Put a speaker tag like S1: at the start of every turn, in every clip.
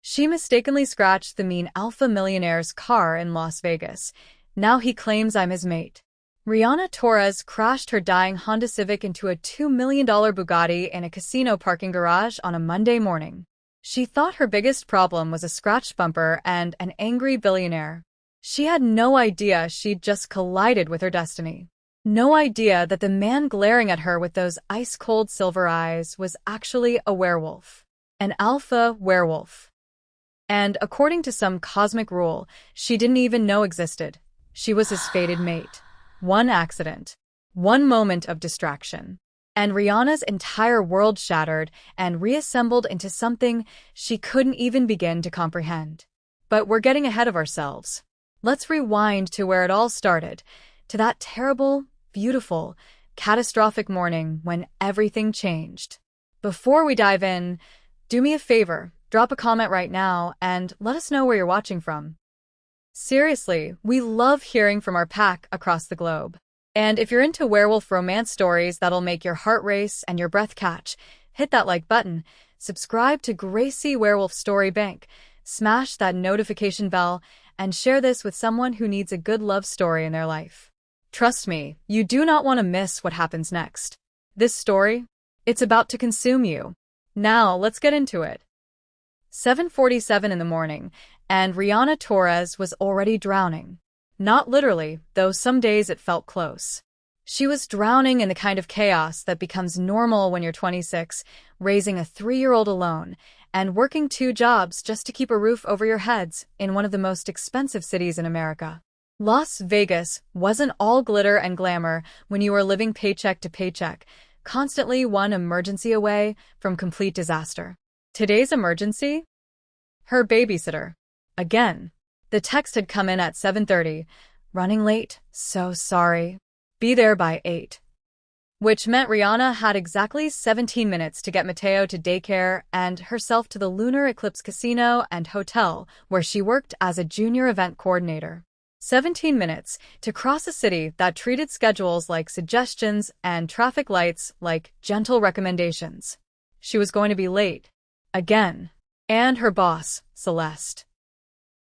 S1: She mistakenly scratched the mean alpha millionaire's car in Las Vegas. Now he claims I'm his mate. Rihanna Torres crashed her dying Honda Civic into a $2 million Bugatti in a casino parking garage on a Monday morning. She thought her biggest problem was a scratched bumper and an angry billionaire. She had no idea she'd just collided with her destiny. No idea that the man glaring at her with those ice-cold silver eyes was actually a werewolf. An alpha werewolf. And according to some cosmic rule she didn't even know existed, she was his fated mate. One accident. One moment of distraction. And Rihanna's entire world shattered and reassembled into something she couldn't even begin to comprehend. But we're getting ahead of ourselves. Let's rewind to where it all started, to that terrible, beautiful, catastrophic morning when everything changed. Before we dive in, do me a favor, drop a comment right now and let us know where you're watching from. Seriously, we love hearing from our pack across the globe. And if you're into werewolf romance stories that'll make your heart race and your breath catch, hit that like button, subscribe to Gracie Werewolf Story Bank, smash that notification bell, and share this with someone who needs a good love story in their life. Trust me, you do not want to miss what happens next. This story, it's about to consume you. Now, let's get into it. 7:47 in the morning, and Rihanna Torres was already drowning. Not literally, though some days it felt close. She was drowning in the kind of chaos that becomes normal when you're 26, raising a 3-year-old alone, and working 2 jobs just to keep a roof over your heads in one of the most expensive cities in America. Las Vegas wasn't all glitter and glamour when you were living paycheck to paycheck, constantly one emergency away from complete disaster. Today's emergency? Her babysitter. Again. The text had come in at 7:30. Running late, so sorry. Be there by 8. Which meant Rihanna had exactly 17 minutes to get Mateo to daycare and herself to the Lunar Eclipse Casino and Hotel, where she worked as a junior event coordinator. 17 minutes to cross a city that treated schedules like suggestions and traffic lights like gentle recommendations. She was going to be late. Again. And her boss, Celeste.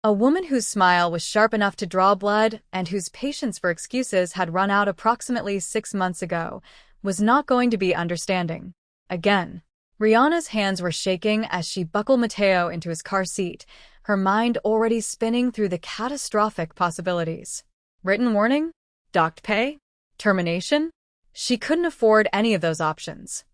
S1: A woman whose smile was sharp enough to draw blood and whose patience for excuses had run out approximately 6 months ago, was not going to be understanding. Again. Rihanna's hands were shaking as she buckled Mateo into his car seat, her mind already spinning through the catastrophic possibilities. Written warning? Docked pay? Termination? She couldn't afford any of those options.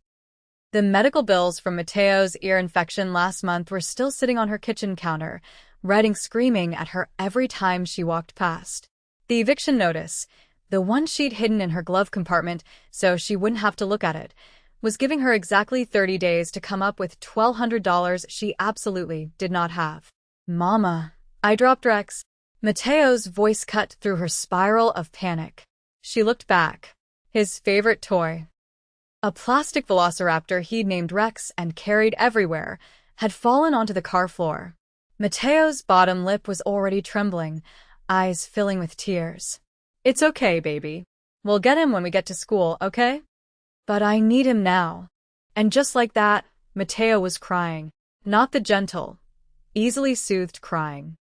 S1: The medical bills from Mateo's ear infection last month were still sitting on her kitchen counter, Redding screaming at her every time she walked past. The eviction notice, the one she'd hidden in her glove compartment so she wouldn't have to look at it, was giving her exactly 30 days to come up with $1,200 she absolutely did not have. Mama, I dropped Rex. Mateo's voice cut through her spiral of panic. She looked back. His favorite toy. A plastic velociraptor he'd named Rex and carried everywhere, had fallen onto the car floor. Mateo's bottom lip was already trembling, eyes filling with tears. It's okay, baby. We'll get him when we get to school, okay? But I need him now. And just like that, Mateo was crying. Not the gentle, easily soothed crying.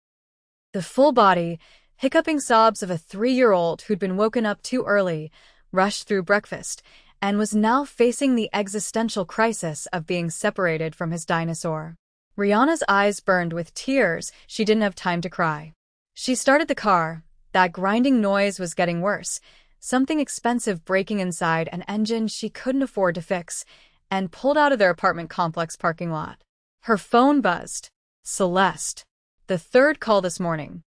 S1: The full body, hiccuping sobs of a 3-year-old who'd been woken up too early, rushed through breakfast, and was now facing the existential crisis of being separated from his dinosaur. Rihanna's eyes burned with tears. She didn't have time to cry. She started the car. That grinding noise was getting worse, something expensive breaking inside an engine she couldn't afford to fix, and pulled out of their apartment complex parking lot. Her phone buzzed. Celeste. The 3rd call this morning.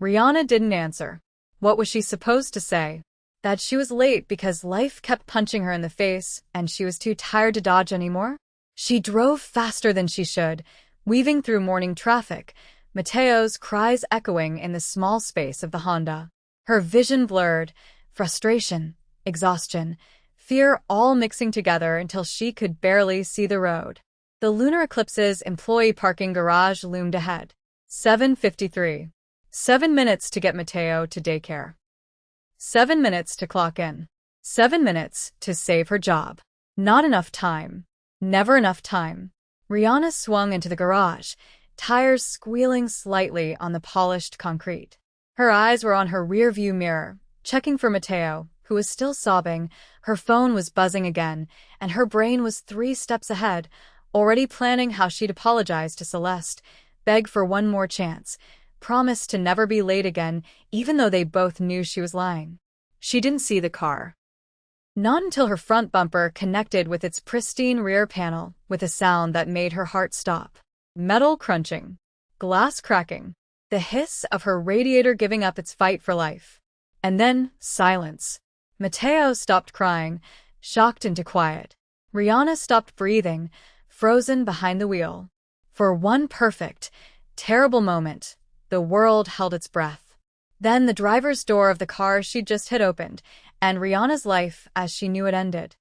S1: Rihanna didn't answer. What was she supposed to say? That she was late because life kept punching her in the face and she was too tired to dodge anymore? She drove faster than she should, weaving through morning traffic, Mateo's cries echoing in the small space of the Honda. Her vision blurred, frustration, exhaustion, fear all mixing together until she could barely see the road. The Lunar Eclipse's employee parking garage loomed ahead. 7:53. 7 minutes to get Mateo to daycare. 7 minutes to clock in. 7 minutes to save her job. Not enough time. Never enough time. Rihanna swung into the garage, tires squealing slightly on the polished concrete. Her eyes were on her rearview mirror, checking for Mateo, who was still sobbing. Her phone was buzzing again, and her brain was 3 steps ahead, already planning how she'd apologize to Celeste, beg for one more chance, promise to never be late again, even though they both knew she was lying. She didn't see the car. Not until her front bumper connected with its pristine rear panel, with a sound that made her heart stop. Metal crunching. Glass cracking. The hiss of her radiator giving up its fight for life. And then, silence. Mateo stopped crying, shocked into quiet. Rihanna stopped breathing, frozen behind the wheel. For one perfect, terrible moment, the world held its breath. Then the driver's door of the car she'd just hit opened, and Rihanna's life as she knew it ended.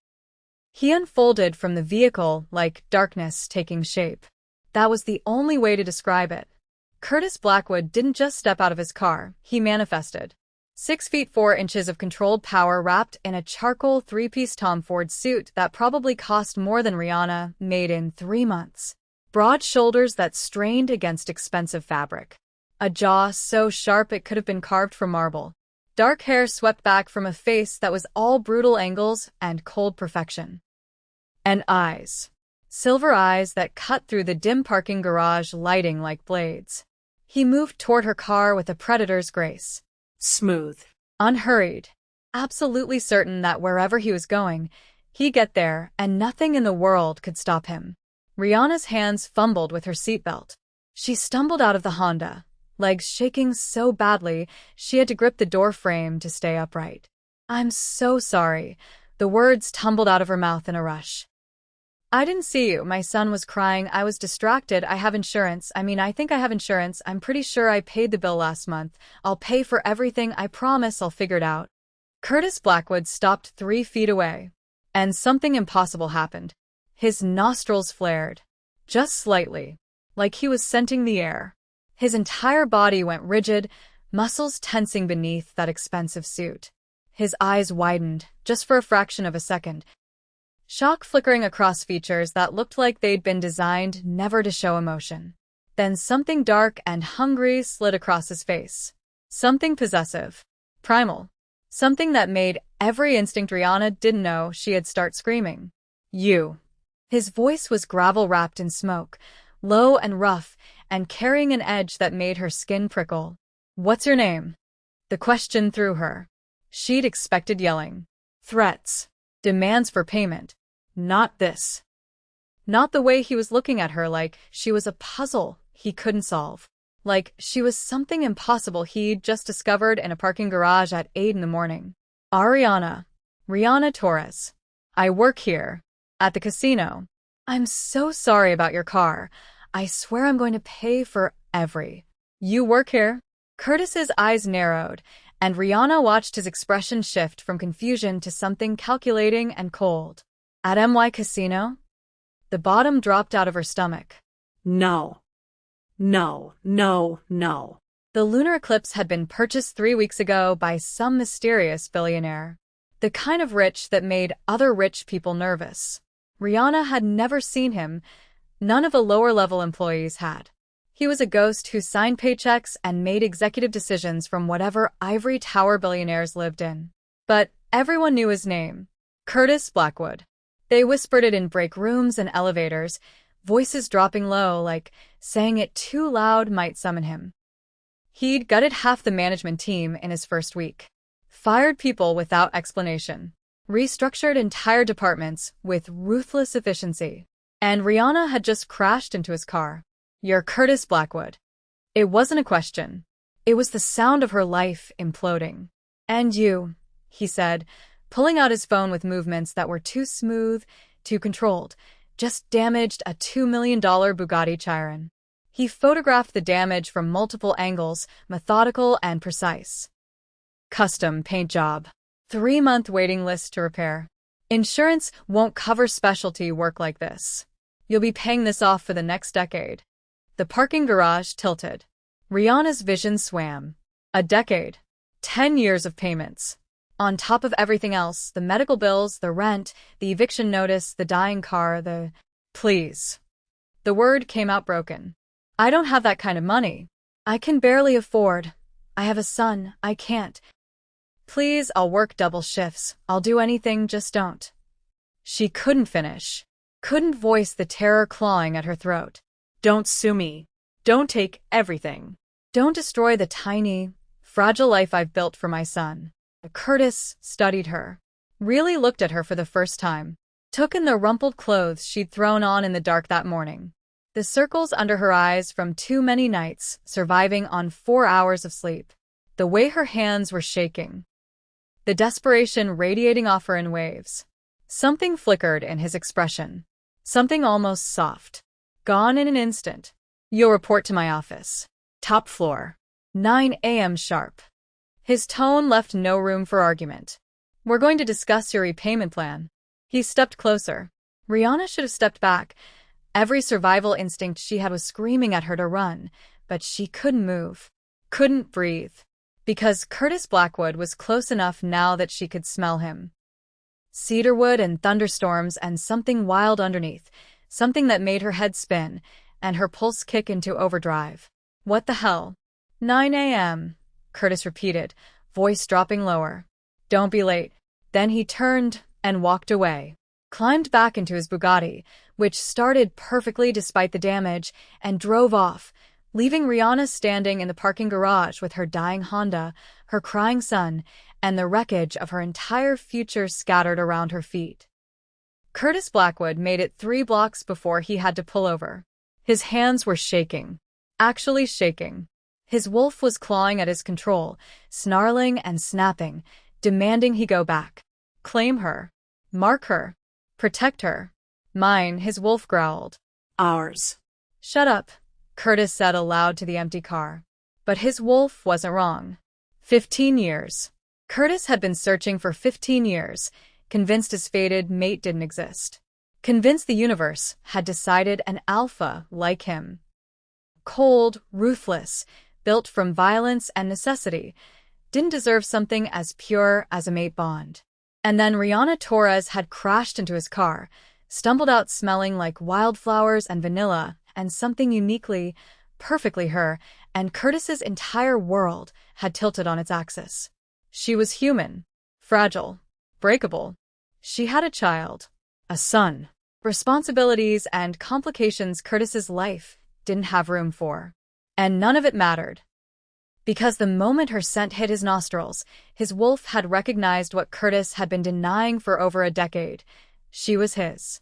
S1: He unfolded from the vehicle like darkness taking shape. That was the only way to describe it. Curtis Blackwood didn't just step out of his car, he manifested. 6 feet 4 inches of controlled power wrapped in a charcoal 3-piece Tom Ford suit that probably cost more than Rihanna made in 3 months. Broad shoulders that strained against expensive fabric. A jaw so sharp it could have been carved from marble. Dark hair swept back from a face that was all brutal angles and cold perfection. And eyes. Silver eyes that cut through the dim parking garage lighting like blades. He moved toward her car with a predator's grace. Smooth. Unhurried. Absolutely certain that wherever he was going, he'd get there and nothing in the world could stop him. Rihanna's hands fumbled with her seatbelt. She stumbled out of the Honda, legs shaking so badly she had to grip the door frame to stay upright. "I'm so sorry." The words tumbled out of her mouth in a rush. "I didn't see you. My son was crying. I was distracted. I have insurance. I think I have insurance. I'm pretty sure I paid the bill last month. I'll pay for everything. I promise I'll figure it out." Curtis Blackwood stopped 3 feet away. And something impossible happened. His nostrils flared. Just slightly. Like he was scenting the air. His entire body went rigid, muscles tensing beneath that expensive suit. His eyes widened, just for a fraction of a second. Shock flickering across features that looked like they'd been designed never to show emotion. Then something dark and hungry slid across his face. Something possessive. Primal. Something that made every instinct Rihanna didn't know she had start screaming. "You." His voice was gravel wrapped in smoke, low and rough, and carrying an edge that made her skin prickle. "What's your name?" The question threw her. She'd expected yelling. Threats. Demands for payment. Not this. Not the way he was looking at her, like she was a puzzle he couldn't solve. Like she was something impossible he'd just discovered in a parking garage at 8 in the morning. "Ariana. Rihanna Torres. I work here. At the casino. I'm so sorry about your car. I swear I'm going to pay for every." "You work here?" Curtis's eyes narrowed, and Rihanna watched his expression shift from confusion to something calculating and cold. "At MY Casino?" The bottom dropped out of her stomach. No. No, no, no. The lunar eclipse had been purchased 3 weeks ago by some mysterious billionaire. The kind of rich that made other rich people nervous. Rihanna had never seen him. None of the lower-level employees had. He was a ghost who signed paychecks and made executive decisions from whatever ivory tower billionaires lived in. But everyone knew his name. Curtis Blackwood. They whispered it in break rooms and elevators, voices dropping low like saying it too loud might summon him. He'd gutted half the management team in his first week. Fired people without explanation. Restructured entire departments with ruthless efficiency. And Rihanna had just crashed into his car. "You're Curtis Blackwood." It wasn't a question. It was the sound of her life imploding. "And you," he said, pulling out his phone with movements that were too smooth, too controlled, just damaged a $2 million Bugatti Chiron. He photographed the damage from multiple angles, methodical and precise. "Custom paint job. 3-month waiting list to repair. Insurance won't cover specialty work like this. You'll be paying this off for the next decade." The parking garage tilted. Rihanna's vision swam. A decade. 10 years of payments. On top of everything else, the medical bills, the rent, the eviction notice, the dying car, the... "Please." The word came out broken. I don't have that kind of money. I can barely afford. I have a son, I can't. Please, I'll work double shifts. I'll do anything, just don't. She couldn't finish. Couldn't voice the terror clawing at her throat. Don't sue me. Don't take everything. Don't destroy the tiny, fragile life I've built for my son. Curtis studied her. Really looked at her for the first time. Took in the rumpled clothes she'd thrown on in the dark that morning. The circles under her eyes from too many nights, surviving on 4 hours of sleep. The way her hands were shaking. The desperation radiating off her in waves. Something flickered in his expression. Something almost soft. Gone in an instant. You'll report to my office. Top floor. 9 a.m. sharp. His tone left no room for argument. We're going to discuss your repayment plan. He stepped closer. Rihanna should have stepped back. Every survival instinct she had was screaming at her to run, but she couldn't move. Couldn't breathe. Because Curtis Blackwood was close enough now that she could smell him. Cedarwood and thunderstorms and something wild underneath, something that made her head spin and her pulse kick into overdrive. What the hell? 9 a.m., Curtis repeated, voice dropping lower. Don't be late. Then he turned and walked away. Climbed back into his Bugatti, which started perfectly despite the damage, and drove off, leaving Rihanna standing in the parking garage with her dying Honda, her crying son, and the wreckage of her entire future scattered around her feet. Curtis Blackwood made it 3 blocks before he had to pull over. His hands were shaking. Actually shaking. His wolf was clawing at his control, snarling and snapping, demanding he go back. Claim her. Mark her. Protect her. Mine, his wolf growled. Ours. Shut up, Curtis said aloud to the empty car. But his wolf wasn't wrong. 15 years. Curtis had been searching for 15 years, convinced his fated mate didn't exist. Convinced the universe had decided an alpha like him. Cold, ruthless, built from violence and necessity, didn't deserve something as pure as a mate bond. And then Rihanna Torres had crashed into his car, stumbled out smelling like wildflowers and vanilla, and something uniquely, perfectly her, and Curtis's entire world had tilted on its axis. She was human, fragile, breakable. She had a child, a son, responsibilities and complications Curtis's life didn't have room for. And none of it mattered. Because the moment her scent hit his nostrils, his wolf had recognized what Curtis had been denying for over a decade. She was his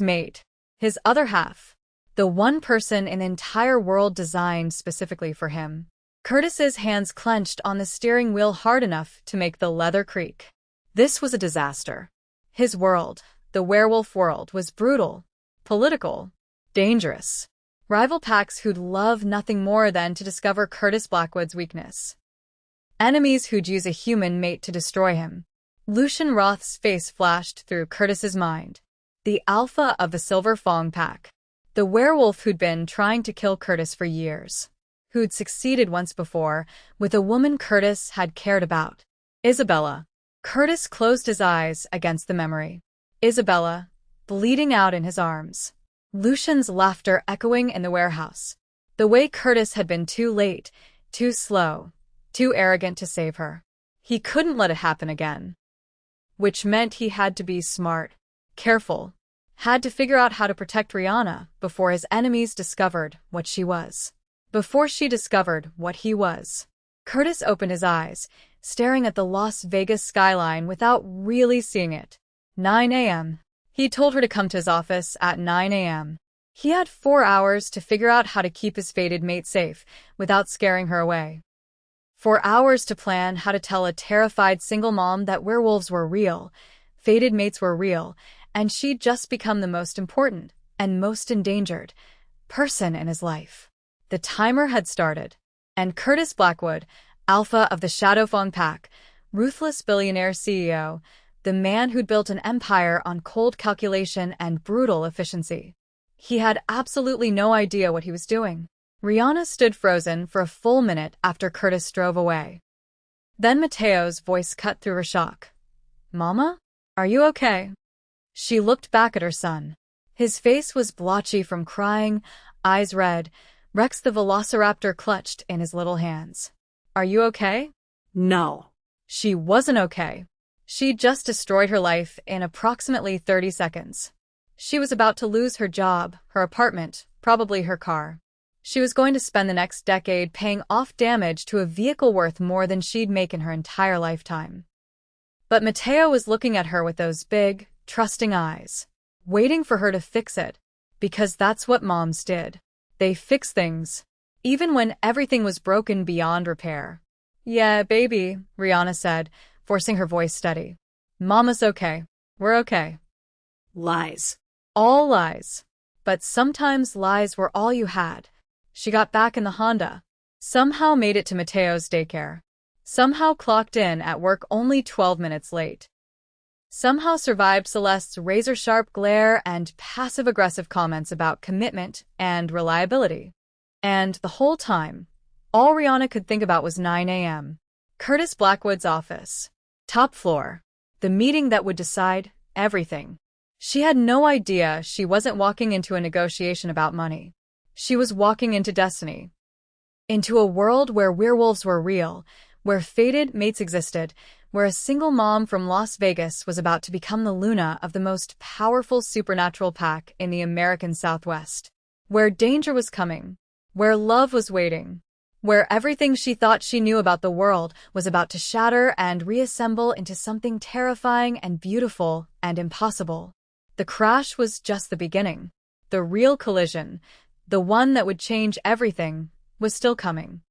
S1: mate, his other half, the one person in the entire world designed specifically for him. Curtis's hands clenched on the steering wheel hard enough to make the leather creak. This was a disaster. His world, the werewolf world, was brutal, political, dangerous. Rival packs who'd love nothing more than to discover Curtis Blackwood's weakness. Enemies who'd use a human mate to destroy him. Lucian Roth's face flashed through Curtis's mind. The alpha of the Silver Fong pack. The werewolf who'd been trying to kill Curtis for years. Who'd succeeded once before with a woman Curtis had cared about. Isabella. Curtis closed his eyes against the memory. Isabella, bleeding out in his arms. Lucian's laughter echoing in the warehouse. The way Curtis had been too late, too slow, too arrogant to save her. He couldn't let it happen again. Which meant he had to be smart, careful, had to figure out how to protect Rihanna before his enemies discovered what she was. Before she discovered what he was. Curtis opened his eyes, staring at the Las Vegas skyline without really seeing it. 9 a.m. He told her to come to his office at 9 a.m. He had 4 hours to figure out how to keep his fated mate safe without scaring her away. 4 hours to plan how to tell a terrified single mom that werewolves were real, fated mates were real, and she'd just become the most important and most endangered person in his life. The timer had started, and Curtis Blackwood, alpha of the Shadow Fong pack, ruthless billionaire CEO, the man who'd built an empire on cold calculation and brutal efficiency. He had absolutely no idea what he was doing. Rihanna stood frozen for a full minute after Curtis drove away. Then Mateo's voice cut through her shock. Mama? Are you okay? She looked back at her son. His face was blotchy from crying, eyes red, Rex the velociraptor clutched in his little hands. Are you okay?
S2: No.
S1: She wasn't okay. She'd just destroyed her life in approximately 30 seconds. She was about to lose her job, her apartment, probably her car. She was going to spend the next decade paying off damage to a vehicle worth more than she'd make in her entire lifetime. But Mateo was looking at her with those big, trusting eyes, waiting for her to fix it, because that's what moms did. They fix things, even when everything was broken beyond repair. Yeah, baby, Rihanna said, forcing her voice steady. Mama's okay. We're okay.
S2: Lies.
S1: All lies. But sometimes lies were all you had. She got back in the Honda. Somehow made it to Mateo's daycare. Somehow clocked in at work only 12 minutes late. Somehow survived Celeste's razor-sharp glare and passive-aggressive comments about commitment and reliability. And the whole time, all Rihanna could think about was 9 a.m. Curtis Blackwood's office. Top floor. The meeting that would decide everything. She had no idea she wasn't walking into a negotiation about money. She was walking into destiny. Into a world where werewolves were real, where fated mates existed, where a single mom from Las Vegas was about to become the Luna of the most powerful supernatural pack in the American Southwest. Where danger was coming. Where love was waiting. Where everything she thought she knew about the world was about to shatter and reassemble into something terrifying and beautiful and impossible. The crash was just the beginning. The real collision, the one that would change everything, was still coming.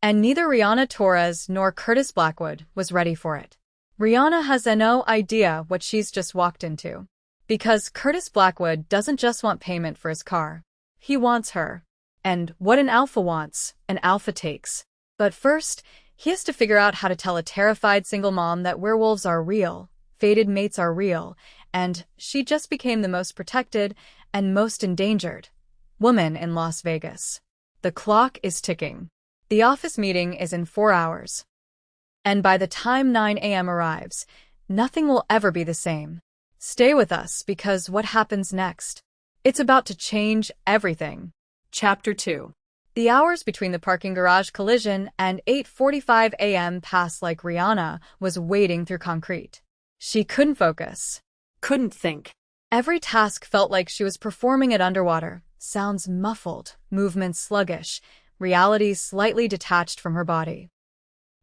S1: And neither Rihanna Torres nor Curtis Blackwood was ready for it. Rihanna has no idea what she's just walked into. Because Curtis Blackwood doesn't just want payment for his car. He wants her. And what an alpha wants, an alpha takes. But first, he has to figure out how to tell a terrified single mom that werewolves are real, fated mates are real, and she just became the most protected and most endangered woman in Las Vegas. The clock is ticking. The office meeting is in 4 hours. And by the time 9 a.m. arrives, nothing will ever be the same. Stay with us because what happens next? It's about to change everything.
S2: Chapter 2.
S1: The hours between the parking garage collision and 8:45 a.m. passed like Rihanna was wading through concrete. She couldn't focus.
S2: Couldn't think.
S1: Every task felt like she was performing it underwater. Sounds muffled, movements sluggish, reality slightly detached from her body.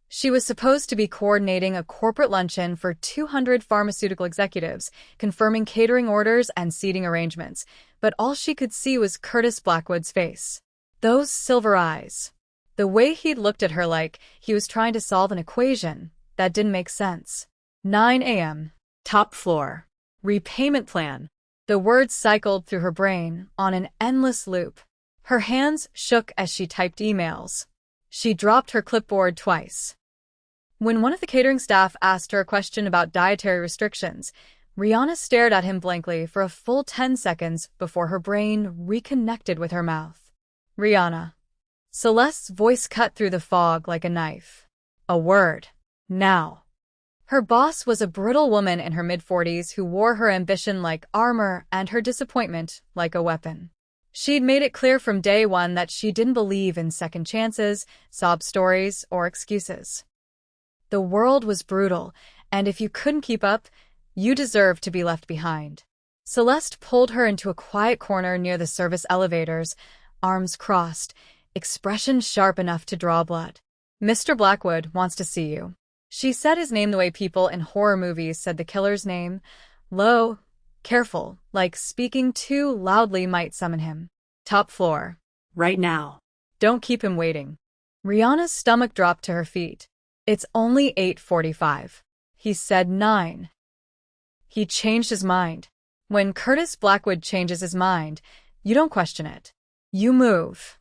S1: She was supposed to be coordinating a corporate luncheon for 200 pharmaceutical executives, confirming catering orders and seating arrangements, but all she could see was Curtis Blackwood's face. Those silver eyes. The way he'd looked at her like he was trying to solve an equation that didn't make sense. 9 a.m. Top floor. Repayment plan. The words cycled through her brain on an endless loop. Her hands shook as she typed emails. She dropped her clipboard twice. When one of the catering staff asked her a question about dietary restrictions, Rihanna stared at him blankly for a full 10 seconds before her brain reconnected with her mouth. Rihanna. Celeste's voice cut through the fog like a knife. A word. Now. Her boss was a brittle woman in her mid-40s who wore her ambition like armor and her disappointment like a weapon. She'd made it clear from day one that she didn't believe in second chances, sob stories, or excuses. The world was brutal, and if you couldn't keep up, you deserved to be left behind. Celeste pulled her into a quiet corner near the service elevators, arms crossed, expression sharp enough to draw blood. Mr. Blackwood wants to see you. She said his name the way people in horror movies said the killer's name, low, careful, like speaking too loudly might summon him. Top floor.
S2: Right now.
S1: Don't keep him waiting. Rihanna's stomach dropped to her feet. It's only 8:45. He said 9. He changed his mind. When Curtis Blackwood changes his mind, you don't question it. You move.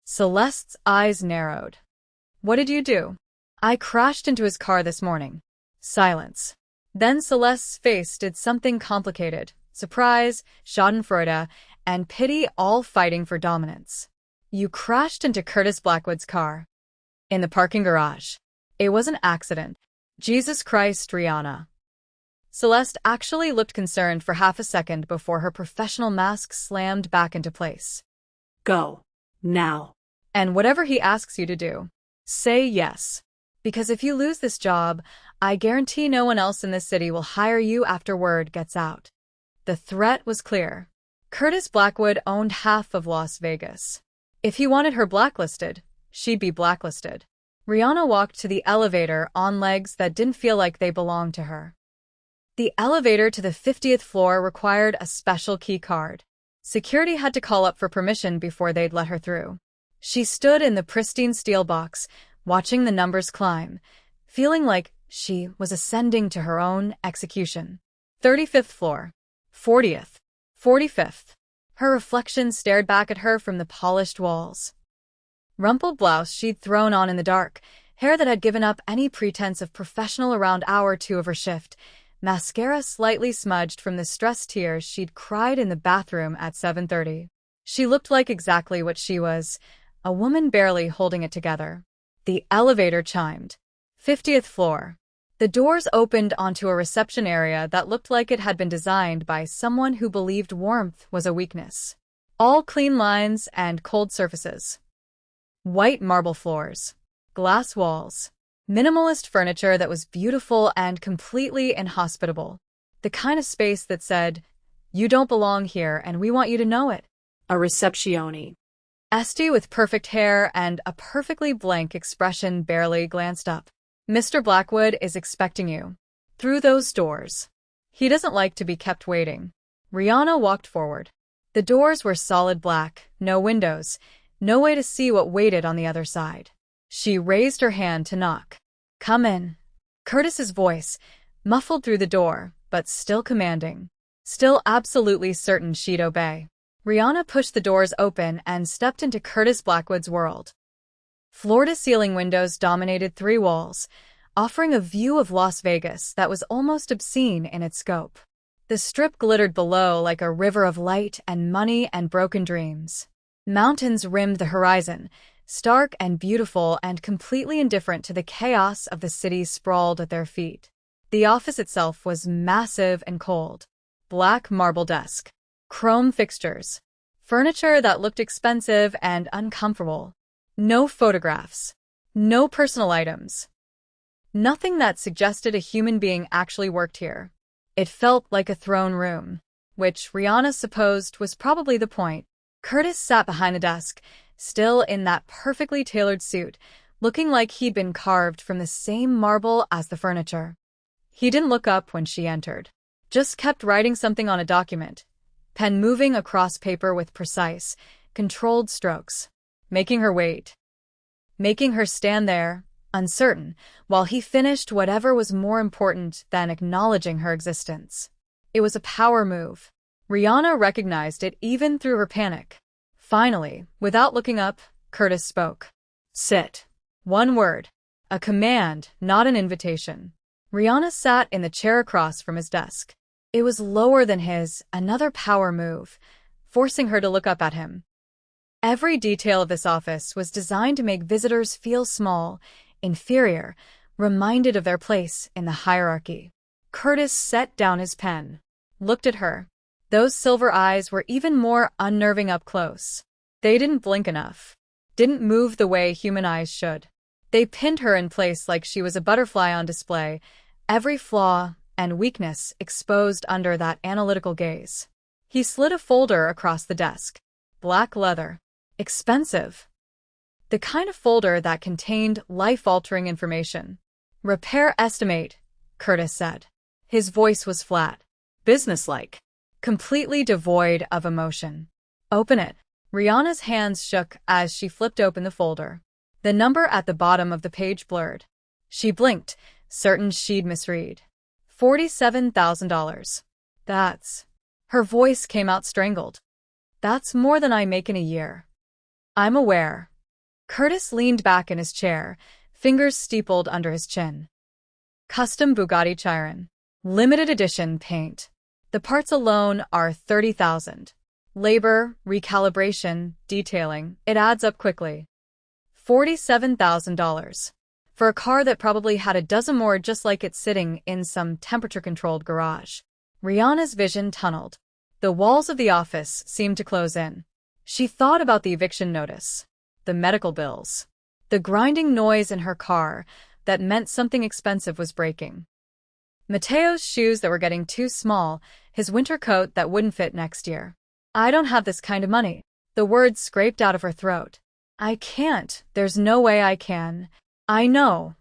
S1: Celeste's eyes narrowed. What did you do? I crashed into his car this morning. Silence. Then Celeste's face did something complicated. Surprise, schadenfreude, and pity all fighting for dominance. You crashed into Curtis Blackwood's car. In the parking garage. It was an accident. Jesus Christ, Rihanna. Celeste actually looked concerned for half a second before her professional mask slammed back into place.
S2: Go. Now.
S1: And whatever he asks you to do, say yes. Because if you lose this job, I guarantee no one else in this city will hire you after word gets out. The threat was clear. Curtis Blackwood owned half of Las Vegas. If he wanted her blacklisted, she'd be blacklisted. Rihanna walked to the elevator on legs that didn't feel like they belonged to her. The elevator to the 50th floor required a special key card. Security had to call up for permission before they'd let her through. She stood in the pristine steel box, watching the numbers climb, feeling like she was ascending to her own execution. 35th floor. 40th. 45th. Her reflection stared back at her from the polished walls. Rumpled blouse she'd thrown on in the dark, hair that had given up any pretense of professional around hour 2 of her shift, mascara slightly smudged from the stress tears she'd cried in the bathroom at 7:30. She looked like exactly what she was, a woman barely holding it together. The elevator chimed. 50th floor. The doors opened onto a reception area that looked like it had been designed by someone who believed warmth was a weakness. All clean lines and cold surfaces. White marble floors. Glass walls. Minimalist furniture that was beautiful and completely inhospitable. The kind of space that said, "You don't belong here and we want you to know it."
S2: A receptione.
S1: Esty with perfect hair and a perfectly blank expression barely glanced up. "Mr. Blackwood is expecting you. Through those doors. He doesn't like to be kept waiting." Rihanna walked forward. The doors were solid black, no windows, no way to see what waited on the other side. She raised her hand to knock. "Come in." Curtis's voice, muffled through the door, but still commanding. Still absolutely certain she'd obey. Rihanna pushed the doors open and stepped into Curtis Blackwood's world. Floor-to-ceiling windows dominated 3 walls, offering a view of Las Vegas that was almost obscene in its scope. The Strip glittered below like a river of light and money and broken dreams. Mountains rimmed the horizon, stark and beautiful and completely indifferent to the chaos of the city sprawled at their feet. The office itself was massive and cold. Black marble desk. Chrome fixtures. Furniture that looked expensive and uncomfortable. No photographs. No personal items. Nothing that suggested a human being actually worked here. It felt like a throne room, which Rihanna supposed was probably the point. Curtis sat behind the desk, still in that perfectly tailored suit, looking like he'd been carved from the same marble as the furniture. He didn't look up when she entered. Just kept writing something on a document, pen moving across paper with precise, controlled strokes, making her wait. Making her stand there, uncertain, while he finished whatever was more important than acknowledging her existence. It was a power move. Rihanna recognized it even through her panic. Finally, without looking up, Curtis spoke. "Sit." One word. A command, not an invitation. Rihanna sat in the chair across from his desk. It was lower than his, another power move, forcing her to look up at him. Every detail of this office was designed to make visitors feel small, inferior, reminded of their place in the hierarchy. Curtis set down his pen, looked at her. Those silver eyes were even more unnerving up close. They didn't blink enough. Didn't move the way human eyes should. They pinned her in place like she was a butterfly on display, every flaw and weakness exposed under that analytical gaze. He slid a folder across the desk. Black leather. Expensive. The kind of folder that contained life-altering information. "Repair estimate," Curtis said. His voice was flat, businesslike, completely devoid of emotion. "Open it." Rihanna's hands shook as she flipped open the folder. The number at the bottom of the page blurred. She blinked, certain she'd misread. $47,000. That's... Her voice came out strangled. "That's more than I make in a year." "I'm aware." Curtis leaned back in his chair, fingers steepled under his chin. "Custom Bugatti Chiron. Limited edition paint. The parts alone are $30,000. Labor, recalibration, detailing, it adds up quickly. $47,000. For a car that probably had a dozen more just like it sitting in some temperature-controlled garage." Rihanna's vision tunneled. The walls of the office seemed to close in. She thought about the eviction notice, the medical bills, the grinding noise in her car that meant something expensive was breaking. Mateo's shoes that were getting too small, his winter coat that wouldn't fit next year. I don't have this kind of money. The words scraped out of her throat. I can't. There's no way I can. I know.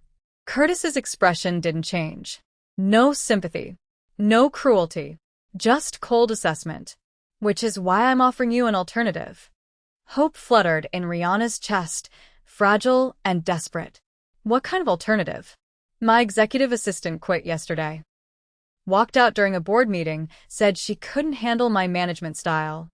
S1: Curtis's expression didn't change. No sympathy. No cruelty. Just cold assessment. Which is why I'm offering you an alternative. Hope fluttered in Rihanna's chest, fragile and desperate. What kind of alternative? My executive assistant quit yesterday. Walked out during a board meeting, said she couldn't handle my management style.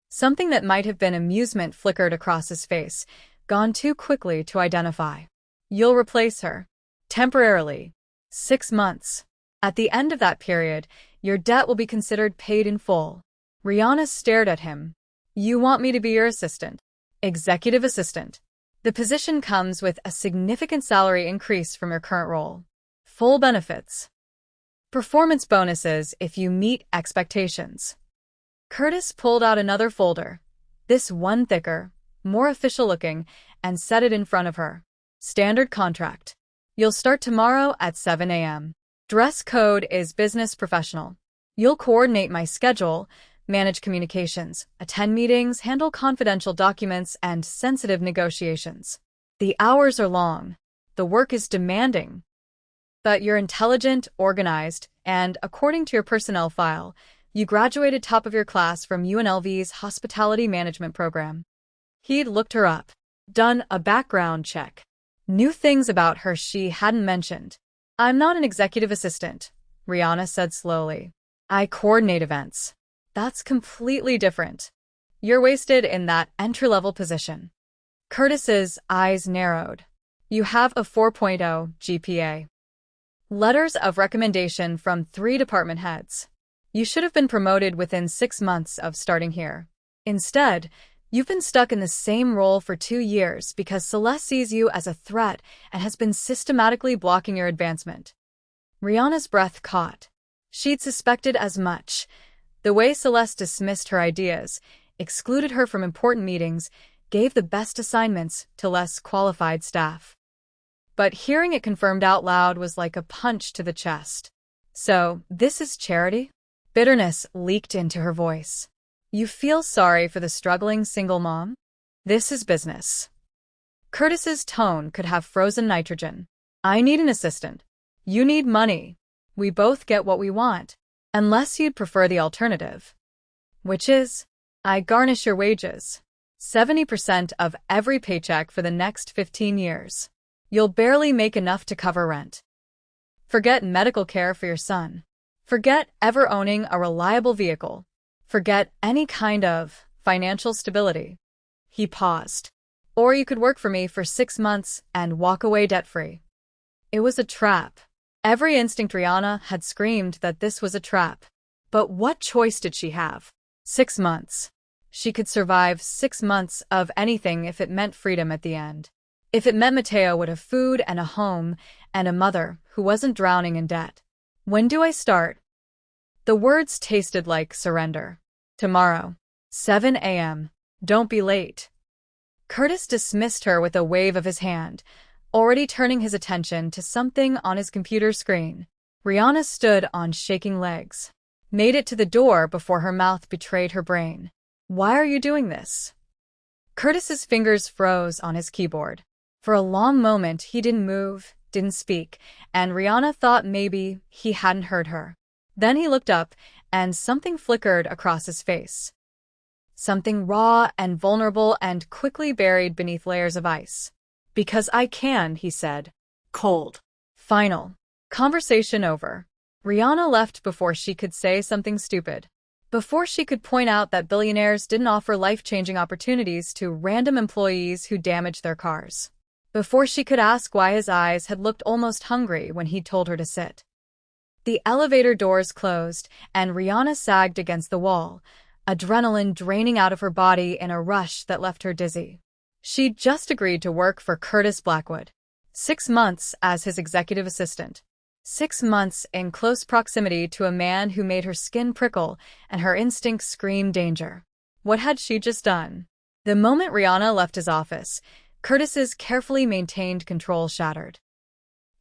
S1: Something that might have been amusement flickered across his face, gone too quickly to identify. You'll replace her. Temporarily. 6 months. At the end of that period, your debt will be considered paid in full. Rihanna stared at him. You want me to be your assistant? Executive assistant. The position comes with a significant salary increase from your current role. Full benefits. Performance bonuses if you meet expectations. Curtis pulled out another folder, this one thicker, more official looking, and set it in front of her. Standard contract. You'll start tomorrow at 7 a.m. Dress code is business professional. You'll coordinate my schedule, manage communications, attend meetings, handle confidential documents, and sensitive negotiations. The hours are long. The work is demanding. But you're intelligent, organized, and, according to your personnel file, you graduated top of your class from UNLV's Hospitality Management Program. He'd looked her up, done a background check. Knew things about her she hadn't mentioned. I'm not an executive assistant, Rihanna said slowly. I coordinate events. That's completely different. You're wasted in that entry-level position. Curtis's eyes narrowed. You have a 4.0 GPA. Letters of recommendation from 3 department heads. You should have been promoted within 6 months of starting here. Instead, you've been stuck in the same role for 2 years because Celeste sees you as a threat and has been systematically blocking your advancement. Rihanna's breath caught. She'd suspected as much. The way Celeste dismissed her ideas, excluded her from important meetings, gave the best assignments to less qualified staff. But hearing it confirmed out loud was like a punch to the chest. So, this is charity? Bitterness leaked into her voice. You feel sorry for the struggling single mom? This is business. Curtis's tone could have frozen nitrogen. I need an assistant. You need money. We both get what we want. Unless you'd prefer the alternative. Which is, I garnish your wages. 70% of every paycheck for the next 15 years. You'll barely make enough to cover rent. Forget medical care for your son. Forget ever owning a reliable vehicle. Forget any kind of financial stability. He paused. Or you could work for me for 6 months and walk away debt-free. It was a trap. Every instinct Rihanna had screamed that this was a trap. But what choice did she have? 6 months. She could survive 6 months of anything if it meant freedom at the end. If it meant Mateo would have food and a home and a mother who wasn't drowning in debt. When do I start? The words tasted like surrender. Tomorrow. 7 a.m. Don't be late. Curtis dismissed her with a wave of his hand, already turning his attention to something on his computer screen. Rihanna stood on shaking legs. Made it to the door before her mouth betrayed her brain. Why are you doing this? Curtis's fingers froze on his keyboard. For a long moment he didn't move, didn't speak, and Rihanna thought maybe he hadn't heard her. Then he looked up, and something flickered across his face. Something raw and vulnerable and quickly buried beneath layers of ice. Because I can, he said. Cold. Final. Conversation over. Rihanna left before she could say something stupid. Before she could point out that billionaires didn't offer life-changing opportunities to random employees who damaged their cars. Before she could ask why his eyes had looked almost hungry when he told her to sit. The elevator doors closed, and Rihanna sagged against the wall, adrenaline draining out of her body in a rush that left her dizzy. She'd just agreed to work for Curtis Blackwood. 6 months as his executive assistant. 6 months in close proximity to a man who made her skin prickle and her instincts scream danger. What had she just done? The moment Rihanna left his office, Curtis's carefully maintained control shattered.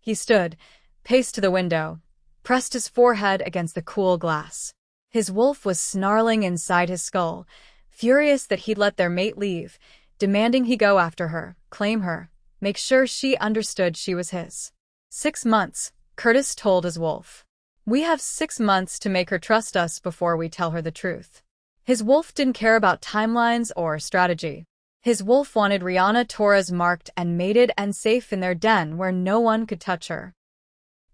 S1: He stood, paced to the window, pressed his forehead against the cool glass. His wolf was snarling inside his skull, furious that he'd let their mate leave, demanding he go after her, claim her, make sure she understood she was his. 6 months, Curtis told his wolf. We have 6 months to make her trust us before we tell her the truth. His wolf didn't care about timelines or strategy. His wolf wanted Rihanna Torres marked and mated and safe in their den where no one could touch her.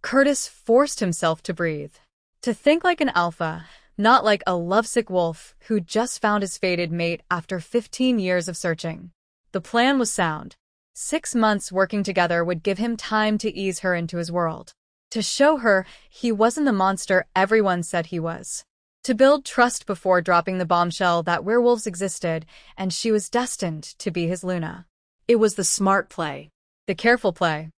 S1: Curtis forced himself to breathe, to think like an alpha, not like a lovesick wolf who just found his fated mate after 15 years of searching. The plan was sound. 6 months working together would give him time to ease her into his world, to show her he wasn't the monster everyone said he was, to build trust before dropping the bombshell that werewolves existed and she was destined to be his Luna.
S2: It was the smart play.
S1: The careful play.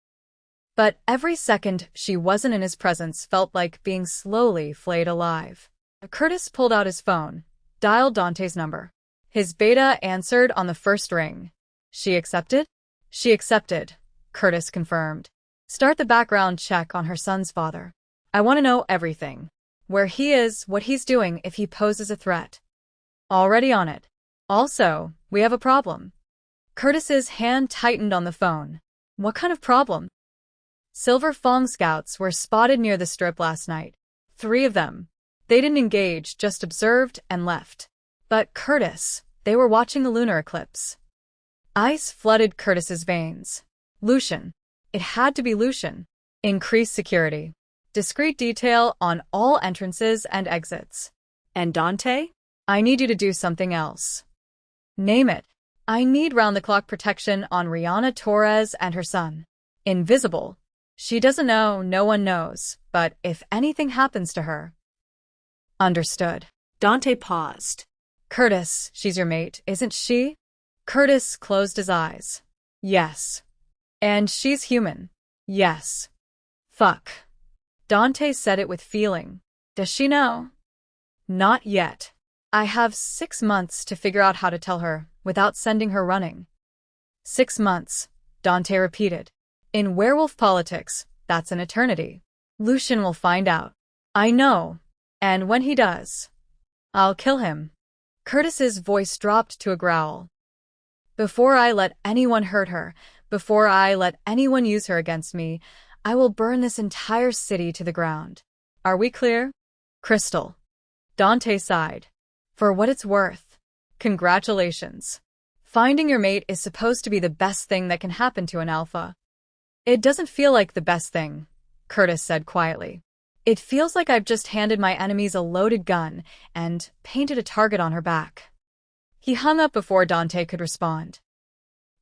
S1: But every second she wasn't in his presence felt like being slowly flayed alive. Curtis pulled out his phone, dialed Dante's number. His beta answered on the first ring. She accepted? She accepted, Curtis confirmed. Start the background check on her son's father. I want to know everything. Where he is, what he's doing if he poses a threat. Already on it. Also, we have a problem. Curtis's hand tightened on the phone. What kind of problem? Silver Fong scouts were spotted near the strip last night. 3 of them. They didn't engage, just observed and left. But Curtis, they were watching the lunar eclipse. Ice flooded Curtis's veins. Lucian. It had to be Lucian. Increased security. Discreet detail on all entrances and exits.
S2: And Dante?
S1: I need you to do something else. Name it. I need round-the-clock protection on Rihanna Torres and her son. Invisible. She doesn't know, no one knows, but if anything happens to her. Understood.
S2: Dante paused.
S1: Curtis, she's your mate, isn't she? Curtis closed his eyes. Yes. And she's human. Yes. Fuck. Dante said it with feeling. Does she know? Not yet. I have 6 months to figure out how to tell her, without sending her running. 6 months, Dante repeated. In werewolf politics, that's an eternity. Lucian will find out. I know. And when he does, I'll kill him. Curtis's voice dropped to a growl. Before I let anyone hurt her, before I let anyone use her against me, I will burn this entire city to the ground. Are we clear? Crystal. Dante sighed. For what it's worth. Congratulations. Finding your mate is supposed to be the best thing that can happen to an alpha. It doesn't feel like the best thing, Curtis said quietly. It feels like I've just handed my enemies a loaded gun and painted a target on her back. He hung up before Dante could respond.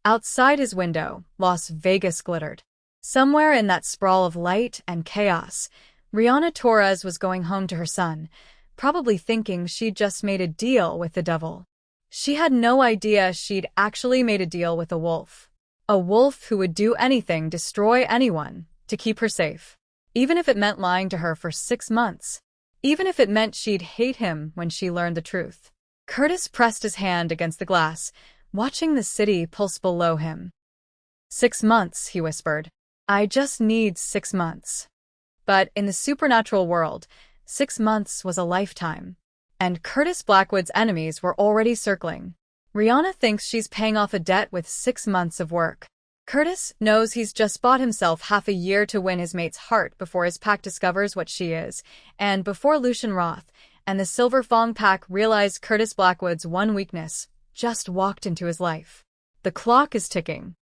S1: Outside his window, Las Vegas glittered. Somewhere in that sprawl of light and chaos, Rihanna Torres was going home to her son, probably thinking she'd just made a deal with the devil. She had no idea she'd actually made a deal with a wolf who would do anything, destroy anyone, to keep her safe. Even if it meant lying to her for 6 months. Even if it meant she'd hate him when she learned the truth. Curtis pressed his hand against the glass, watching the city pulse below him. 6 months, he whispered. I just need 6 months. But in the supernatural world, 6 months was a lifetime. And Curtis Blackwood's enemies were already circling. Rihanna thinks she's paying off a debt with 6 months of work. Curtis knows he's just bought himself half a year to win his mate's heart before his pack discovers what she is, and before Lucian Roth and the Silver Fong pack realize Curtis Blackwood's one weakness just walked into his life. The clock is ticking.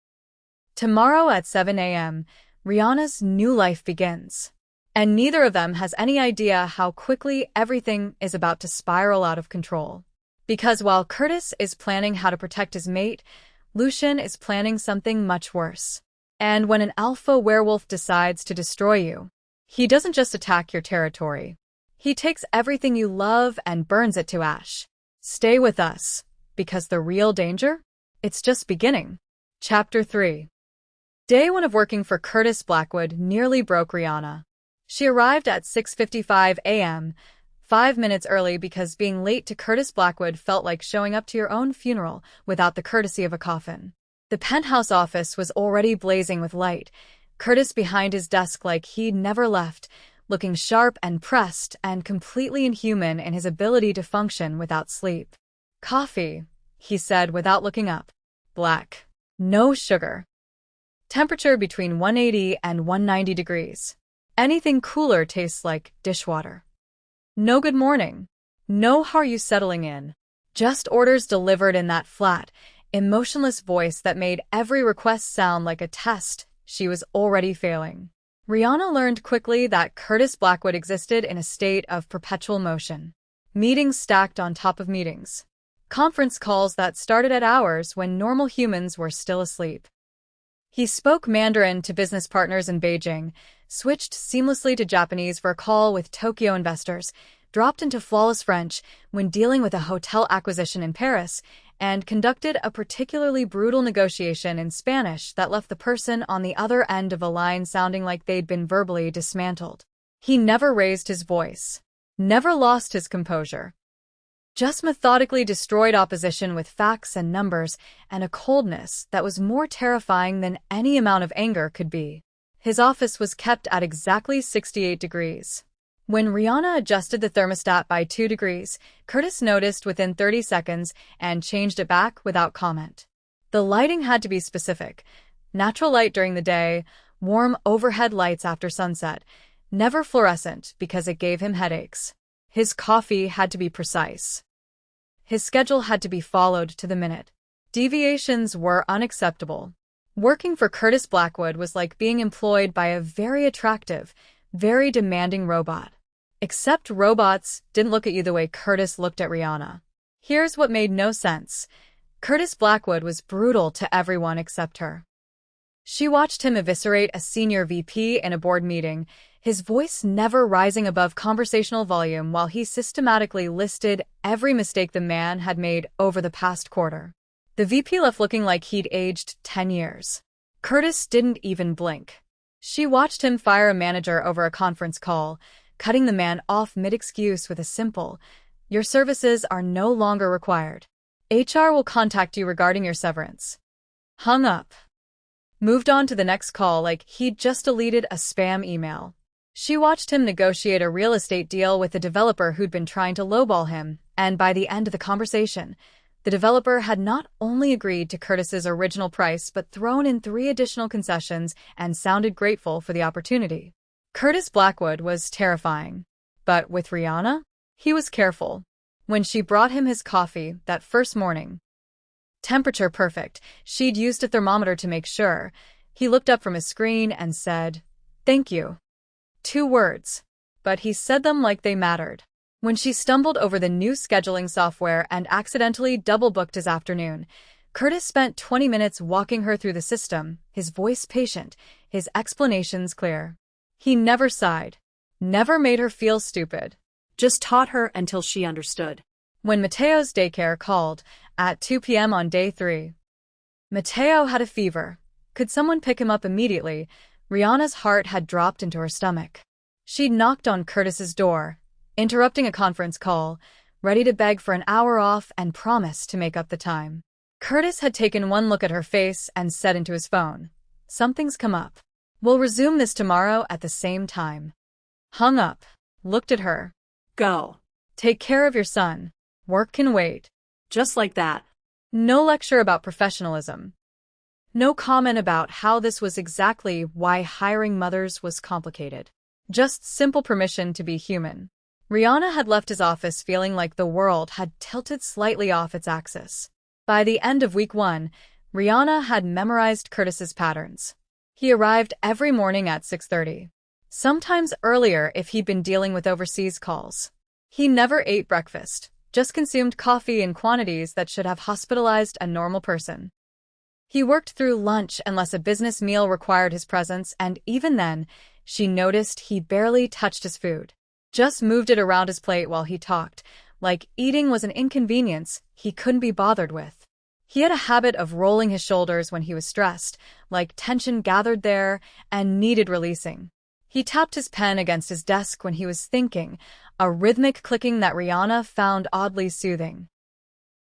S1: Tomorrow at 7 a.m., Rihanna's new life begins. And neither of them has any idea how quickly everything is about to spiral out of control. Because while Curtis is planning how to protect his mate, Lucian is planning something much worse. And when an alpha werewolf decides to destroy you, he doesn't just attack your territory. He takes everything you love and burns it to ash. Stay with us, because the real danger? It's just beginning. Chapter 3. Day 1 of working for Curtis Blackwood nearly broke Rihanna. She arrived at 6:55 a.m., 5 minutes early because being late to Curtis Blackwood felt like showing up to your own funeral without the courtesy of a coffin. The penthouse office was already blazing with light, Curtis behind his desk like he'd never left, looking sharp and pressed and completely inhuman in his ability to function without sleep. "Coffee," he said without looking up. "Black. No sugar. Temperature between 180 and 190 degrees. Anything cooler tastes like dishwater. No good morning. No how are you settling in." Just orders delivered in that flat, emotionless voice that made every request sound like a test she was already failing. Rihanna learned quickly that Curtis Blackwood existed in a state of perpetual motion. Meetings stacked on top of meetings. Conference calls that started at hours when normal humans were still asleep. He spoke Mandarin to business partners in Beijing, switched seamlessly to Japanese for a call with Tokyo investors, dropped into flawless French when dealing with a hotel acquisition in Paris, and conducted a particularly brutal negotiation in Spanish that left the person on the other end of a line sounding like they'd been verbally dismantled. He never raised his voice, never lost his composure. Just methodically destroyed opposition with facts and numbers and a coldness that was more terrifying than any amount of anger could be. His office was kept at exactly 68 degrees. When Rihanna adjusted the thermostat by 2 degrees, Curtis noticed within 30 seconds and changed it back without comment. The lighting had to be specific. Natural light during the day, warm overhead lights after sunset, never fluorescent because it gave him headaches. His coffee had to be precise. His schedule had to be followed to the minute. Deviations were unacceptable. Working for Curtis Blackwood was like being employed by a very attractive, very demanding robot. Except robots didn't look at you the way Curtis looked at Rihanna. Here's what made no sense. Curtis Blackwood was brutal to everyone except her. She watched him eviscerate a senior VP in a board meeting, his voice never rising above conversational volume while he systematically listed every mistake the man had made over the past quarter. The VP left looking like he'd aged 10 years. Curtis didn't even blink. She watched him fire a manager over a conference call, cutting the man off mid-excuse with a simple, "Your services are no longer required. HR will contact you regarding your severance." Hung up. Moved on to the next call like he'd just deleted a spam email. She watched him negotiate a real estate deal with a developer who'd been trying to lowball him, and by the end of the conversation, the developer had not only agreed to Curtis's original price but thrown in 3 additional concessions and sounded grateful for the opportunity. Curtis Blackwood was terrifying. But with Rihanna, he was careful. When she brought him his coffee that first morning, temperature perfect, she'd used a thermometer to make sure, he looked up from his screen and said, "Thank you." 2 words. But he said them like they mattered. When she stumbled over the new scheduling software and accidentally double-booked his afternoon, Curtis spent 20 minutes walking her through the system, his voice patient, his explanations clear. He never sighed, never made her feel stupid.
S2: Just taught her until she understood.
S1: When Mateo's daycare called, at 2 p.m. on day 3, Mateo had a fever. Could someone pick him up immediately? Rihanna's heart had dropped into her stomach. She'd knocked on Curtis's door, interrupting a conference call, ready to beg for an hour off and promise to make up the time. Curtis had taken one look at her face and said into his phone, "Something's come up. We'll resume this tomorrow at the same time." Hung up, looked at her.
S2: "Go.
S1: "Take care of your son. Work can wait."
S2: Just like that.
S1: No lecture about professionalism. No comment about how this was exactly why hiring mothers was complicated. Just simple permission to be human. Rihanna had left his office feeling like the world had tilted slightly off its axis. By the end of week 1, Rihanna had memorized Curtis's patterns. He arrived every morning at 6:30. Sometimes earlier if he'd been dealing with overseas calls. He never ate breakfast, just consumed coffee in quantities that should have hospitalized a normal person. He worked through lunch unless a business meal required his presence, and even then, she noticed he barely touched his food. Just moved it around his plate while he talked, like eating was an inconvenience he couldn't be bothered with. He had a habit of rolling his shoulders when he was stressed, like tension gathered there and needed releasing. He tapped his pen against his desk when he was thinking, a rhythmic clicking that Rihanna found oddly soothing.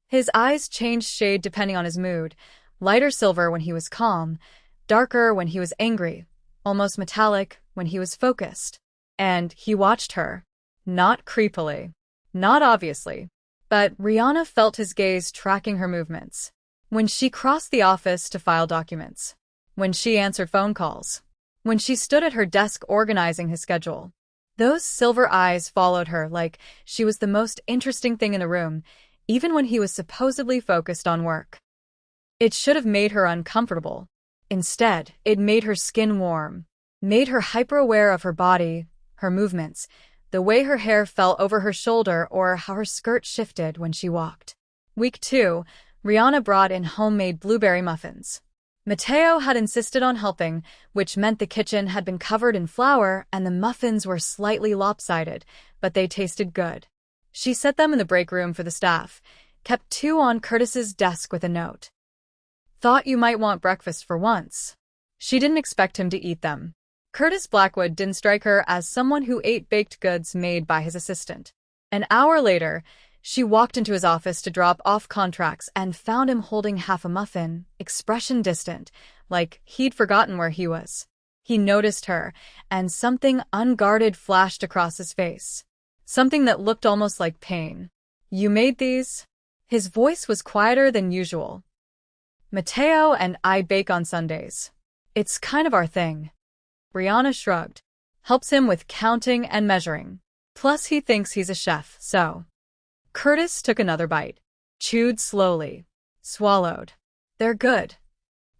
S1: His eyes changed shade depending on his mood, lighter silver when he was calm, darker when he was angry, almost metallic when he was focused. And he watched her. Not creepily. Not obviously. But Rihanna felt his gaze tracking her movements. When she crossed the office to file documents. When she answered phone calls. When she stood at her desk organizing his schedule. Those silver eyes followed her like she was the most interesting thing in the room, even when he was supposedly focused on work. It should have made her uncomfortable. Instead, it made her skin warm. Made her hyper-aware of her body, her movements, the way her hair fell over her shoulder or how her skirt shifted when she walked. Week 2, Rihanna brought in homemade blueberry muffins. Mateo had insisted on helping, which meant the kitchen had been covered in flour and the muffins were slightly lopsided, but they tasted good. She set them in the break room for the staff, kept 2 on Curtis's desk with a note. Thought you might want breakfast for once. She didn't expect him to eat them. Curtis Blackwood didn't strike her as someone who ate baked goods made by his assistant. An hour later, she walked into his office to drop off contracts and found him holding half a muffin, expression distant, like he'd forgotten where he was. He noticed her, and something unguarded flashed across his face. Something that looked almost like pain. You made these? His voice was quieter than usual. Mateo and I bake on Sundays. It's kind of our thing. Rihanna shrugged. Helps him with counting and measuring. Plus he thinks he's a chef, so. Curtis took another bite. Chewed slowly. Swallowed. They're good.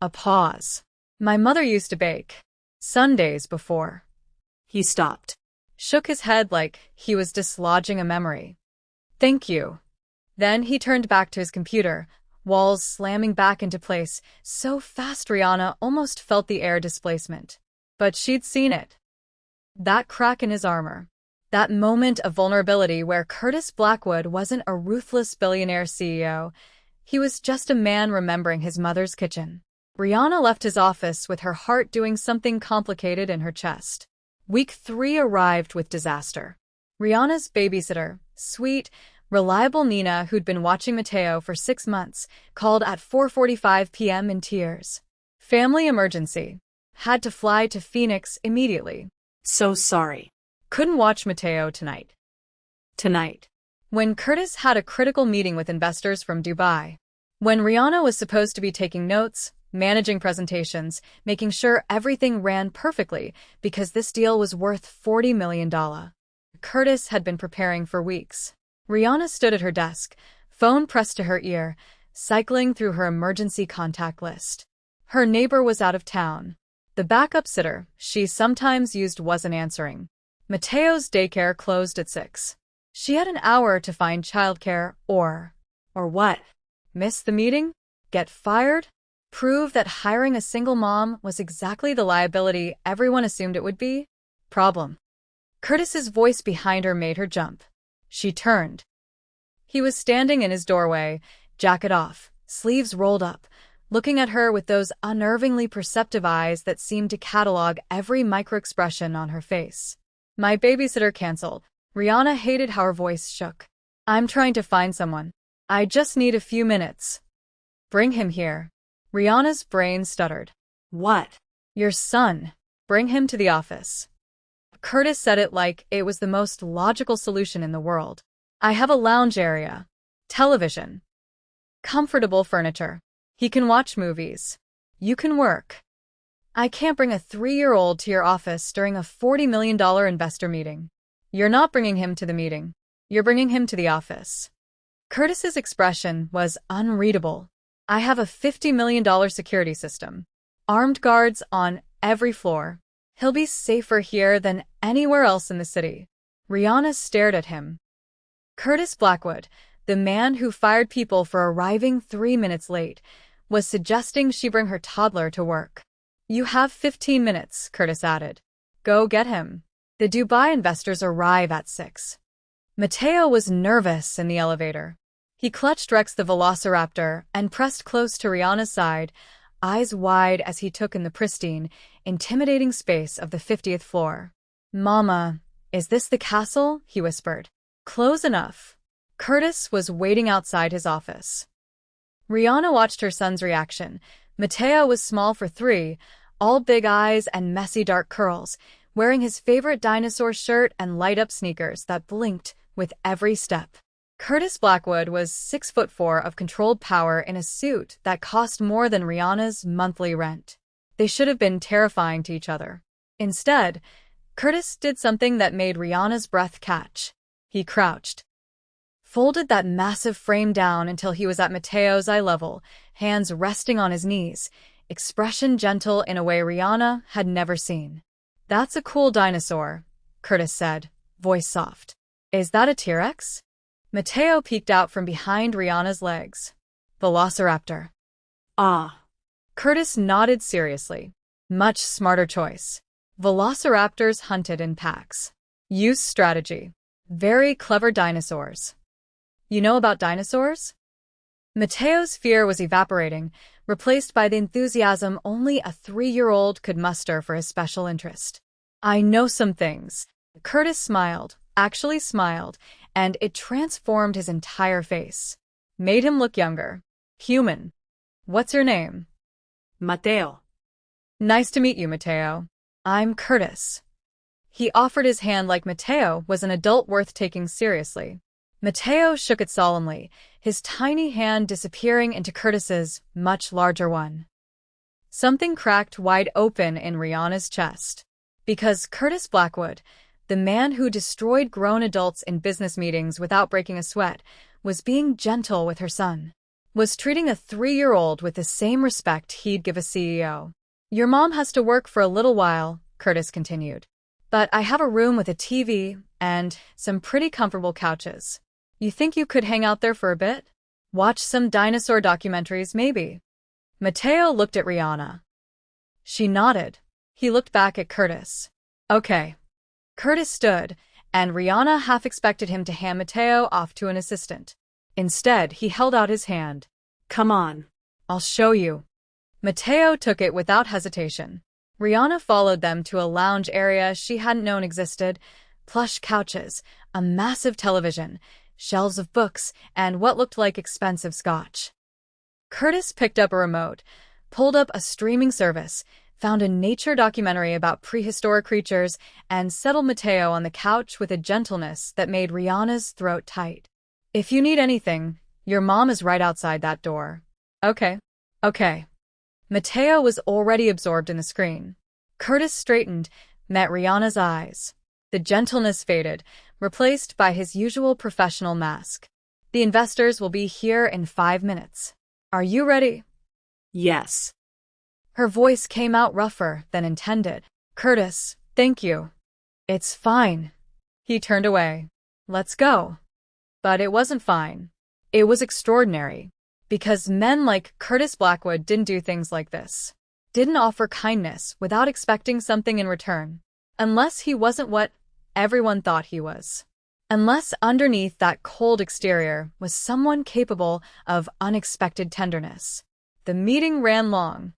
S1: A pause. My mother used to bake. Sundays before.
S2: He stopped.
S1: Shook his head like he was dislodging a memory. Thank you. Then he turned back to his computer, walls slamming back into place, so fast Rihanna almost felt the air displacement. But she'd seen it. That crack in his armor. That moment of vulnerability where Curtis Blackwood wasn't a ruthless billionaire CEO. He was just a man remembering his mother's kitchen. Rihanna left his office with her heart doing something complicated in her chest. Week 3 arrived with disaster. Rihanna's babysitter, sweet, reliable Nina, who'd been watching Mateo for 6 months, called at 4:45 p.m. in tears. Family emergency. Had to fly to Phoenix immediately.
S2: So sorry.
S1: Couldn't watch Mateo tonight.
S2: Tonight.
S1: When Curtis had a critical meeting with investors from Dubai. When Rihanna was supposed to be taking notes, managing presentations, making sure everything ran perfectly because this deal was worth $40 million. Curtis had been preparing for weeks. Rihanna stood at her desk, phone pressed to her ear, cycling through her emergency contact list. Her neighbor was out of town. The backup sitter she sometimes used wasn't answering. Mateo's daycare closed at 6. She had an hour to find childcare or what? Miss the meeting? Get fired? Prove that hiring a single mom was exactly the liability everyone assumed it would be? Problem. Curtis's voice behind her made her jump. She turned. He was standing in his doorway, jacket off, sleeves rolled up, looking at her with those unnervingly perceptive eyes that seemed to catalog every microexpression on her face. My babysitter canceled. Rihanna hated how her voice shook. I'm trying to find someone. I just need a few minutes. Bring him here. Rihanna's brain stuttered.
S2: What?
S1: Your son. Bring him to the office. Curtis said it like it was the most logical solution in the world. I have a lounge area. Television. Comfortable furniture. He can watch movies. You can work. I can't bring a 3-year-old to your office during a $40 million investor meeting. You're not bringing him to the meeting. You're bringing him to the office. Curtis's expression was unreadable. I have a $50 million security system. Armed guards on every floor. He'll be safer here than anywhere else in the city. Rihanna stared at him. Curtis Blackwood, the man who fired people for arriving 3 minutes late, was suggesting she bring her toddler to work. You have 15 minutes, Curtis added. Go get him. The Dubai investors arrive at 6. Mateo was nervous in the elevator. He clutched Rex the velociraptor and pressed close to Rihanna's side, eyes wide as he took in the pristine, intimidating space of the 50th floor. Mama, is this the castle? He whispered. Close enough. Curtis was waiting outside his office. Rihanna watched her son's reaction. Mateo was small for 3, all big eyes and messy dark curls, wearing his favorite dinosaur shirt and light-up sneakers that blinked with every step. Curtis Blackwood was 6'4" of controlled power in a suit that cost more than Rihanna's monthly rent. They should have been terrifying to each other. Instead, Curtis did something that made Rihanna's breath catch. He crouched, folded that massive frame down until he was at Mateo's eye level, hands resting on his knees, expression gentle in a way Rihanna had never seen. That's a cool dinosaur, Curtis said, voice soft. Is that a T-Rex? Mateo peeked out from behind Rihanna's legs. Velociraptor.
S2: Ah.
S1: Curtis nodded seriously. Much smarter choice. Velociraptors hunted in packs. Use strategy. Very clever dinosaurs. You know about dinosaurs? Mateo's fear was evaporating, replaced by the enthusiasm only a 3-year-old could muster for his special interest. I know some things. Curtis smiled, actually smiled, and it transformed his entire face. Made him look younger. Human. What's your name?
S2: Mateo.
S1: Nice to meet you, Mateo. I'm Curtis. He offered his hand like Mateo was an adult worth taking seriously. Mateo shook it solemnly, his tiny hand disappearing into Curtis's much larger one. Something cracked wide open in Rihanna's chest. Because Curtis Blackwood, the man who destroyed grown adults in business meetings without breaking a sweat, was being gentle with her son. Was treating a 3-year-old with the same respect he'd give a CEO. Your mom has to work for a little while, Curtis continued. But I have a room with a TV and some pretty comfortable couches. You think you could hang out there for a bit? Watch some dinosaur documentaries, maybe? Mateo looked at Rihanna. She nodded. He looked back at Curtis. Okay. Curtis stood, and Rihanna half expected him to hand Mateo off to an assistant. Instead, he held out his hand.
S2: Come on.
S1: I'll show you. Mateo took it without hesitation. Rihanna followed them to a lounge area she hadn't known existed, plush couches, a massive television, shelves of books, and what looked like expensive scotch. Curtis picked up a remote, pulled up a streaming service, found a nature documentary about prehistoric creatures, and settled Mateo on the couch with a gentleness that made Rihanna's throat tight. If you need anything, your mom is right outside that door. Okay. Mateo was already absorbed in the screen. Curtis straightened, met Rihanna's eyes. The gentleness faded, replaced by his usual professional mask. The investors will be here in 5 minutes. Are you ready?
S2: Yes.
S1: Her voice came out rougher than intended. Curtis, thank you. It's fine. He turned away. Let's go. But it wasn't fine. It was extraordinary. Because men like Curtis Blackwood didn't do things like this. Didn't offer kindness without expecting something in return. Unless he wasn't what everyone thought he was. Unless underneath that cold exterior was someone capable of unexpected tenderness. The meeting ran long.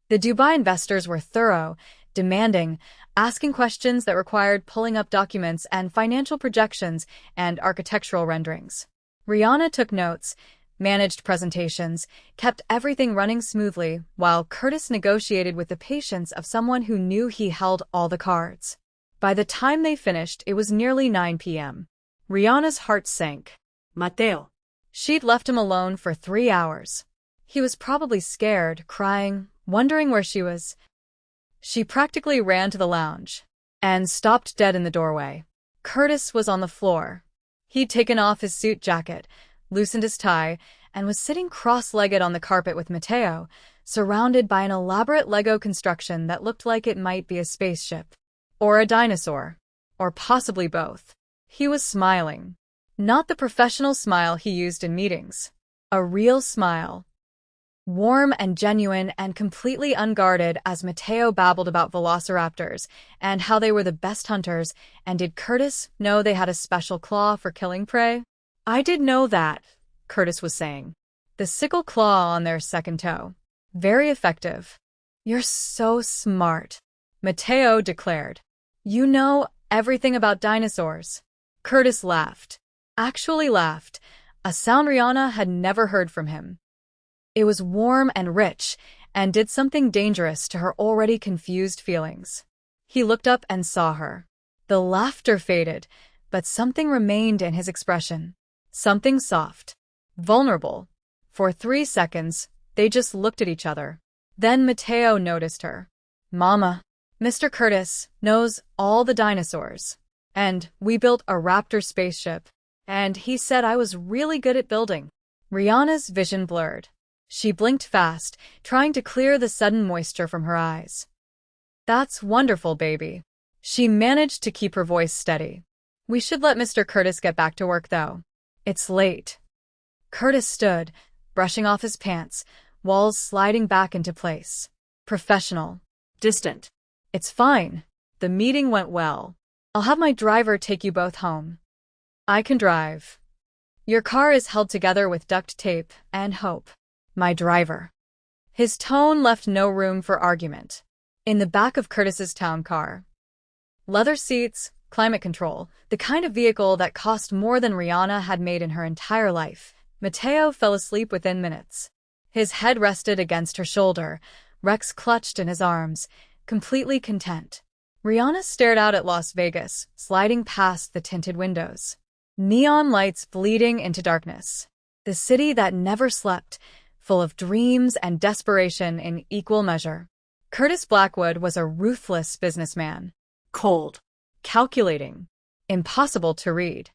S1: The Dubai investors were thorough, demanding, asking questions that required pulling up documents and financial projections and architectural renderings. Rihanna took notes, managed presentations, kept everything running smoothly, while Curtis negotiated with the patience of someone who knew he held all the cards. By the time they finished, it was nearly 9 p.m. Rihanna's heart sank.
S2: Mateo.
S1: She'd left him alone for 3 hours. He was probably scared, crying, wondering where she was. She practically ran to the lounge and stopped dead in the doorway. Curtis was on the floor. He'd taken off his suit jacket, loosened his tie, and was sitting cross-legged on the carpet with Mateo, surrounded by an elaborate Lego construction that looked like it might be a spaceship. Or a dinosaur. Or possibly both. He was smiling. Not the professional smile he used in meetings. A real smile. Warm and genuine and completely unguarded as Mateo babbled about velociraptors and how they were the best hunters, and did Curtis know they had a special claw for killing prey? I did know that, Curtis was saying. The sickle claw on their second toe. Very effective. You're so smart, Mateo declared. You know everything about dinosaurs. Curtis laughed. Actually laughed, a sound Rihanna had never heard from him. It was warm and rich, and did something dangerous to her already confused feelings. He looked up and saw her. The laughter faded, but something remained in his expression. Something soft. Vulnerable. For 3 seconds, they just looked at each other. Then Mateo noticed her. Mama, Mr. Curtis knows all the dinosaurs. And we built a raptor spaceship. And he said I was really good at building. Rihanna's vision blurred. She blinked fast, trying to clear the sudden moisture from her eyes. That's wonderful, baby. She managed to keep her voice steady. We should let Mr. Curtis get back to work, though. It's late. Curtis stood, brushing off his pants, walls sliding back into place. Professional.
S2: Distant.
S1: It's fine. The meeting went well. I'll have my driver take you both home. I can drive. Your car is held together with duct tape and hope. My driver. His tone left no room for argument. In the back of Curtis's town car. Leather seats, climate control, the kind of vehicle that cost more than Rihanna had made in her entire life. Mateo fell asleep within minutes. His head rested against her shoulder, Rex clutched in his arms, completely content. Rihanna stared out at Las Vegas, sliding past the tinted windows. Neon lights bleeding into darkness. The city that never slept, full of dreams and desperation in equal measure. Curtis Blackwood was a ruthless businessman.
S2: Cold.
S1: Calculating. Impossible to read.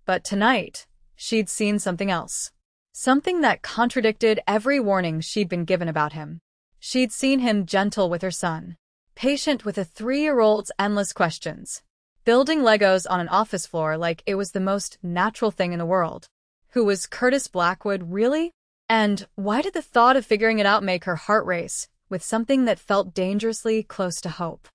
S1: But tonight, she'd seen something else. Something that contradicted every warning she'd been given about him. She'd seen him gentle with her son, patient with a 3-year-old's endless questions, building Legos on an office floor like it was the most natural thing in the world. Who was Curtis Blackwood, really? And why did the thought of figuring it out make her heart race with something that felt dangerously close to hope?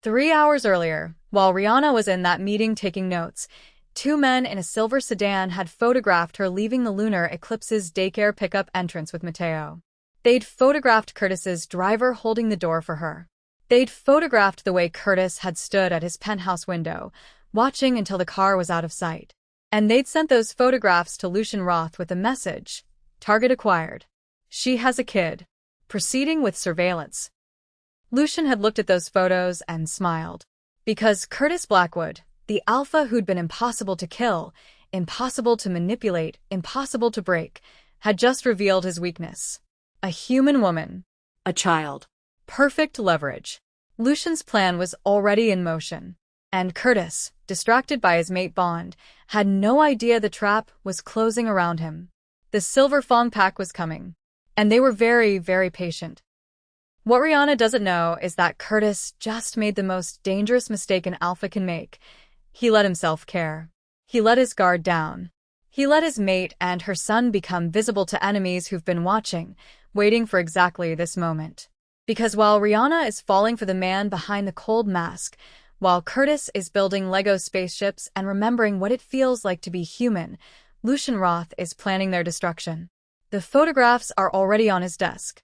S1: 3 hours earlier, while Rihanna was in that meeting taking notes, 2 men in a silver sedan had photographed her leaving the Lunar Eclipse's daycare pickup entrance with Mateo. They'd photographed Curtis's driver holding the door for her. They'd photographed the way Curtis had stood at his penthouse window, watching until the car was out of sight. And they'd sent those photographs to Lucian Roth with a message. Target acquired. She has a kid. Proceeding with surveillance. Lucian had looked at those photos and smiled. Because Curtis Blackwood, the alpha who'd been impossible to kill, impossible to manipulate, impossible to break, had just revealed his weakness. A human woman.
S2: A child.
S1: Perfect leverage. Lucian's plan was already in motion. And Curtis, distracted by his mate Bond, had no idea the trap was closing around him. The silver Fong pack was coming. And they were very, very patient. What Rihanna doesn't know is that Curtis just made the most dangerous mistake an alpha can make. He let himself care. He let his guard down. He let his mate and her son become visible to enemies who've been watching, waiting for exactly this moment. Because while Rihanna is falling for the man behind the cold mask, while Curtis is building Lego spaceships and remembering what it feels like to be human, Lucian Roth is planning their destruction. The photographs are already on his desk.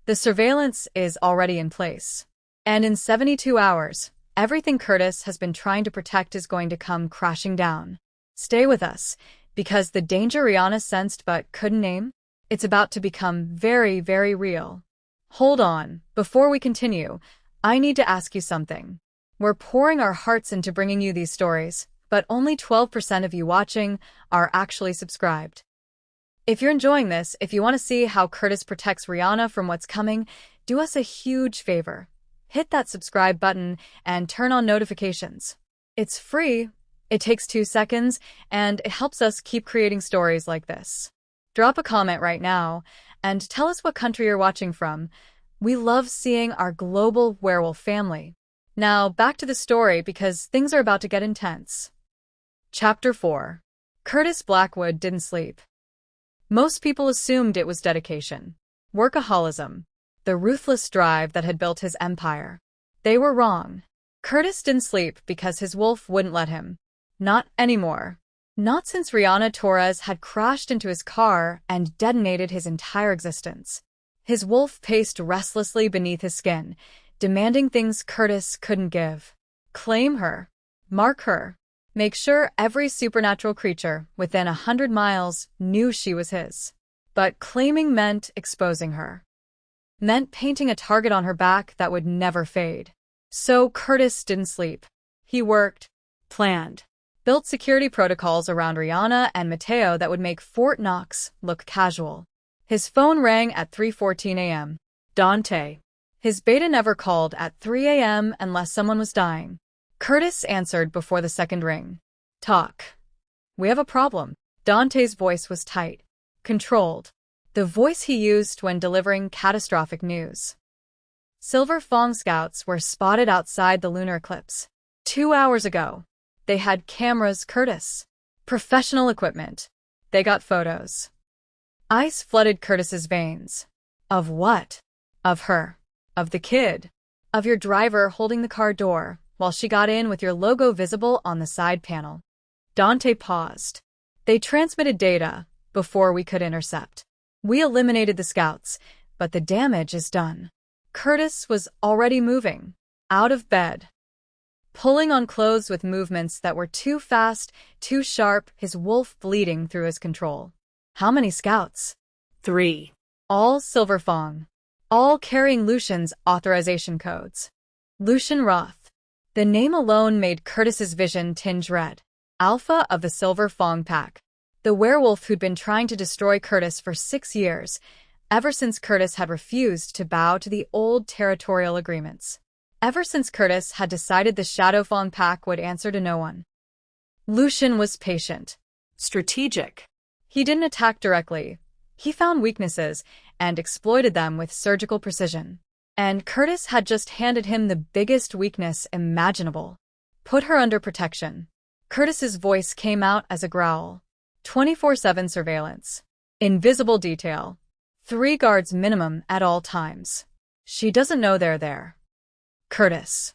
S1: The surveillance is already in place. And in 72 hours, everything Curtis has been trying to protect is going to come crashing down. Stay with us, because the danger Rihanna sensed but couldn't name, it's about to become very, very real. Hold on, before we continue, I need to ask you something. We're pouring our hearts into bringing you these stories, but only 12% of you watching are actually subscribed. If you're enjoying this, if you want to see how Curtis protects Rihanna from what's coming, do us a huge favor. Hit that subscribe button and turn on notifications. It's free, it takes 2 seconds, and it helps us keep creating stories like this. Drop a comment right now and tell us what country you're watching from. We love seeing our global werewolf family. Now, back to the story because things are about to get intense. Chapter 4. Curtis Blackwood didn't sleep. Most people assumed it was dedication, workaholism, the ruthless drive that had built his empire. They were wrong. Curtis didn't sleep because his wolf wouldn't let him. Not anymore. Not since Rihanna Torres had crashed into his car and detonated his entire existence. His wolf paced restlessly beneath his skin, demanding things Curtis couldn't give. Claim her. Mark her. Make sure every supernatural creature within 100 miles knew she was his. But claiming meant exposing her. Meant painting a target on her back that would never fade. So Curtis didn't sleep. He worked, planned, built security protocols around Rihanna and Mateo that would make Fort Knox look casual. His phone rang at 3:14 a.m. Dante. His beta never called at 3 a.m. unless someone was dying. Curtis answered before the second ring. Talk. We have a problem. Dante's voice was tight, controlled. The voice he used when delivering catastrophic news. Silver Fong scouts were spotted outside the lunar eclipse. 2 hours ago. They had cameras, Curtis. Professional equipment. They got photos. Ice flooded Curtis's veins. Of what? Of her. Of the kid. Of your driver holding the car door while she got in with your logo visible on the side panel. Dante paused. They transmitted data before we could intercept. We eliminated the scouts, but the damage is done. Curtis was already moving. Out of bed. Pulling on clothes with movements that were too fast, too sharp, his wolf bleeding through his control. How many scouts?
S2: 3.
S1: All Silver Fong. All carrying Lucian's authorization codes. Lucian Roth. The name alone made Curtis's vision tinge red. Alpha of the Silver Fong pack. The werewolf who'd been trying to destroy Curtis for 6 years, ever since Curtis had refused to bow to the old territorial agreements. Ever since Curtis had decided the Shadow Fong pack would answer to no one. Lucian was patient.
S2: Strategic.
S1: He didn't attack directly. He found weaknesses and exploited them with surgical precision. And Curtis had just handed him the biggest weakness imaginable. Put her under protection. Curtis's voice came out as a growl. 24/7 surveillance. Invisible detail. 3 guards minimum at all times. She doesn't know they're there. Curtis.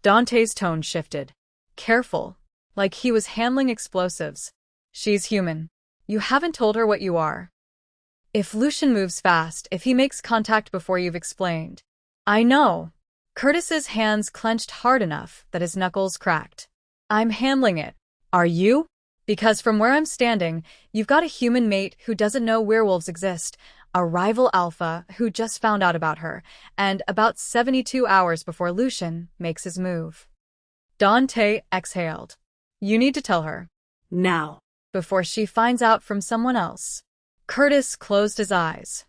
S1: Dante's tone shifted. Careful. Like he was handling explosives. She's human. You haven't told her what you are. If Lucian moves fast, if he makes contact before you've explained. I know. Curtis's hands clenched hard enough that his knuckles cracked. I'm handling it. Are you? Because from where I'm standing, you've got a human mate who doesn't know werewolves exist, a rival alpha who just found out about her, and about 72 hours before Lucian makes his move. Dante exhaled. You need to tell her.
S2: Now.
S1: Before she finds out from someone else. Curtis closed his eyes.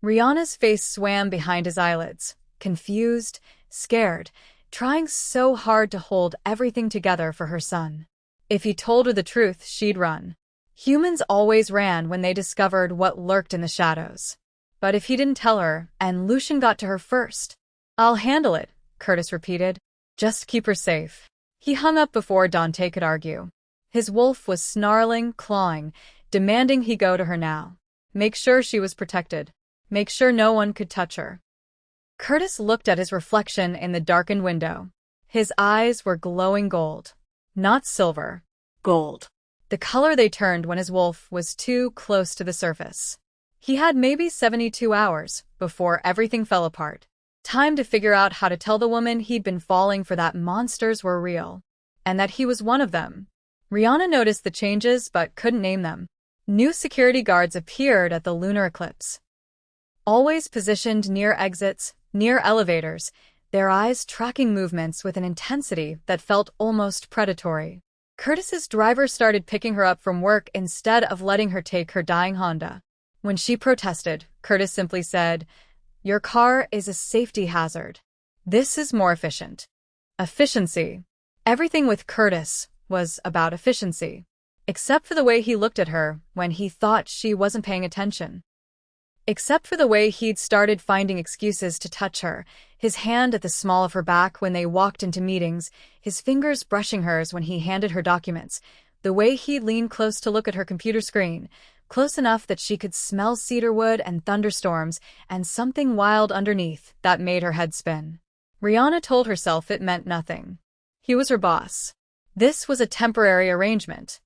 S1: Rihanna's face swam behind his eyelids, confused, scared, trying so hard to hold everything together for her son. If he told her the truth, she'd run. Humans always ran when they discovered what lurked in the shadows. But if he didn't tell her, and Lucian got to her first. I'll handle it, Curtis repeated. Just keep her safe. He hung up before Dante could argue. His wolf was snarling, clawing, demanding he go to her now. Make sure she was protected. Make sure no one could touch her. Curtis looked at his reflection in the darkened window. His eyes were glowing gold. Not silver.
S2: Gold.
S1: The color they turned when his wolf was too close to the surface. He had maybe 72 hours before everything fell apart. Time to figure out how to tell the woman he'd been falling for that monsters were real. And that he was one of them. Rihanna noticed the changes but couldn't name them. New security guards appeared at the lunar eclipse. Always positioned near exits, near elevators, their eyes tracking movements with an intensity that felt almost predatory. Curtis's driver started picking her up from work instead of letting her take her dying Honda. When she protested, Curtis simply said, Your car is a safety hazard. This is more efficient. Efficiency. Everything with Curtis was about efficiency. Except for the way he looked at her when he thought she wasn't paying attention. Except for the way he'd started finding excuses to touch her, his hand at the small of her back when they walked into meetings, his fingers brushing hers when he handed her documents, the way he'd lean close to look at her computer screen, close enough that she could smell cedarwood and thunderstorms and something wild underneath that made her head spin. Rihanna told herself it meant nothing. He was her boss. This was a temporary arrangement.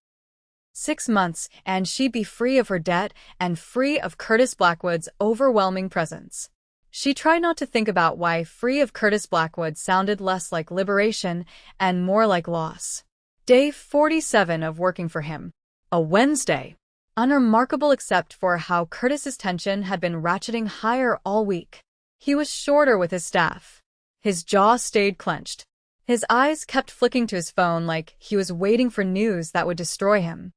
S1: 6 months, and she'd be free of her debt and free of Curtis Blackwood's overwhelming presence. She tried not to think about why free of Curtis Blackwood sounded less like liberation and more like loss. Day 47 of working for him. A Wednesday. Unremarkable except for how Curtis's tension had been ratcheting higher all week. He was shorter with his staff. His jaw stayed clenched. His eyes kept flicking to his phone like he was waiting for news that would destroy him.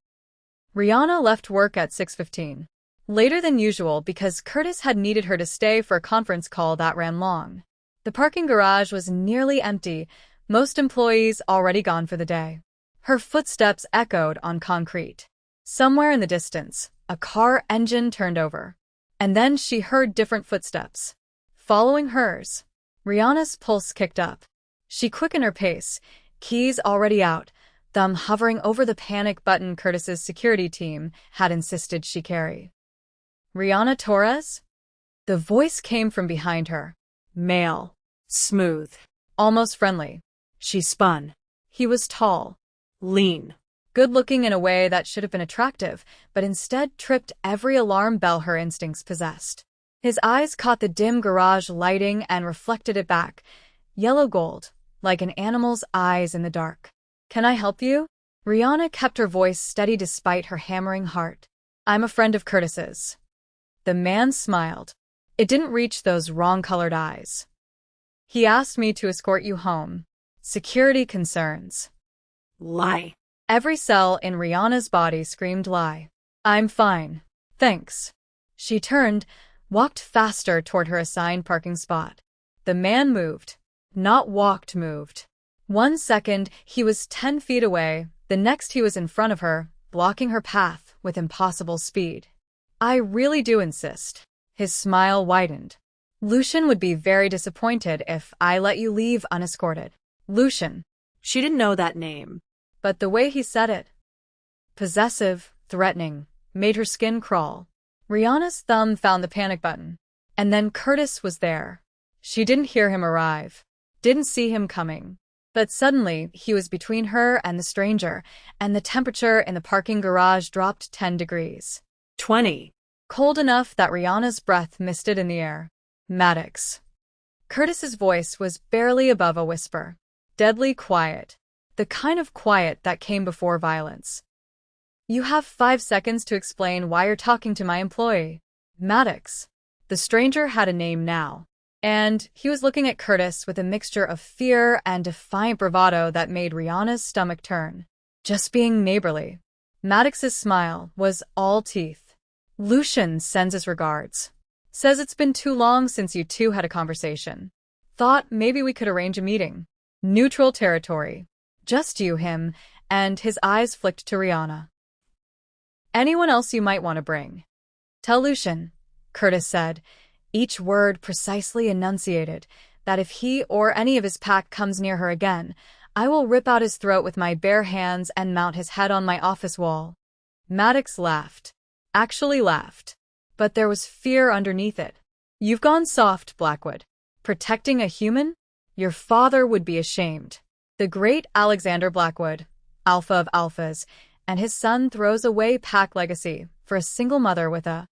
S1: Rihanna left work at 6:15. Later than usual because Curtis had needed her to stay for a conference call that ran long. The parking garage was nearly empty, most employees already gone for the day. Her footsteps echoed on concrete. Somewhere in the distance, a car engine turned over. And then she heard different footsteps. Following hers, Rihanna's pulse kicked up. She quickened her pace, keys already out, thumb hovering over the panic button Curtis's security team had insisted she carry. Rihanna Torres? The voice came from behind her.
S2: Male. Smooth.
S1: Almost friendly.
S2: She spun.
S1: He was tall.
S2: Lean.
S1: Good-looking in a way that should have been attractive, but instead tripped every alarm bell her instincts possessed. His eyes caught the dim garage lighting and reflected it back, yellow gold, like an animal's eyes in the dark. "Can I help you?" Rihanna kept her voice steady despite her hammering heart. "I'm a friend of Curtis's." The man smiled. It didn't reach those wrong-colored eyes. "He asked me to escort you home. Security concerns."
S2: Lie.
S1: Every cell in Rihanna's body screamed lie. "I'm fine. Thanks." She turned, walked faster toward her assigned parking spot. The man moved. Not walked, moved. 1 second, he was 10 feet away. The next, he was in front of her, blocking her path with impossible speed. "I really do insist." His smile widened. "Lucian would be very disappointed if I let you leave unescorted." Lucian.
S2: She didn't know that name.
S1: But the way he said it, possessive, threatening, made her skin crawl. Rihanna's thumb found the panic button. And then Curtis was there. She didn't hear him arrive. Didn't see him coming. But suddenly, he was between her and the stranger, and the temperature in the parking garage dropped 10 degrees.
S2: 20.
S1: Cold enough that Rihanna's breath misted in the air. "Maddox." Curtis's voice was barely above a whisper. Deadly quiet. The kind of quiet that came before violence. "You have 5 seconds to explain why you're talking to my employee." Maddox. The stranger had a name now. And he was looking at Curtis with a mixture of fear and defiant bravado that made Rihanna's stomach turn. Just being neighborly. Maddox's smile was all teeth. "Lucian sends his regards. Says it's been too long since you two had a conversation. Thought maybe we could arrange a meeting. Neutral territory. Just you, him," and his eyes flicked to Rihanna. "Anyone else you might want to bring." "Tell Lucian," Curtis said, each word precisely enunciated, "that if he or any of his pack comes near her again, I will rip out his throat with my bare hands and mount his head on my office wall." Maddox laughed. Actually laughed. But there was fear underneath it. "You've gone soft, Blackwood. Protecting a human? Your father would be ashamed." The great Alexander Blackwood, alpha of alphas, and his son throws away pack legacy for a single mother with a...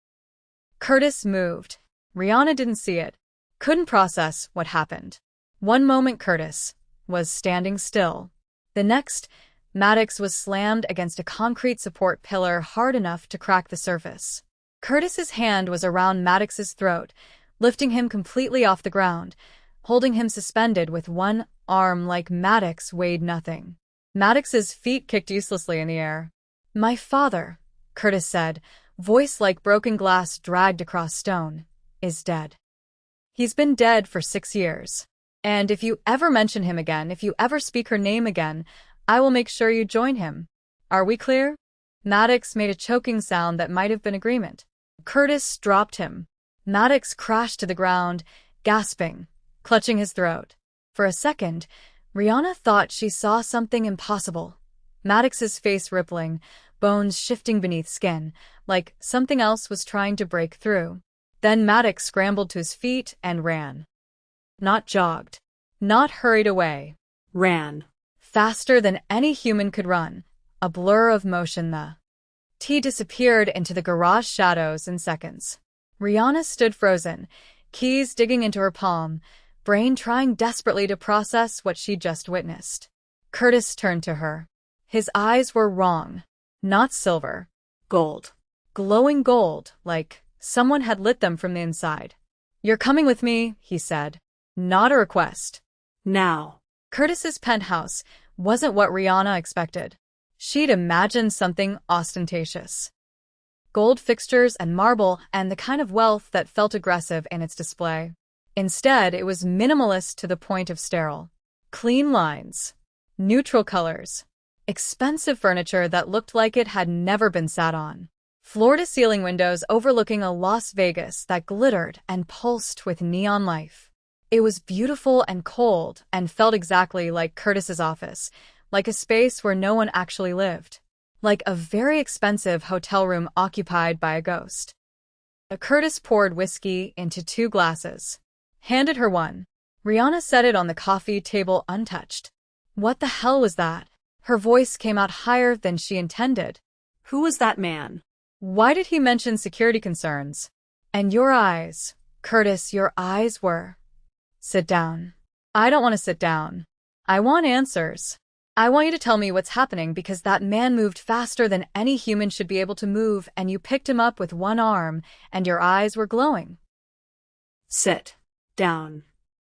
S1: Curtis moved. Rihanna didn't see it. Couldn't process what happened. One moment Curtis was standing still. The next, Maddox was slammed against a concrete support pillar hard enough to crack the surface. Curtis's hand was around Maddox's throat, lifting him completely off the ground, holding him suspended with one arm like Maddox weighed nothing. Maddox's feet kicked uselessly in the air. "My father," Curtis said, voice like broken glass dragged across stone, "is dead. He's been dead for 6 years. And if you ever mention him again, if you ever speak her name again, I will make sure you join him. Are we clear?" Maddox made a choking sound that might have been agreement. Curtis dropped him. Maddox crashed to the ground, gasping, clutching his throat. For a second, Rihanna thought she saw something impossible. Maddox's face rippling, bones shifting beneath skin, like something else was trying to break through. Then Maddox scrambled to his feet and ran. Not jogged. Not hurried away.
S2: Ran.
S1: Faster than any human could run. A blur of motion. The T disappeared into the garage shadows in seconds. Rihanna stood frozen, keys digging into her palm, brain trying desperately to process what she'd just witnessed. Curtis turned to her. His eyes were wrong. Not silver.
S2: Gold.
S1: Glowing gold, like someone had lit them from the inside. "You're coming with me," he said. Not a request.
S2: Now.
S1: Curtis's penthouse wasn't what Rihanna expected. She'd imagined something ostentatious. Gold fixtures and marble and the kind of wealth that felt aggressive in its display. Instead, it was minimalist to the point of sterile. Clean lines. Neutral colors. Expensive furniture that looked like it had never been sat on. Floor-to-ceiling windows overlooking a Las Vegas that glittered and pulsed with neon life. It was beautiful and cold and felt exactly like Curtis's office, like a space where no one actually lived. Like a very expensive hotel room occupied by a ghost. Curtis poured whiskey into 2 glasses. Handed her one. Rihanna set it on the coffee table untouched. What the hell was that? Her voice came out higher than she intended.
S2: Who was that man?
S1: Why did he mention security concerns? And your eyes, Curtis, your eyes were... Sit down. I don't want to sit down. I want answers. I want you to tell me what's happening because that man moved faster than any human should be able to move and you picked him up with one arm and your eyes were glowing.
S2: Sit. Down.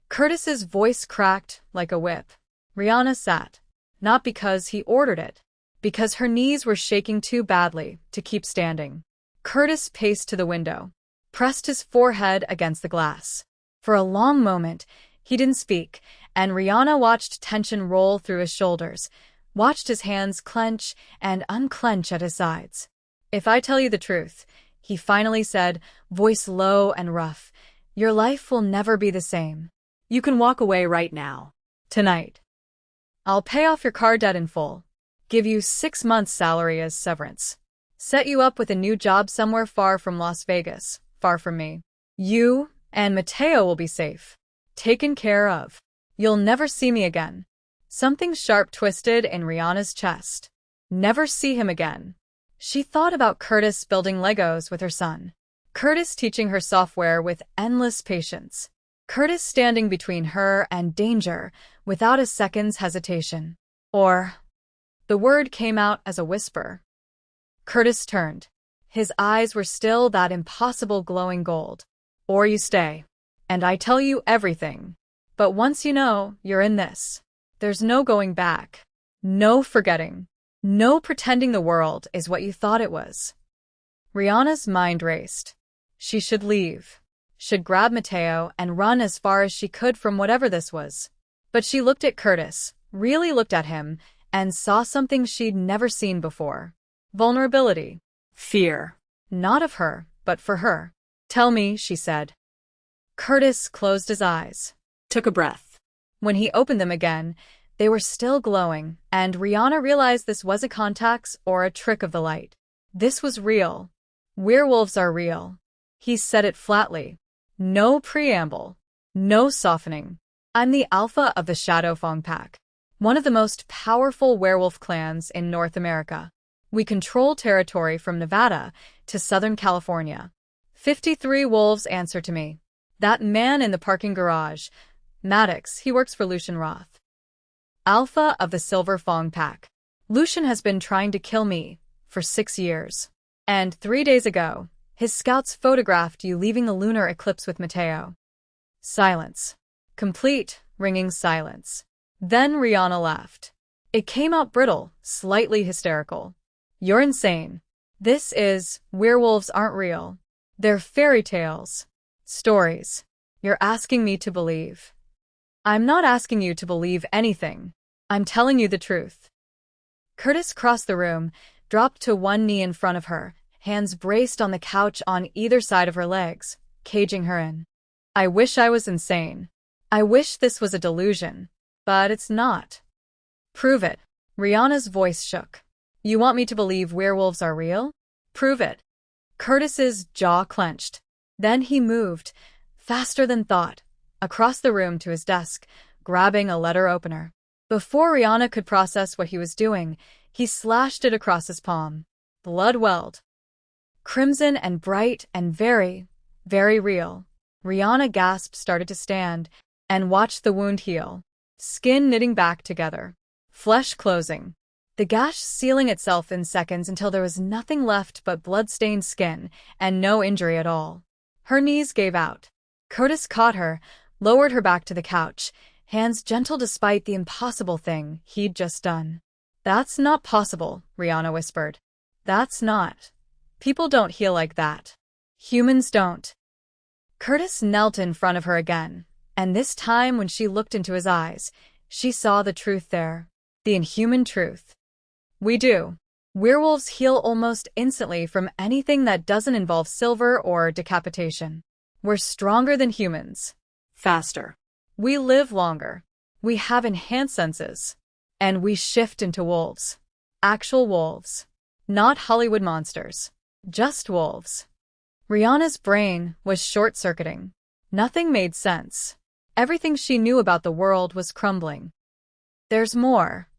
S1: Curtis's voice cracked like a whip. Rihanna sat. Not because he ordered it. Because her knees were shaking too badly to keep standing. Curtis paced to the window. Pressed his forehead against the glass. For a long moment, he didn't speak, and Rihanna watched tension roll through his shoulders, watched his hands clench and unclench at his sides. "If I tell you the truth," he finally said, voice low and rough, "your life will never be the same.
S2: You can walk away right now.
S1: Tonight. I'll pay off your car debt in full. Give you 6 months' salary as severance. Set you up with a new job somewhere far from Las Vegas, far from me. You and Mateo will be safe. Taken care of. You'll never see me again." Something sharp twisted in Rihanna's chest. Never see him again. She thought about Curtis building Legos with her son. Curtis teaching her software with endless patience. Curtis standing between her and danger without a second's hesitation. Or... The word came out as a whisper. Curtis turned. His eyes were still that impossible glowing gold. "Or you stay. And I tell you everything. But once you know, you're in this. There's no going back. No forgetting. No pretending the world is what you thought it was." Rihanna's mind raced. She should leave. Should grab Mateo and run as far as she could from whatever this was. But she looked at Curtis, really looked at him, and saw something she'd never seen before. Vulnerability.
S2: Fear.
S1: Not of her, but for her. "Tell me," she said. Curtis closed his eyes.
S2: Took a breath.
S1: When he opened them again, they were still glowing, and Rihanna realized this wasn't contacts or a trick of the light. This was real. Werewolves are real. He said it flatly. No preamble. No softening. "I'm the alpha of the Shadow Fong Pack. One of the most powerful werewolf clans in North America. We control territory from Nevada to Southern California. 53 wolves answer to me. That man in the parking garage, Maddox, he works for Lucian Roth. Alpha of the Silver Fong Pack. Lucian has been trying to kill me for 6 years. And 3 days ago, his scouts photographed you leaving the lunar eclipse with Mateo." Silence. Complete, ringing silence. Then Rihanna laughed. It came out brittle, slightly hysterical. "You're insane. Werewolves aren't real. They're fairy tales. Stories. You're asking me to believe." "I'm not asking you to believe anything. I'm telling you the truth." Curtis crossed the room, dropped to one knee in front of her, hands braced on the couch on either side of her legs, caging her in. "I wish I was insane. I wish this was a delusion. But it's not." "Prove it." Rihanna's voice shook. "You want me to believe werewolves are real? Prove it." Curtis's jaw clenched. Then he moved, faster than thought, across the room to his desk, grabbing a letter opener. Before Rihanna could process what he was doing, he slashed it across his palm. Blood welled. Crimson and bright and very, very real. Rihanna gasped, started to stand, and watched the wound heal. Skin knitting back together. Flesh closing. The gash sealing itself in seconds until there was nothing left but blood-stained skin and no injury at all. Her knees gave out. Curtis caught her, lowered her back to the couch, hands gentle despite the impossible thing he'd just done. "That's not possible," Rihanna whispered. "That's not. People don't heal like that. Humans don't." Curtis knelt in front of her again, and this time when she looked into his eyes, she saw the truth there. The inhuman truth. "We do. Werewolves heal almost instantly from anything that doesn't involve silver or decapitation. We're stronger than humans.
S2: Faster.
S1: We live longer. We have enhanced senses. And we shift into wolves. Actual wolves. Not Hollywood monsters. Just wolves." Rihanna's brain was short-circuiting. Nothing made sense. Everything she knew about the world was crumbling. "There's more."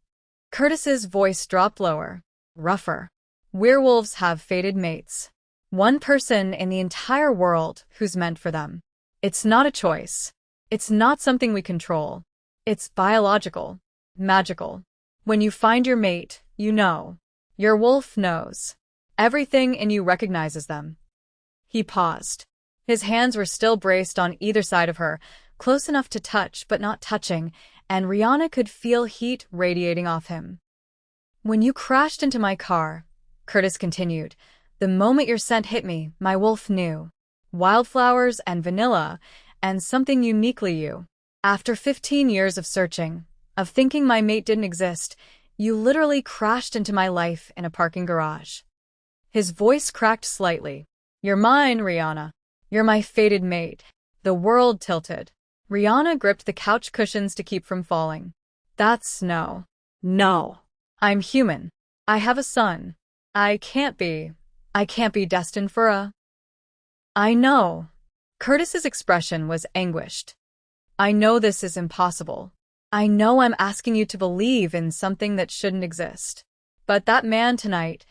S1: Curtis's voice dropped lower, rougher. "Werewolves have fated mates. One person in the entire world who's meant for them. It's not a choice. It's not something we control. It's biological, magical. When you find your mate, you know. Your wolf knows. Everything in you recognizes them." He paused. His hands were still braced on either side of her, close enough to touch but not touching, and Rihanna could feel heat radiating off him. "When you crashed into my car," Curtis continued, "the moment your scent hit me, my wolf knew. Wildflowers and vanilla, and something uniquely you. After 15 years of searching, of thinking my mate didn't exist, you literally crashed into my life in a parking garage." His voice cracked slightly. "You're mine, Rihanna. You're my fated mate." The world tilted. Rihanna gripped the couch cushions to keep from falling. "That's no.
S2: No.
S1: I'm human. I have a son. I can't be destined for a—" "I know." Curtis's expression was anguished. "I know this is impossible. I know I'm asking you to believe in something that shouldn't exist. But that man tonight,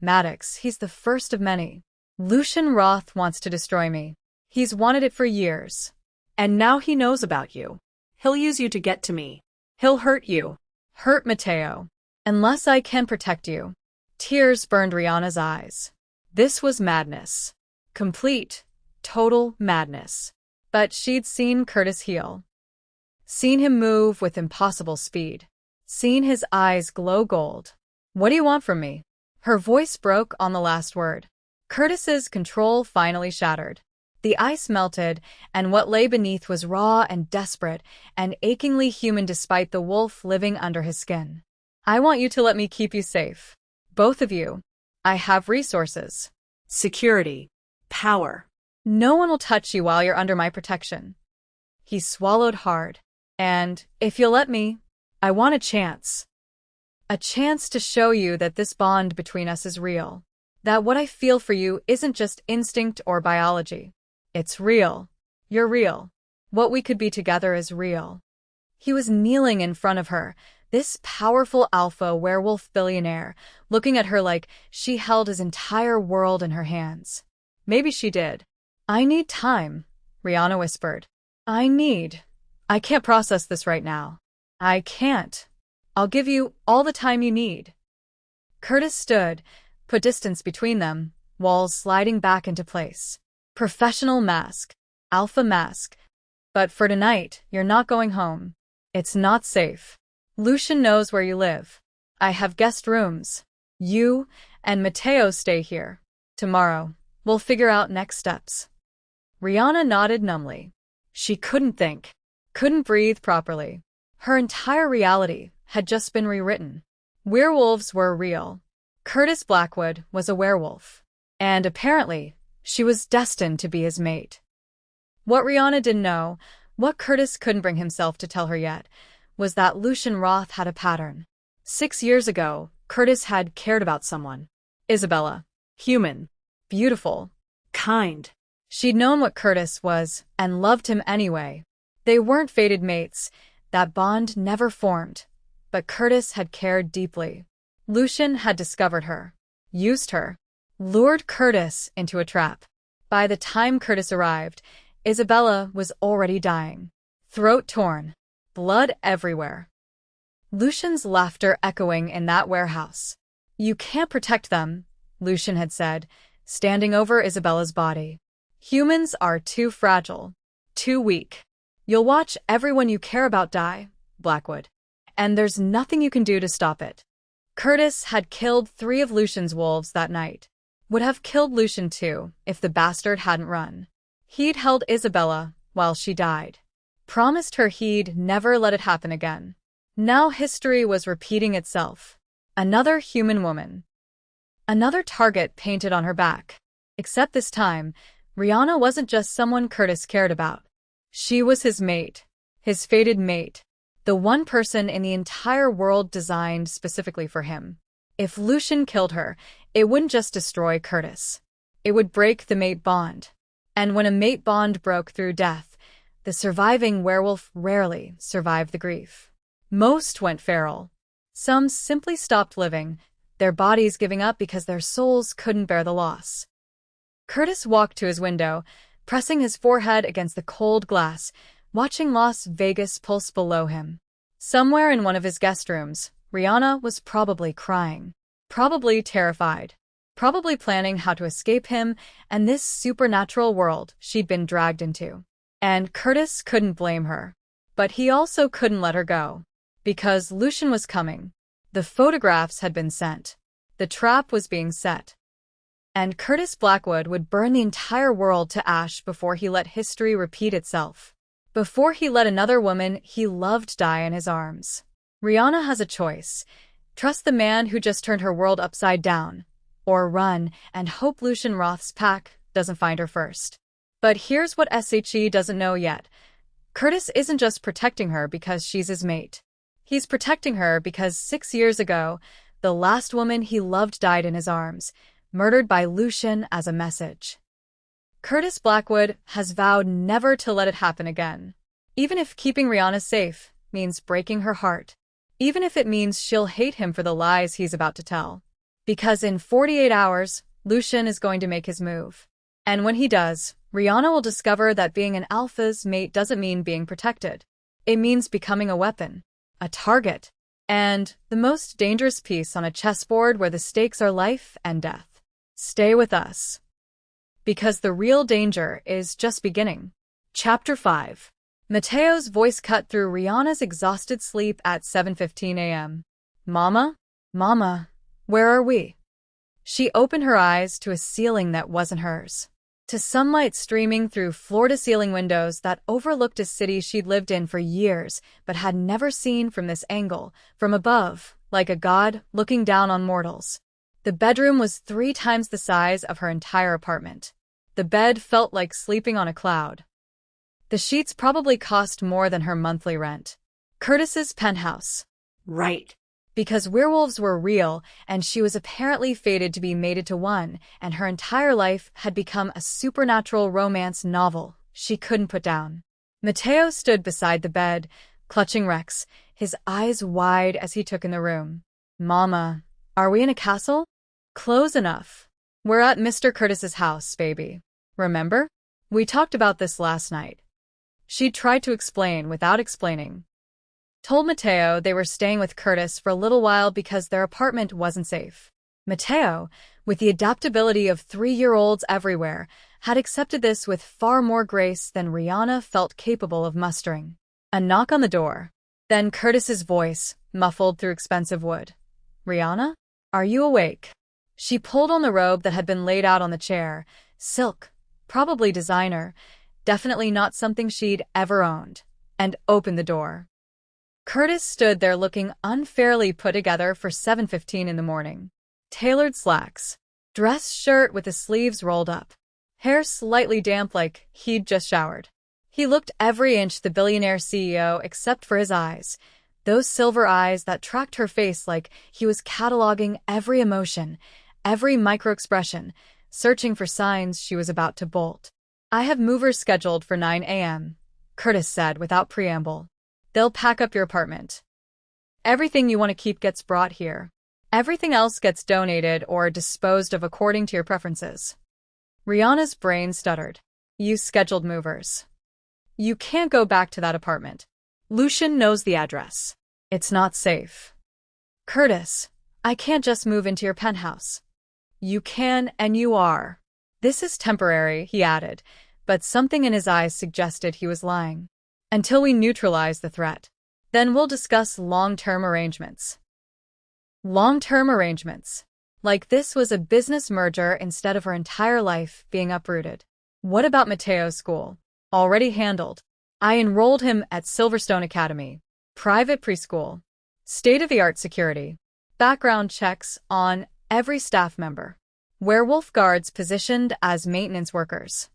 S1: Maddox, he's the first of many. Lucian Roth wants to destroy me. He's wanted it for years.
S2: And now he knows about you. He'll use you to get to me. He'll hurt you."
S1: "Hurt Mateo. Unless I can protect you." Tears burned Rihanna's eyes. This was madness. Complete, total madness. But she'd seen Curtis heal. Seen him move with impossible speed. Seen his eyes glow gold. "What do you want from me?" Her voice broke on the last word. Curtis's control finally shattered. The ice melted, and what lay beneath was raw and desperate and achingly human despite the wolf living under his skin. "I want you to let me keep you safe. Both of you. I have resources.
S2: Security. Power.
S1: No one will touch you while you're under my protection." He swallowed hard. "And, if you'll let me, I want a chance. A chance to show you that this bond between us is real. That what I feel for you isn't just instinct or biology. It's real. You're real. What we could be together is real." He was kneeling in front of her, this powerful alpha werewolf billionaire, looking at her like she held his entire world in her hands. Maybe she did. "I need time," Rihanna whispered. I can't process this right now. I can't. I'll give you all the time you need." Curtis stood, put distance between them, walls sliding back into place. "Professional mask. Alpha mask. But for tonight, you're not going home. It's not safe. Lucian knows where you live. I have guest rooms. You and Mateo stay here. Tomorrow, we'll figure out next steps." Rihanna nodded numbly. She couldn't think. Couldn't breathe properly. Her entire reality had just been rewritten. Werewolves were real. Curtis Blackwood was a werewolf. And apparently, she was destined to be his mate. What Rihanna didn't know, what Curtis couldn't bring himself to tell her yet, was that Lucian Roth had a pattern. 6 years ago, Curtis had cared about someone. Isabella. Human. Beautiful.
S2: Kind.
S1: She'd known what Curtis was and loved him anyway. They weren't fated mates. That bond never formed. But Curtis had cared deeply. Lucian had discovered her, used her, lured Curtis into a trap. By the time Curtis arrived, Isabella was already dying. Throat torn. Blood everywhere. Lucian's laughter echoing in that warehouse. You can't protect them, Lucian had said, standing over Isabella's body. Humans are too fragile. Too weak. You'll watch everyone you care about die, Blackwood. And there's nothing you can do to stop it. Curtis had killed 3 of Lucian's wolves that night. Would have killed Lucian too, if the bastard hadn't run. He'd held Isabella while she died. Promised her he'd never let it happen again. Now history was repeating itself. Another human woman. Another target painted on her back. Except this time, Rihanna wasn't just someone Curtis cared about. She was his mate. His fated mate. The one person in the entire world designed specifically for him. If Lucian killed her, it wouldn't just destroy Curtis. It would break the mate bond. And when a mate bond broke through death, the surviving werewolf rarely survived the grief. Most went feral. Some simply stopped living, their bodies giving up because their souls couldn't bear the loss. Curtis walked to his window, pressing his forehead against the cold glass, watching Las Vegas pulse below him. Somewhere in one of his guest rooms, Rihanna was probably crying. Probably terrified. Probably planning how to escape him and this supernatural world she'd been dragged into. And Curtis couldn't blame her. But he also couldn't let her go. Because Lucian was coming. The photographs had been sent. The trap was being set. And Curtis Blackwood would burn the entire world to ash before he let history repeat itself. Before he let another woman he loved die in his arms. Rihanna has a choice. Trust the man who just turned her world upside down. Or run and hope Lucian Roth's pack doesn't find her first. But here's what SHE doesn't know yet. Curtis isn't just protecting her because she's his mate. He's protecting her because 6 years ago, the last woman he loved died in his arms, murdered by Lucian as a message. Curtis Blackwood has vowed never to let it happen again. Even if keeping Rihanna safe means breaking her heart. Even if it means she'll hate him for the lies he's about to tell. Because in 48 hours, Lucian is going to make his move. And when he does, Rihanna will discover that being an alpha's mate doesn't mean being protected. It means becoming a weapon. A target, and the most dangerous piece on a chessboard where the stakes are life and death. Stay with us. Because the real danger is just beginning. Chapter 5. Mateo's voice cut through Rihanna's exhausted sleep at 7:15 a.m. Mama? Mama, where are we? She opened her eyes to a ceiling that wasn't hers. To sunlight streaming through floor-to-ceiling windows that overlooked a city she'd lived in for years but had never seen from this angle, from above, like a god looking down on mortals. The bedroom was 3 times the size of her entire apartment. The bed felt like sleeping on a cloud. The sheets probably cost more than her monthly rent. Curtis's penthouse. Right. Because werewolves were real, and she was apparently fated to be mated to one, and her entire life had become a supernatural romance novel she couldn't put down. Mateo stood beside the bed, clutching Rex, his eyes wide as he took in the room. Mama, are we in a castle? Close enough. We're at Mr. Curtis's house, baby. Remember? We talked about this last night. She tried to explain without explaining. Told Mateo they were staying with Curtis for a little while because their apartment wasn't safe. Mateo, with the adaptability of 3-year-olds everywhere, had accepted this with far more grace than Rihanna felt capable of mustering. A knock on the door. Then Curtis's voice, muffled through expensive wood. Rihanna? Are you awake? She pulled on the robe that had been laid out on the chair. Silk. Probably designer. Definitely not something she'd ever owned. And opened the door. Curtis stood there looking unfairly put together for 7:15 in the morning. Tailored slacks. Dress shirt with the sleeves rolled up. Hair slightly damp like he'd just showered. He looked every inch the billionaire CEO except for his eyes. Those silver eyes that tracked her face like he was cataloging every emotion, every microexpression, searching for signs she was about to bolt. I have movers scheduled for 9 a.m., Curtis said without preamble. They'll pack up your apartment. Everything you want to keep gets brought here. Everything else gets donated or disposed of according to your preferences. Rihanna's brain stuttered. You scheduled movers. You can't go back to that apartment.
S2: Lucian knows the address.
S1: It's not safe. Curtis, I can't just move into your penthouse. You can and you are. This is temporary, he added, but something in his eyes suggested he was lying. Until we neutralize the threat. Then we'll discuss long-term arrangements. Long-term arrangements. Like this was a business merger instead of her entire life being uprooted. What about Mateo's school? Already handled. I enrolled him at Silverstone Academy. Private preschool. State-of-the-art security. Background checks on every staff member. Werewolf guards positioned as maintenance workers.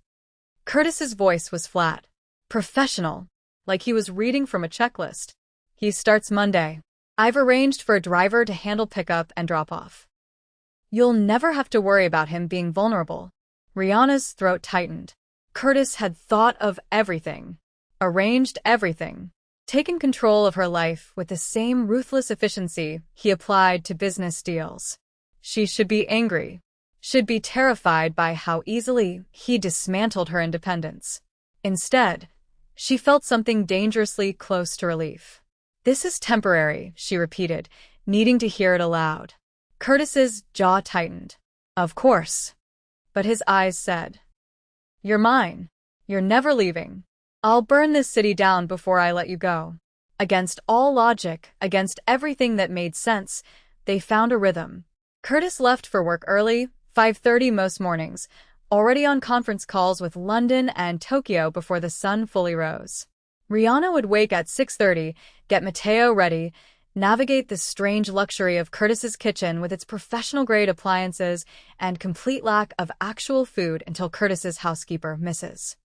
S1: Curtis's voice was flat. Professional. Like he was reading from a checklist. He starts Monday. I've arranged for a driver to handle pickup and drop-off. You'll never have to worry about him being vulnerable. Rihanna's throat tightened. Curtis had thought of everything. Arranged everything. Taken control of her life with the same ruthless efficiency he applied to business deals. She should be angry. Should be terrified by how easily he dismantled her independence. Instead, she felt something dangerously close to relief. This is temporary, she repeated, needing to hear it aloud. Curtis's jaw tightened. Of course. But his eyes said, You're mine. You're never leaving. I'll burn this city down before I let you go. Against all logic, against everything that made sense, they found a rhythm. Curtis left for work early, 5:30 most mornings, already on conference calls with London and Tokyo before the sun fully rose. Rihanna would wake at 6:30, get Mateo ready, navigate the strange luxury of Curtis's kitchen with its professional-grade appliances and complete lack of actual food until Curtis's housekeeper, Mrs.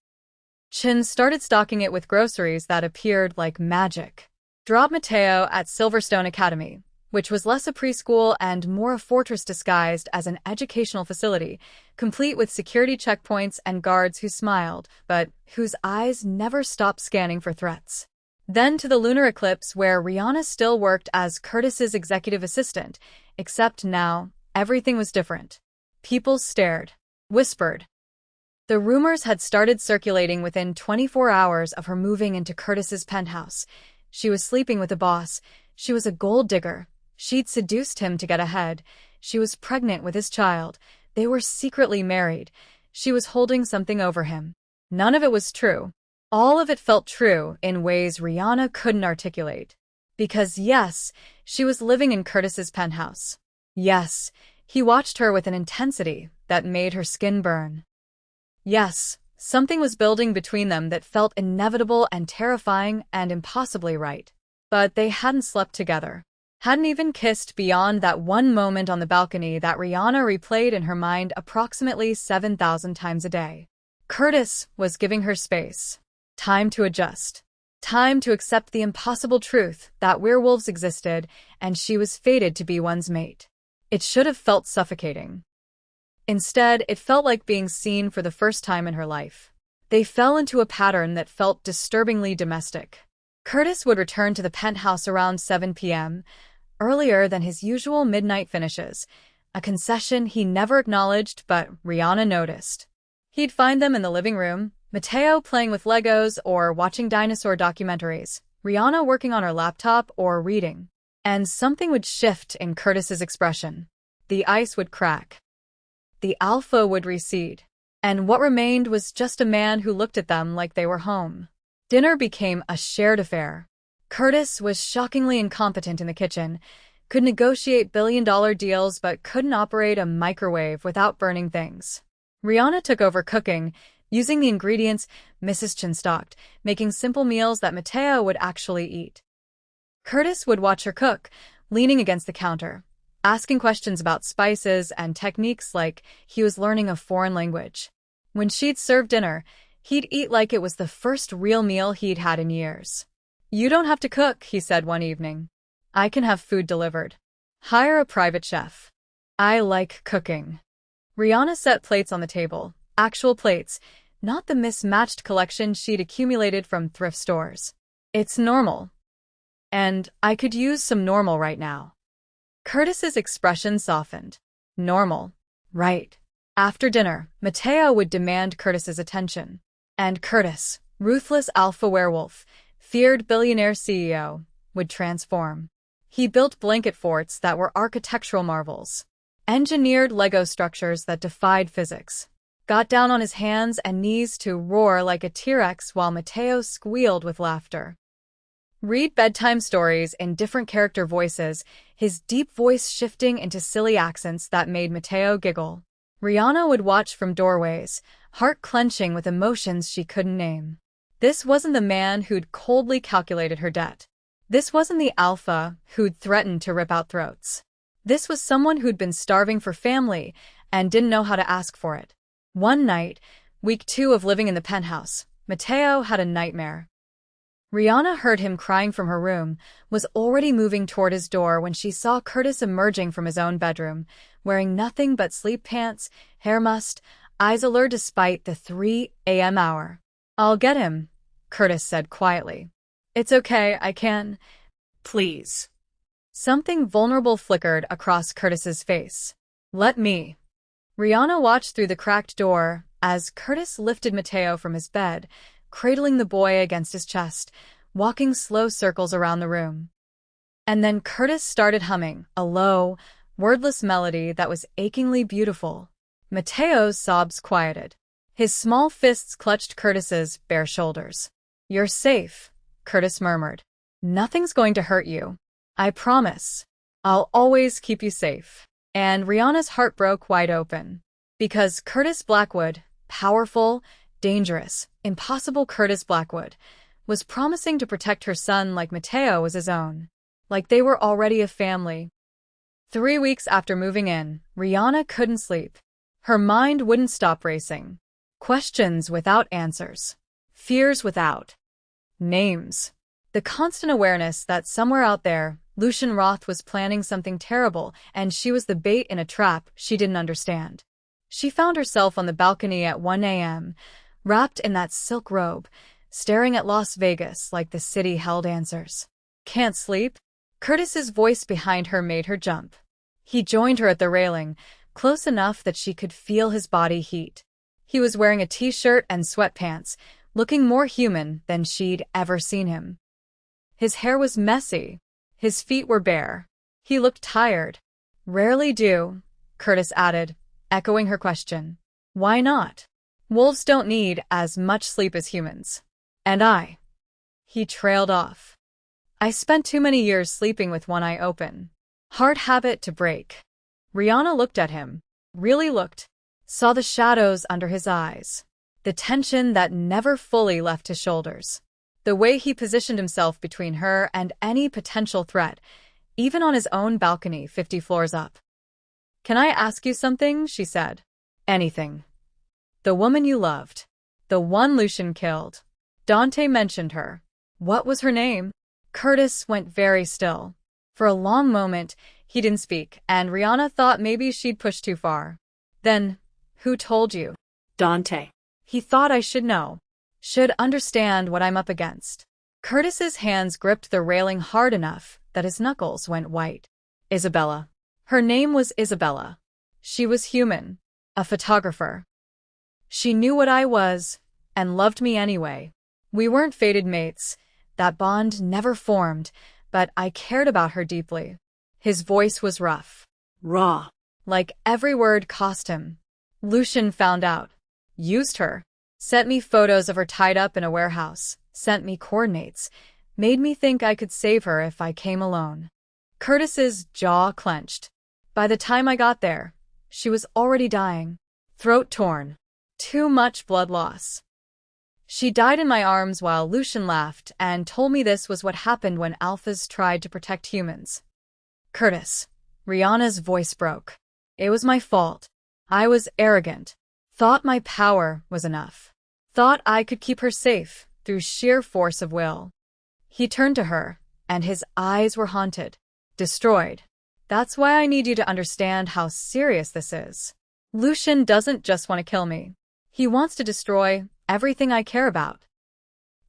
S1: Chin, started stocking it with groceries that appeared like magic. Drop Mateo at Silverstone Academy, which was less a preschool and more a fortress disguised as an educational facility, complete with security checkpoints and guards who smiled, but whose eyes never stopped scanning for threats. Then to the lunar eclipse, where Rihanna still worked as Curtis's executive assistant, except now, everything was different. People stared, whispered. The rumors had started circulating within 24 hours of her moving into Curtis's penthouse. She was sleeping with the boss. She was a gold digger. She'd seduced him to get ahead. She was pregnant with his child. They were secretly married. She was holding something over him. None of it was true. All of it felt true in ways Rihanna couldn't articulate. Because yes, she was living in Curtis's penthouse. Yes, he watched her with an intensity that made her skin burn. Yes, something was building between them that felt inevitable and terrifying and impossibly right. But they hadn't slept together. Hadn't even kissed beyond that one moment on the balcony that Rihanna replayed in her mind approximately 7,000 times a day. Curtis was giving her space. Time to adjust. Time to accept the impossible truth that werewolves existed and she was fated to be one's mate. It should have felt suffocating. Instead, it felt like being seen for the first time in her life. They fell into a pattern that felt disturbingly domestic. Curtis would return to the penthouse around 7 p.m., earlier than his usual midnight finishes, a concession he never acknowledged but Rihanna noticed. He'd find them in the living room, Mateo playing with Legos or watching dinosaur documentaries, Rihanna working on her laptop or reading. And something would shift in Curtis's expression. The ice would crack. The alpha would recede. And what remained was just a man who looked at them like they were home. Dinner became a shared affair. Curtis was shockingly incompetent in the kitchen, could negotiate billion-dollar deals but couldn't operate a microwave without burning things. Rihanna took over cooking, using the ingredients Mrs. Chin stocked, making simple meals that Mateo would actually eat. Curtis would watch her cook, leaning against the counter, asking questions about spices and techniques like he was learning a foreign language. When she'd serve dinner, he'd eat like it was the first real meal he'd had in years. You don't have to cook, he said one evening. I can have food delivered. Hire a private chef. I like cooking. Rihanna set plates on the table, actual plates, not the mismatched collection she'd accumulated from thrift stores. It's normal. And I could use some normal right now. Curtis's expression softened. Normal. Right. After dinner, Mateo would demand Curtis's attention. And Curtis, ruthless alpha werewolf, feared billionaire CEO, would transform. He built blanket forts that were architectural marvels, engineered Lego structures that defied physics, got down on his hands and knees to roar like a T-Rex while Mateo squealed with laughter. Read bedtime stories in different character voices, his deep voice shifting into silly accents that made Mateo giggle. Rihanna would watch from doorways, heart clenching with emotions she couldn't name. This wasn't the man who'd coldly calculated her debt. This wasn't the alpha who'd threatened to rip out throats. This was someone who'd been starving for family and didn't know how to ask for it. One night, week 2 of living in the penthouse, Mateo had a nightmare. Rihanna heard him crying from her room, was already moving toward his door when she saw Curtis emerging from his own bedroom, wearing nothing but sleep pants, hair mussed, eyes alert despite the 3 a.m. hour. "I'll get him," Curtis said quietly. "It's okay, I can."
S2: Please.
S1: Something vulnerable flickered across Curtis's face. "Let me." Rihanna watched through the cracked door as Curtis lifted Mateo from his bed, cradling the boy against his chest, walking slow circles around the room. And then Curtis started humming, a low, wordless melody that was achingly beautiful. Mateo's sobs quieted. His small fists clutched Curtis's bare shoulders. "You're safe," Curtis murmured. "Nothing's going to hurt you. I promise. I'll always keep you safe." And Rihanna's heart broke wide open. Because Curtis Blackwood, powerful, dangerous, impossible Curtis Blackwood, was promising to protect her son like Mateo was his own. Like they were already a family. 3 weeks after moving in, Rihanna couldn't sleep. Her mind wouldn't stop racing. Questions without answers. Fears without names. The constant awareness that somewhere out there, Lucian Roth was planning something terrible and she was the bait in a trap she didn't understand. She found herself on the balcony at 1 a.m., wrapped in that silk robe, staring at Las Vegas like the city held answers. "Can't sleep?" Curtis's voice behind her made her jump. He joined her at the railing, close enough that she could feel his body heat. He was wearing a t-shirt and sweatpants, looking more human than she'd ever seen him. His hair was messy. His feet were bare. He looked tired. "Rarely do," Curtis added, echoing her question. "Why not? Wolves don't need as much sleep as humans." "And I." He trailed off. "I spent too many years sleeping with one eye open. Hard habit to break." Rihanna looked at him. Really looked. Saw the shadows under his eyes. The tension that never fully left his shoulders. The way he positioned himself between her and any potential threat, even on his own balcony 50 floors up. "Can I ask you something?" she said. "Anything." "The woman you loved. The one Lucian killed. Dante mentioned her. What was her name?" Curtis went very still. For a long moment, he didn't speak, and Rihanna thought maybe she'd pushed too far. Then, "Who told you?"
S2: Dante.
S1: "He thought I should know. Should understand what I'm up against." Curtis's hands gripped the railing hard enough that his knuckles went white. "Isabella." Her name was Isabella. She was human. A photographer. She knew what I was, and loved me anyway. We weren't fated mates. That bond never formed, but I cared about her deeply. His voice was rough.
S2: Raw.
S1: Like every word cost him. "Lucian found out. Used her. Sent me photos of her tied up in a warehouse. Sent me coordinates. Made me think I could save her if I came alone." Curtis's jaw clenched. "By the time I got there, she was already dying. Throat torn. Too much blood loss. She died in my arms while Lucian laughed and told me this was what happened when alphas tried to protect humans." "Curtis." Rihanna's voice broke. "It was my fault. I was arrogant. Thought my power was enough. Thought I could keep her safe through sheer force of will." He turned to her, and his eyes were haunted. "Destroyed. That's why I need you to understand how serious this is. Lucian doesn't just want to kill me. He wants to destroy everything I care about.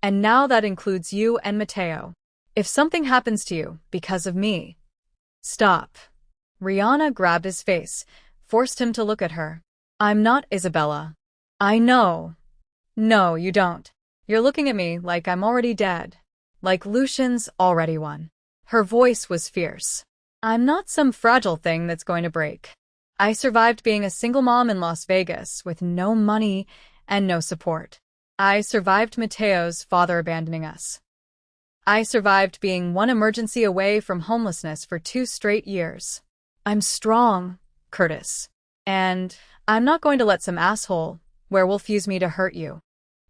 S1: And now that includes you and Mateo. If something happens to you because of me, stop." Rihanna grabbed his face, forced him to look at her. "I'm not Isabella." "I know." No, you don't. You're looking at me like I'm already dead. Like Lucian's already won. Her voice was fierce. I'm not some fragile thing that's going to break. I survived being a single mom in Las Vegas with no money and no support. I survived Mateo's father abandoning us. I survived being one emergency away from homelessness for 2 straight years. I'm strong, Curtis. And I'm not going to let some asshole werewolf use me to hurt you.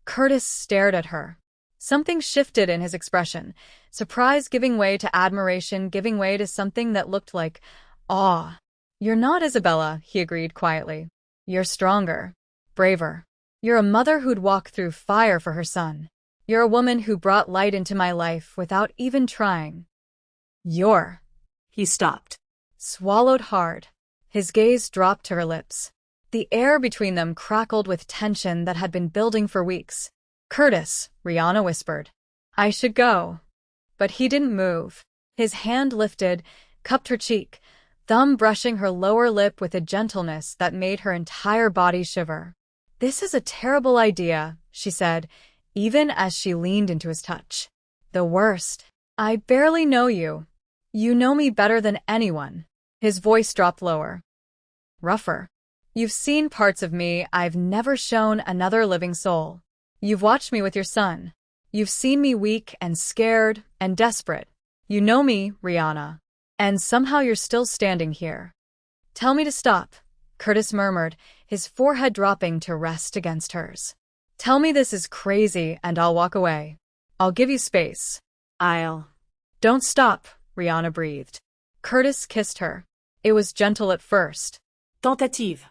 S1: Curtis stared at her. Something shifted in his expression, surprise giving way to admiration, giving way to something that looked like awe. You're not Isabella, he agreed quietly. You're stronger, braver. You're a mother who'd walk through fire for her son. You're a woman who brought light into my life without even trying.
S2: He stopped.
S1: Swallowed hard. His gaze dropped to her lips. The air between them crackled with tension that had been building for weeks. Curtis, Rihanna whispered. I should go. But he didn't move. His hand lifted, cupped her cheek, thumb brushing her lower lip with a gentleness that made her entire body shiver. This is a terrible idea, she said, even as she leaned into his touch. The worst. I barely know you. You know me better than anyone. His voice dropped lower. Rougher. You've seen parts of me I've never shown another living soul. You've watched me with your son. You've seen me weak and scared and desperate. You know me, Rihanna. And somehow you're still standing here. Tell me to stop, Curtis murmured, his forehead dropping to rest against hers. Tell me this is crazy and I'll walk away. I'll give you space. Don't stop, Rihanna breathed. Curtis kissed her. It was gentle at first.
S2: Tentative.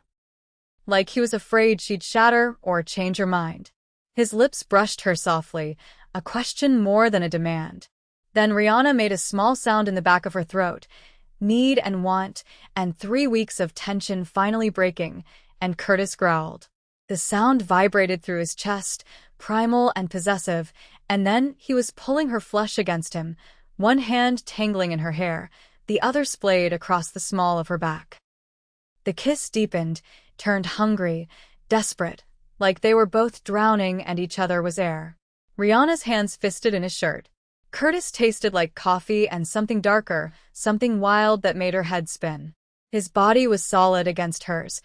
S1: Like he was afraid she'd shatter or change her mind. His lips brushed her softly, a question more than a demand. Then Rihanna made a small sound in the back of her throat, need and want, and 3 weeks of tension finally breaking, and Curtis growled. The sound vibrated through his chest, primal and possessive, and then he was pulling her flesh against him, one hand tangling in her hair, the other splayed across the small of her back. The kiss deepened, turned hungry, desperate, like they were both drowning and each other was air. Rihanna's hands fisted in his shirt. Curtis tasted like coffee and something darker, something wild that made her head spin. His body was solid against hers,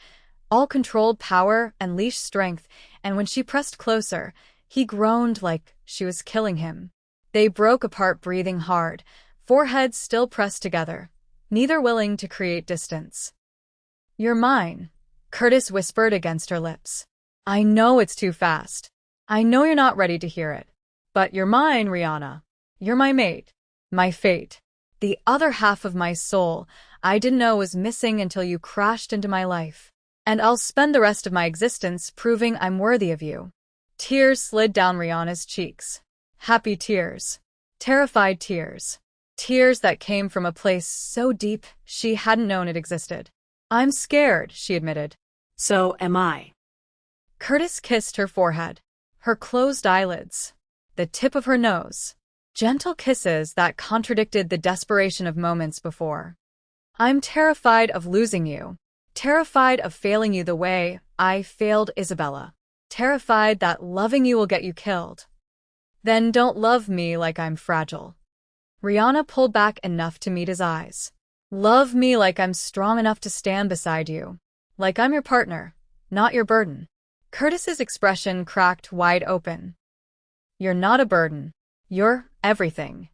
S1: all controlled power and leash strength, and when she pressed closer, he groaned like she was killing him. They broke apart, breathing hard, foreheads still pressed together, neither willing to create distance. You're mine, Curtis whispered against her lips. I know it's too fast. I know you're not ready to hear it. But you're mine, Rihanna. You're my mate. My fate. The other half of my soul I didn't know was missing until you crashed into my life. And I'll spend the rest of my existence proving I'm worthy of you. Tears slid down Rihanna's cheeks. Happy tears. Terrified tears. Tears that came from a place so deep she hadn't known it existed. I'm scared, she admitted.
S2: So am I.
S1: Curtis kissed her forehead, her closed eyelids, the tip of her nose. Gentle kisses that contradicted the desperation of moments before. I'm terrified of losing you. Terrified of failing you the way I failed Isabella. Terrified that loving you will get you killed. Then don't love me like I'm fragile. Rihanna pulled back enough to meet his eyes. Love me like I'm strong enough to stand beside you. Like I'm your partner, not your burden. Curtis's expression cracked wide open. You're not a burden. You're everything.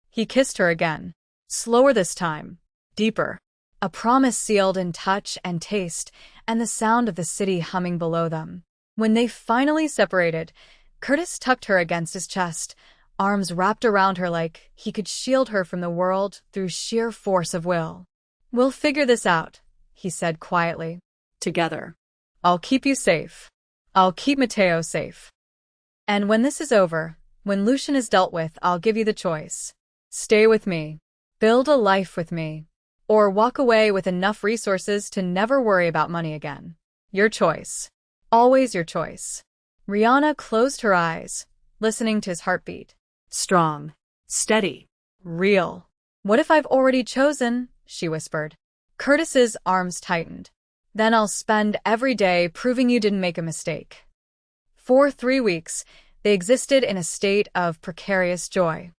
S1: He kissed her again. Slower this time. Deeper. A promise sealed in touch and taste, and the sound of the city humming below them. When they finally separated, Curtis tucked her against his chest, arms wrapped around her like he could shield her from the world through sheer force of will. We'll figure this out, he said quietly.
S2: Together.
S1: I'll keep you safe. I'll keep Mateo safe. And when this is over, when Lucian is dealt with, I'll give you the choice. Stay with me. Build a life with me. Or walk away with enough resources to never worry about money again. Your choice. Always your choice. Rihanna closed her eyes, listening to his heartbeat.
S2: Strong. Steady.
S1: Real. What if I've already chosen? She whispered. Curtis's arms tightened. Then I'll spend every day proving you didn't make a mistake. For 3 weeks, they existed in a state of precarious joy.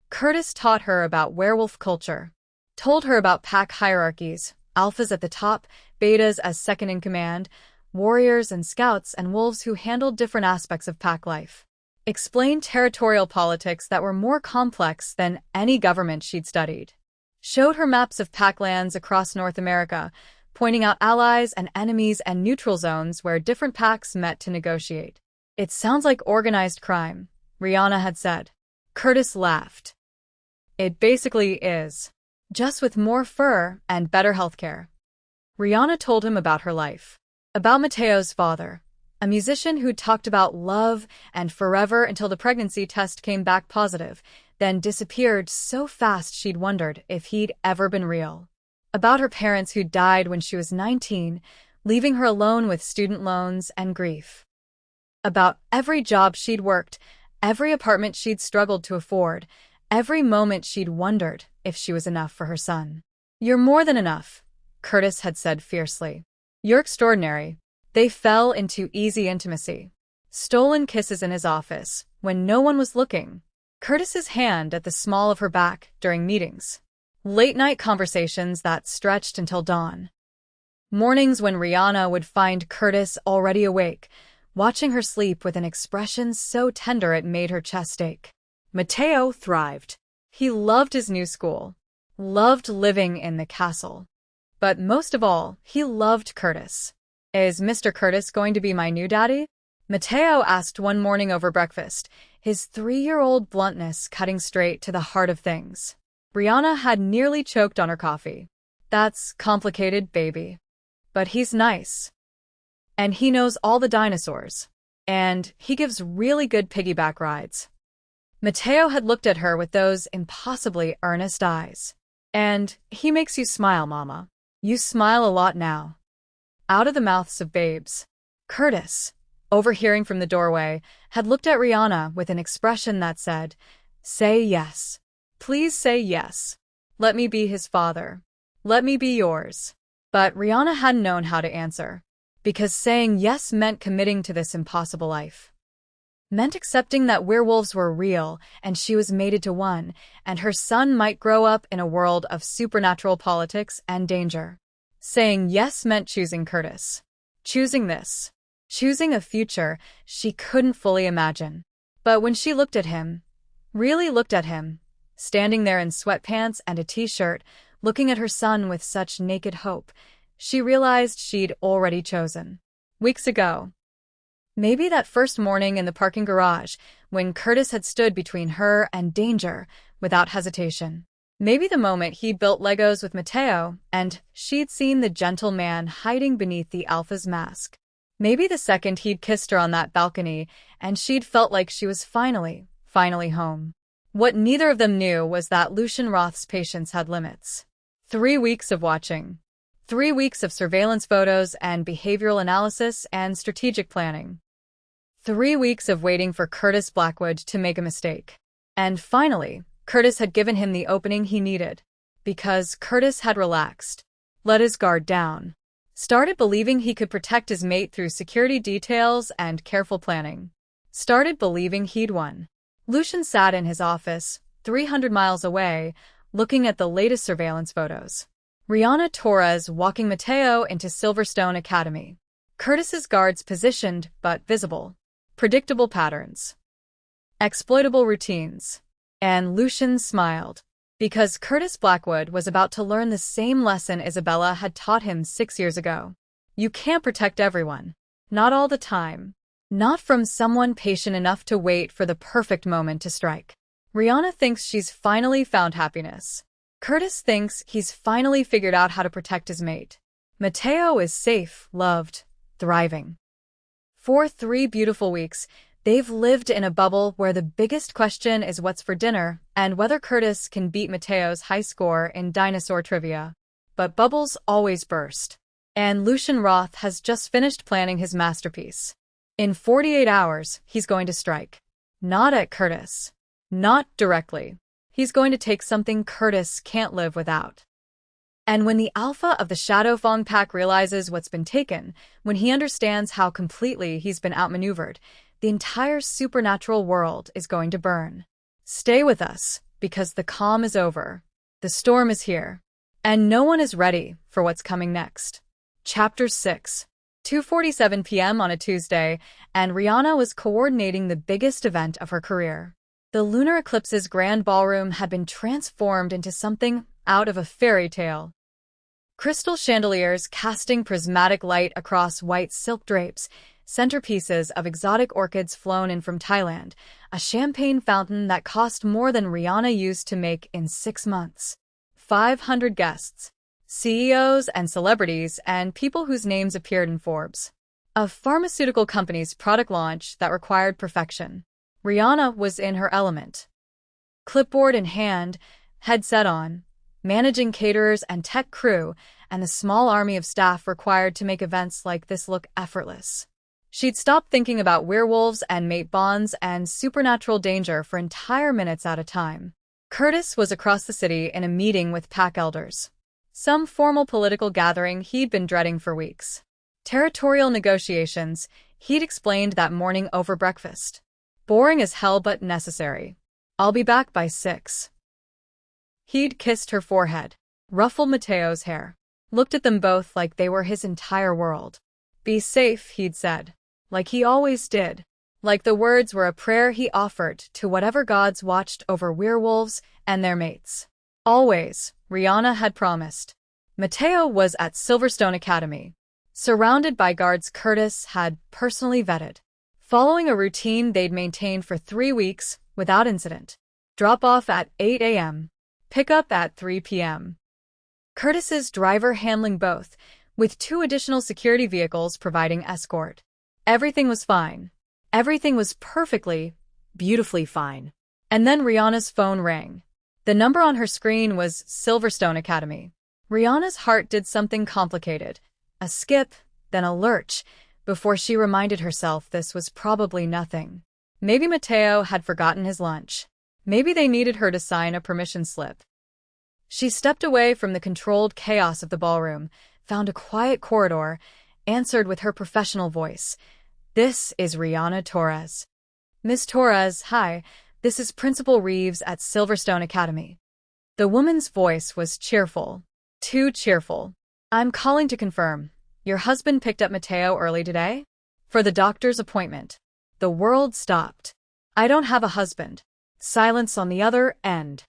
S1: Curtis taught her about werewolf culture, told her about pack hierarchies, alphas at the top, betas as second in command, warriors and scouts and wolves who handled different aspects of pack life. Explained territorial politics that were more complex than any government she'd studied. Showed her maps of pack lands across North America, pointing out allies and enemies and neutral zones where different packs met to negotiate. "It sounds like organized crime," Rihanna had said. Curtis laughed. "It basically is. Just with more fur and better healthcare." Rihanna told him about her life. About Mateo's father, a musician who talked about love and forever until the pregnancy test came back positive, then disappeared so fast she'd wondered if he'd ever been real. About her parents who died when she was 19, leaving her alone with student loans and grief. About every job she'd worked, every apartment she'd struggled to afford, every moment she'd wondered if she was enough for her son. "You're more than enough," Curtis had said fiercely. "You're extraordinary." They fell into easy intimacy. Stolen kisses in his office, when no one was looking. Curtis's hand at the small of her back during meetings. Late-night conversations that stretched until dawn. Mornings when Rihanna would find Curtis already awake, watching her sleep with an expression so tender it made her chest ache. Mateo thrived. He loved his new school, loved living in the castle. But most of all, he loved Curtis. "Is Mr. Curtis going to be my new daddy?" Mateo asked one morning over breakfast, his 3-year-old bluntness cutting straight to the heart of things. Rihanna had nearly choked on her coffee. "That's complicated, baby. But he's nice. And he knows all the dinosaurs. And he gives really good piggyback rides." Mateo had looked at her with those impossibly earnest eyes. "And he makes you smile, Mama. You smile a lot now." Out of the mouths of babes. Curtis, overhearing from the doorway, had looked at Rihanna with an expression that said, "Say yes. Please say yes. Let me be his father. Let me be yours." But Rihanna hadn't known how to answer, because saying yes meant committing to this impossible life. Meant accepting that werewolves were real and she was mated to one, and her son might grow up in a world of supernatural politics and danger. Saying yes meant choosing Curtis. Choosing this. Choosing a future she couldn't fully imagine. But when she looked at him, really looked at him, standing there in sweatpants and a t-shirt, looking at her son with such naked hope, she realized she'd already chosen. Weeks ago. Maybe that first morning in the parking garage, when Curtis had stood between her and danger without hesitation. Maybe the moment he built Legos with Mateo, and she'd seen the gentle man hiding beneath the alpha's mask. Maybe the second he'd kissed her on that balcony, and she'd felt like she was finally home. What neither of them knew was that Lucian Roth's patience had limits. 3 weeks of watching. 3 weeks of surveillance photos and behavioral analysis and strategic planning. 3 weeks of waiting for Curtis Blackwood to make a mistake. And finally, Curtis had given him the opening he needed. Because Curtis had relaxed. Let his guard down. Started believing he could protect his mate through security details and careful planning. Started believing he'd won. Lucian sat in his office, 300 miles away, looking at the latest surveillance photos. Rihanna Torres walking Mateo into Silverstone Academy. Curtis's guards positioned but visible. Predictable patterns. Exploitable routines. And Lucian smiled. Because Curtis Blackwood was about to learn the same lesson Isabella had taught him 6 years ago. You can't protect everyone. Not all the time. Not from someone patient enough to wait for the perfect moment to strike. Rihanna thinks she's finally found happiness. Curtis thinks he's finally figured out how to protect his mate. Mateo is safe, loved, thriving. For 3 beautiful weeks, they've lived in a bubble where the biggest question is what's for dinner and whether Curtis can beat Mateo's high score in dinosaur trivia. But bubbles always burst. And Lucian Roth has just finished planning his masterpiece. In 48 hours, he's going to strike. Not at Curtis. Not directly. He's going to take something Curtis can't live without. And when the alpha of the Shadowfang pack realizes what's been taken, when he understands how completely he's been outmaneuvered, the entire supernatural world is going to burn. Stay with us, because the calm is over. The storm is here. And no one is ready for what's coming next. Chapter 6. 2:47 p.m. on a Tuesday, and Rihanna was coordinating the biggest event of her career. The lunar eclipse's grand ballroom had been transformed into something out of a fairy tale. Crystal chandeliers casting prismatic light across white silk drapes, centerpieces of exotic orchids flown in from Thailand, a champagne fountain that cost more than Rihanna used to make in 6 months. 500 guests, CEOs and celebrities, and people whose names appeared in Forbes. A pharmaceutical company's product launch that required perfection. Rihanna was in her element. Clipboard in hand, headset on, managing caterers and tech crew, and the small army of staff required to make events like this look effortless. She'd stopped thinking about werewolves and mate bonds and supernatural danger for entire minutes at a time. Curtis was across the city in a meeting with pack elders. Some formal political gathering he'd been dreading for weeks. Territorial negotiations, he'd explained that morning over breakfast. Boring as hell but necessary. I'll be back by 6. He'd kissed her forehead, ruffled Mateo's hair, looked at them both like they were his entire world. Be safe, he'd said, like he always did, like the words were a prayer he offered to whatever gods watched over werewolves and their mates. Always, Rihanna had promised. Mateo was at Silverstone Academy, surrounded by guards Curtis had personally vetted, following a routine they'd maintained for 3 weeks without incident. Drop off at 8 a.m., pick up at 3 p.m. Curtis's driver handling both, with 2 additional security vehicles providing escort. Everything was fine. Everything was perfectly, beautifully fine. And then Rihanna's phone rang. The number on her screen was Silverstone Academy. Rihanna's heart did something complicated. A skip, then a lurch, before she reminded herself this was probably nothing. Maybe Mateo had forgotten his lunch. Maybe they needed her to sign a permission slip. She stepped away from the controlled chaos of the ballroom, found a quiet corridor, answered with her professional voice. This is Rihanna Torres. Miss Torres, hi, this is Principal Reeves at Silverstone Academy. The woman's voice was cheerful. Too cheerful. I'm calling to confirm. Your husband picked up Mateo early today? For the doctor's appointment. The world stopped. I don't have a husband. Silence on the other end.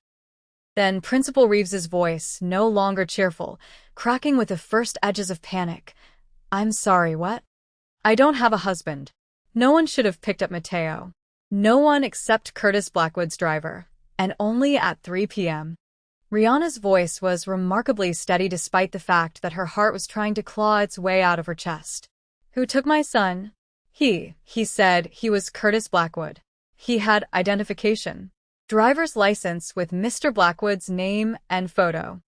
S1: Then Principal Reeves's voice, no longer cheerful, cracking with the first edges of panic. I'm sorry, what? I don't have a husband. No one should have picked up Mateo. No one except Curtis Blackwood's driver. And only at 3 p.m. Rihanna's voice was remarkably steady despite the fact that her heart was trying to claw its way out of her chest. Who took my son? He said he was Curtis Blackwood. He had identification. Driver's license with Mr. Blackwood's name and photo.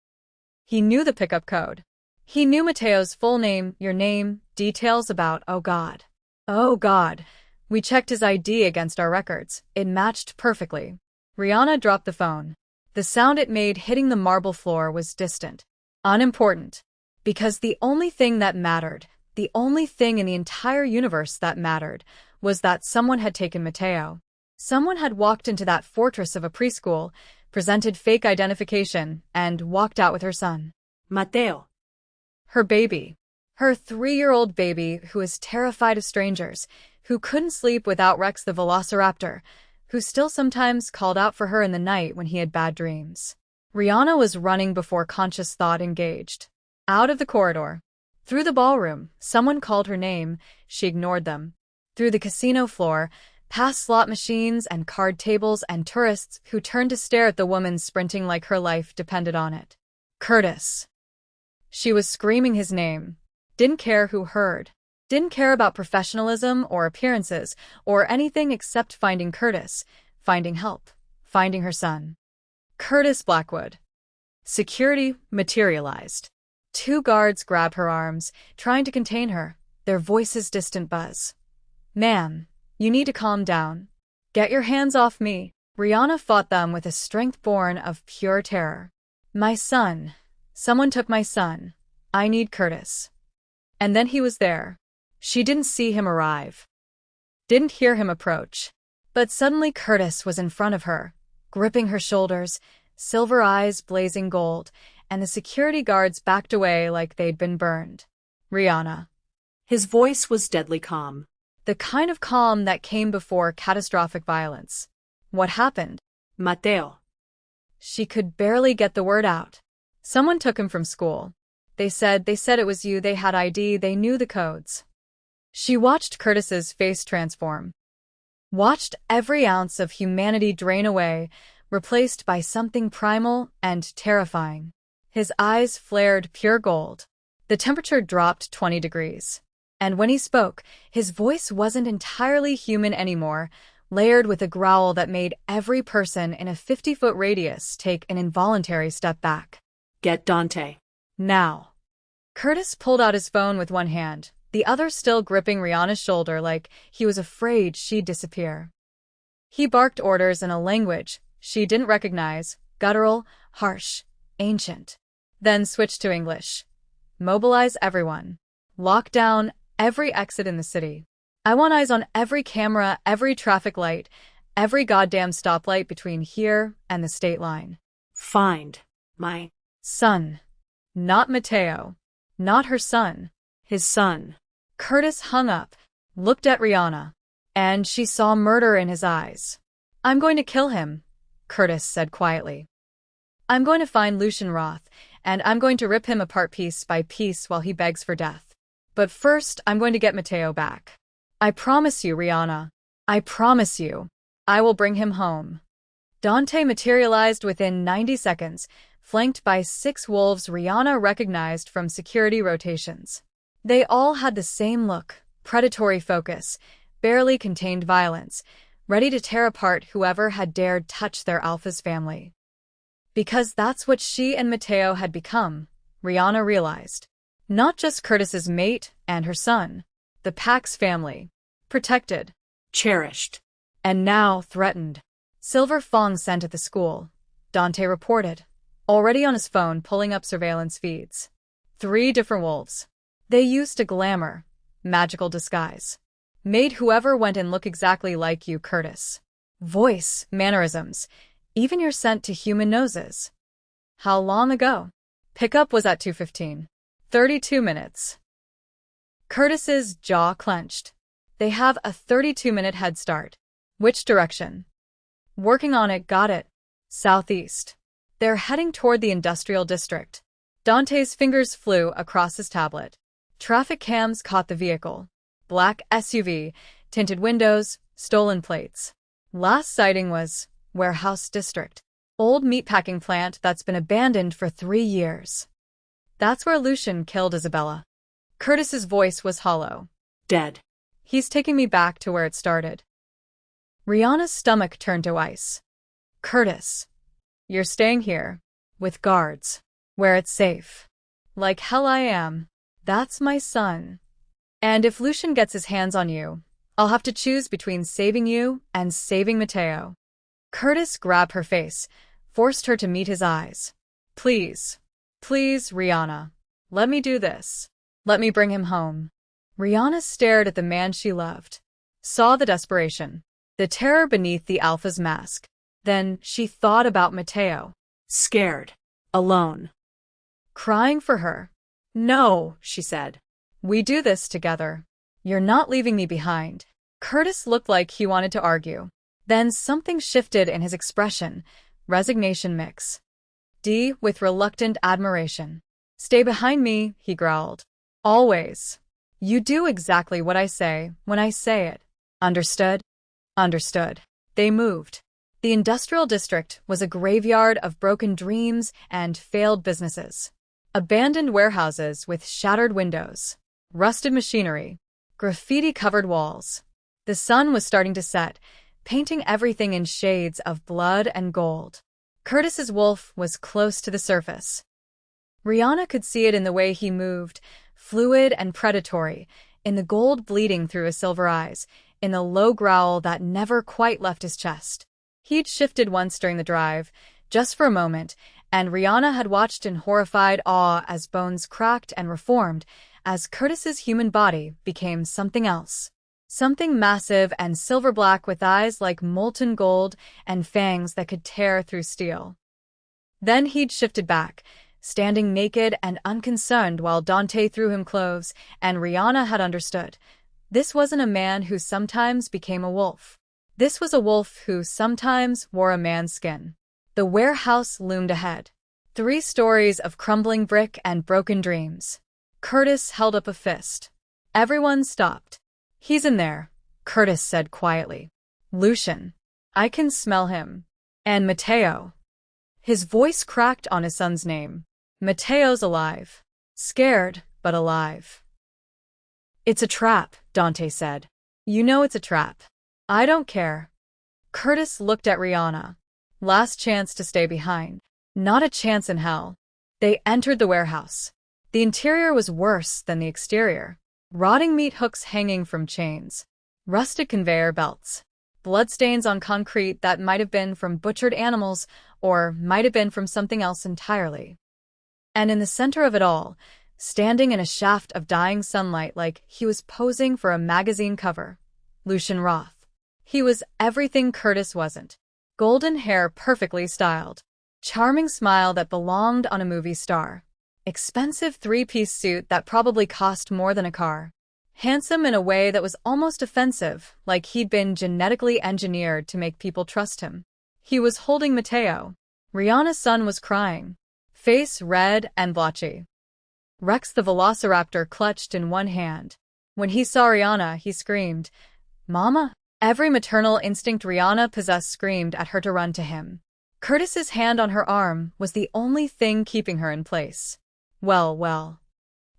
S1: He knew the pickup code. He knew Mateo's full name, your name, details about, oh God. Oh God. We checked his ID against our records. It matched perfectly. Rihanna dropped the phone. The sound it made hitting the marble floor was distant. Unimportant. Because the only thing that mattered, the only thing in the entire universe that mattered, was that someone had taken Mateo. Someone had walked into that fortress of a preschool, presented fake identification, and walked out with her son.
S2: Mateo.
S1: Her baby. Her 3-year-old baby who was terrified of strangers, who couldn't sleep without Rex the velociraptor, who still sometimes called out for her in the night when he had bad dreams. Rihanna was running before conscious thought engaged. Out of the corridor. Through the ballroom, someone called her name, she ignored them. Through the casino floor, past slot machines and card tables and tourists who turned to stare at the woman sprinting like her life depended on it. Curtis. She was screaming his name. Didn't care who heard. Didn't care about professionalism or appearances or anything except finding Curtis, finding help, finding her son. Curtis Blackwood. Security materialized. 2 guards grabbed her arms, trying to contain her, their voices distant buzz. Ma'am, you need to calm down. Get your hands off me. Rihanna fought them with a strength born of pure terror. My son. Someone took my son. I need Curtis. And then he was there. She didn't see him arrive. Didn't hear him approach. But suddenly Curtis was in front of her, gripping her shoulders, silver eyes blazing gold, and the security guards backed away like they'd been burned. Rihanna.
S2: His voice was deadly calm.
S1: The kind of calm that came before catastrophic violence. What happened?
S2: Mateo.
S1: She could barely get the word out. Someone took him from school. They said it was you, they had ID, they knew the codes. She watched Curtis's face transform. Watched every ounce of humanity drain away, replaced by something primal and terrifying. His eyes flared pure gold. The temperature dropped 20 degrees. And when he spoke, his voice wasn't entirely human anymore, layered with a growl that made every person in a 50-foot radius take an involuntary step back.
S2: Get Dante.
S1: Now. Curtis pulled out his phone with one hand, the other still gripping Rihanna's shoulder like he was afraid she'd disappear. He barked orders in a language she didn't recognize, guttural, harsh, ancient. Then switched to English. Mobilize everyone. Lock down every exit in the city. I want eyes on every camera, every traffic light, every goddamn stoplight between here and the state line.
S2: Find my
S1: son. Not Mateo. Not her son.
S2: His son.
S1: Curtis hung up, looked at Rihanna, and she saw murder in his eyes. I'm going to kill him, Curtis said quietly. I'm going to find Lucian Roth, and I'm going to rip him apart piece by piece while he begs for death. But first, I'm going to get Mateo back. I promise you, Rihanna. I promise you. I will bring him home. Dante materialized within 90 seconds, flanked by 6 wolves Rihanna recognized from security rotations. They all had the same look, predatory focus, barely contained violence, ready to tear apart whoever had dared touch their alpha's family. Because that's what she and Mateo had become, Rihanna realized. Not just Curtis's mate and her son, the pack's family. Protected.
S2: Cherished.
S1: And now threatened. Silver Fong sent at the school, Dante reported, already on his phone pulling up surveillance feeds. 3 different wolves. They used a glamour, magical disguise. Made whoever went in look exactly like you, Curtis. Voice, mannerisms, even your scent to human noses. How long ago? Pickup was at 2:15. 32 minutes. Curtis's jaw clenched. They have a 32-minute head start. Which direction? Working on it, got it. Southeast. They're heading toward the industrial district. Dante's fingers flew across his tablet. Traffic cams caught the vehicle. Black SUV, tinted windows, stolen plates. Last sighting was warehouse district. Old meatpacking plant that's been abandoned for 3 years. That's where Lucian killed Isabella. Curtis's voice was hollow.
S2: Dead.
S1: He's taking me back to where it started. Rihanna's stomach turned to ice. Curtis. You're staying here. With guards. Where it's safe. Like hell I am. That's my son. And if Lucian gets his hands on you, I'll have to choose between saving you and saving Mateo. Curtis grabbed her face, forced her to meet his eyes. Please. Please, Rihanna. Let me do this. Let me bring him home. Rihanna stared at the man she loved. Saw the desperation. The terror beneath the alpha's mask. Then she thought about Mateo.
S2: Scared. Alone.
S1: Crying for her. No, she said. We do this together. You're not leaving me behind. Curtis looked like he wanted to argue. Then something shifted in his expression. Resignation mix. With reluctant admiration. Stay behind me, he growled. Always. You do exactly what I say when I say it. Understood? Understood. They moved. The industrial district was a graveyard of broken dreams and failed businesses. Abandoned warehouses with shattered windows. Rusted machinery. Graffiti-covered walls. The sun was starting to set, painting everything in shades of blood and gold. Curtis's wolf was close to the surface. Rihanna could see it in the way he moved, fluid and predatory, in the gold bleeding through his silver eyes, in the low growl that never quite left his chest. He'd shifted once during the drive, just for a moment, and Rihanna had watched in horrified awe as bones cracked and reformed, as Curtis's human body became something else. Something massive and silver-black with eyes like molten gold and fangs that could tear through steel. Then he'd shifted back, standing naked and unconcerned while Dante threw him clothes, and Rihanna had understood. This wasn't a man who sometimes became a wolf. This was a wolf who sometimes wore a man's skin. The warehouse loomed ahead. 3 stories of crumbling brick and broken dreams. Curtis held up a fist. Everyone stopped. "He's in there," Curtis said quietly. "Lucian. I can smell him. And Matteo." His voice cracked on his son's name. "Matteo's alive. Scared, but alive." "It's a trap," Dante said. "You know it's a trap." "I don't care." Curtis looked at Rihanna. Last chance to stay behind. Not a chance in hell. They entered the warehouse. The interior was worse than the exterior. Rotting meat hooks hanging from chains. Rusted conveyor belts. Bloodstains on concrete that might have been from butchered animals or might have been from something else entirely. And in the center of it all, standing in a shaft of dying sunlight like he was posing for a magazine cover, Lucian Roth. He was everything Curtis wasn't. Golden hair perfectly styled. Charming smile that belonged on a movie star. Expensive 3-piece suit that probably cost more than a car. Handsome in a way that was almost offensive, like he'd been genetically engineered to make people trust him. He was holding Matteo. Rihanna's son was crying. Face red and blotchy. Rex the velociraptor clutched in one hand. When he saw Rihanna, he screamed, "Mama!" Every maternal instinct Rihanna possessed screamed at her to run to him. Curtis's hand on her arm was the only thing keeping her in place. Well.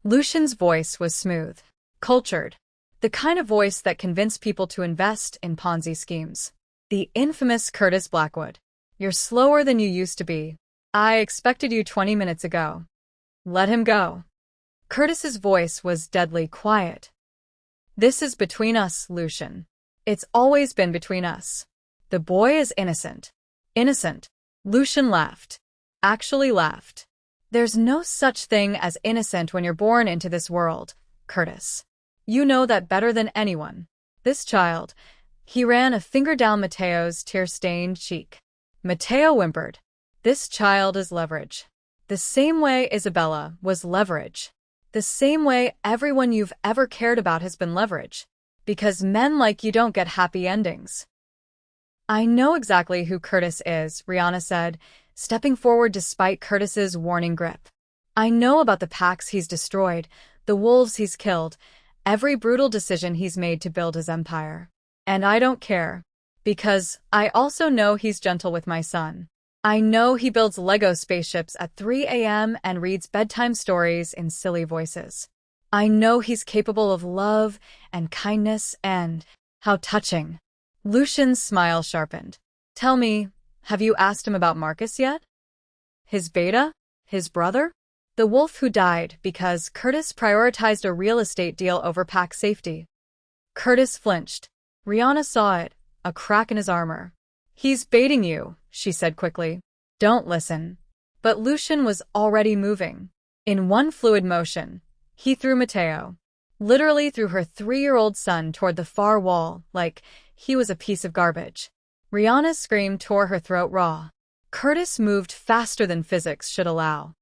S1: Lucian's voice was smooth. Cultured. The kind of voice that convinced people to invest in Ponzi schemes. The infamous Curtis Blackwood. "You're slower than you used to be. I expected you 20 minutes ago." "Let him go." Curtis's voice was deadly quiet. "This is between us, Lucian. It's always been between us. The boy is innocent." "Innocent?" Lucian laughed. Actually laughed. "There's no such thing as innocent when you're born into this world, Curtis. You know that better than anyone. This child..." He ran a finger down Matteo's tear-stained cheek. Matteo whimpered. "This child is leverage. The same way Isabella was leverage. The same way everyone you've ever cared about has been leverage. Because men like you don't get happy endings." "I know exactly who Curtis is," Rihanna said, stepping forward despite Curtis's warning grip. "I know about the packs he's destroyed, the wolves he's killed, every brutal decision he's made to build his empire. And I don't care. Because I also know he's gentle with my son. I know he builds Lego spaceships at 3 a.m. and reads bedtime stories in silly voices. I know he's capable of love and kindness and..." How touching. Lucian's smile sharpened. "Tell me, have you asked him about Marcus yet? His beta? His brother? The wolf who died because Curtis prioritized a real estate deal over pack safety." Curtis flinched. Rihanna saw it, a crack in his armor. "He's baiting you," she said quickly. "Don't listen." But Lucian was already moving. In one fluid motion, he threw Matteo. Literally threw her 3-year-old son toward the far wall, like he was a piece of garbage. Rihanna's scream tore her throat raw. Curtis moved faster than physics should allow.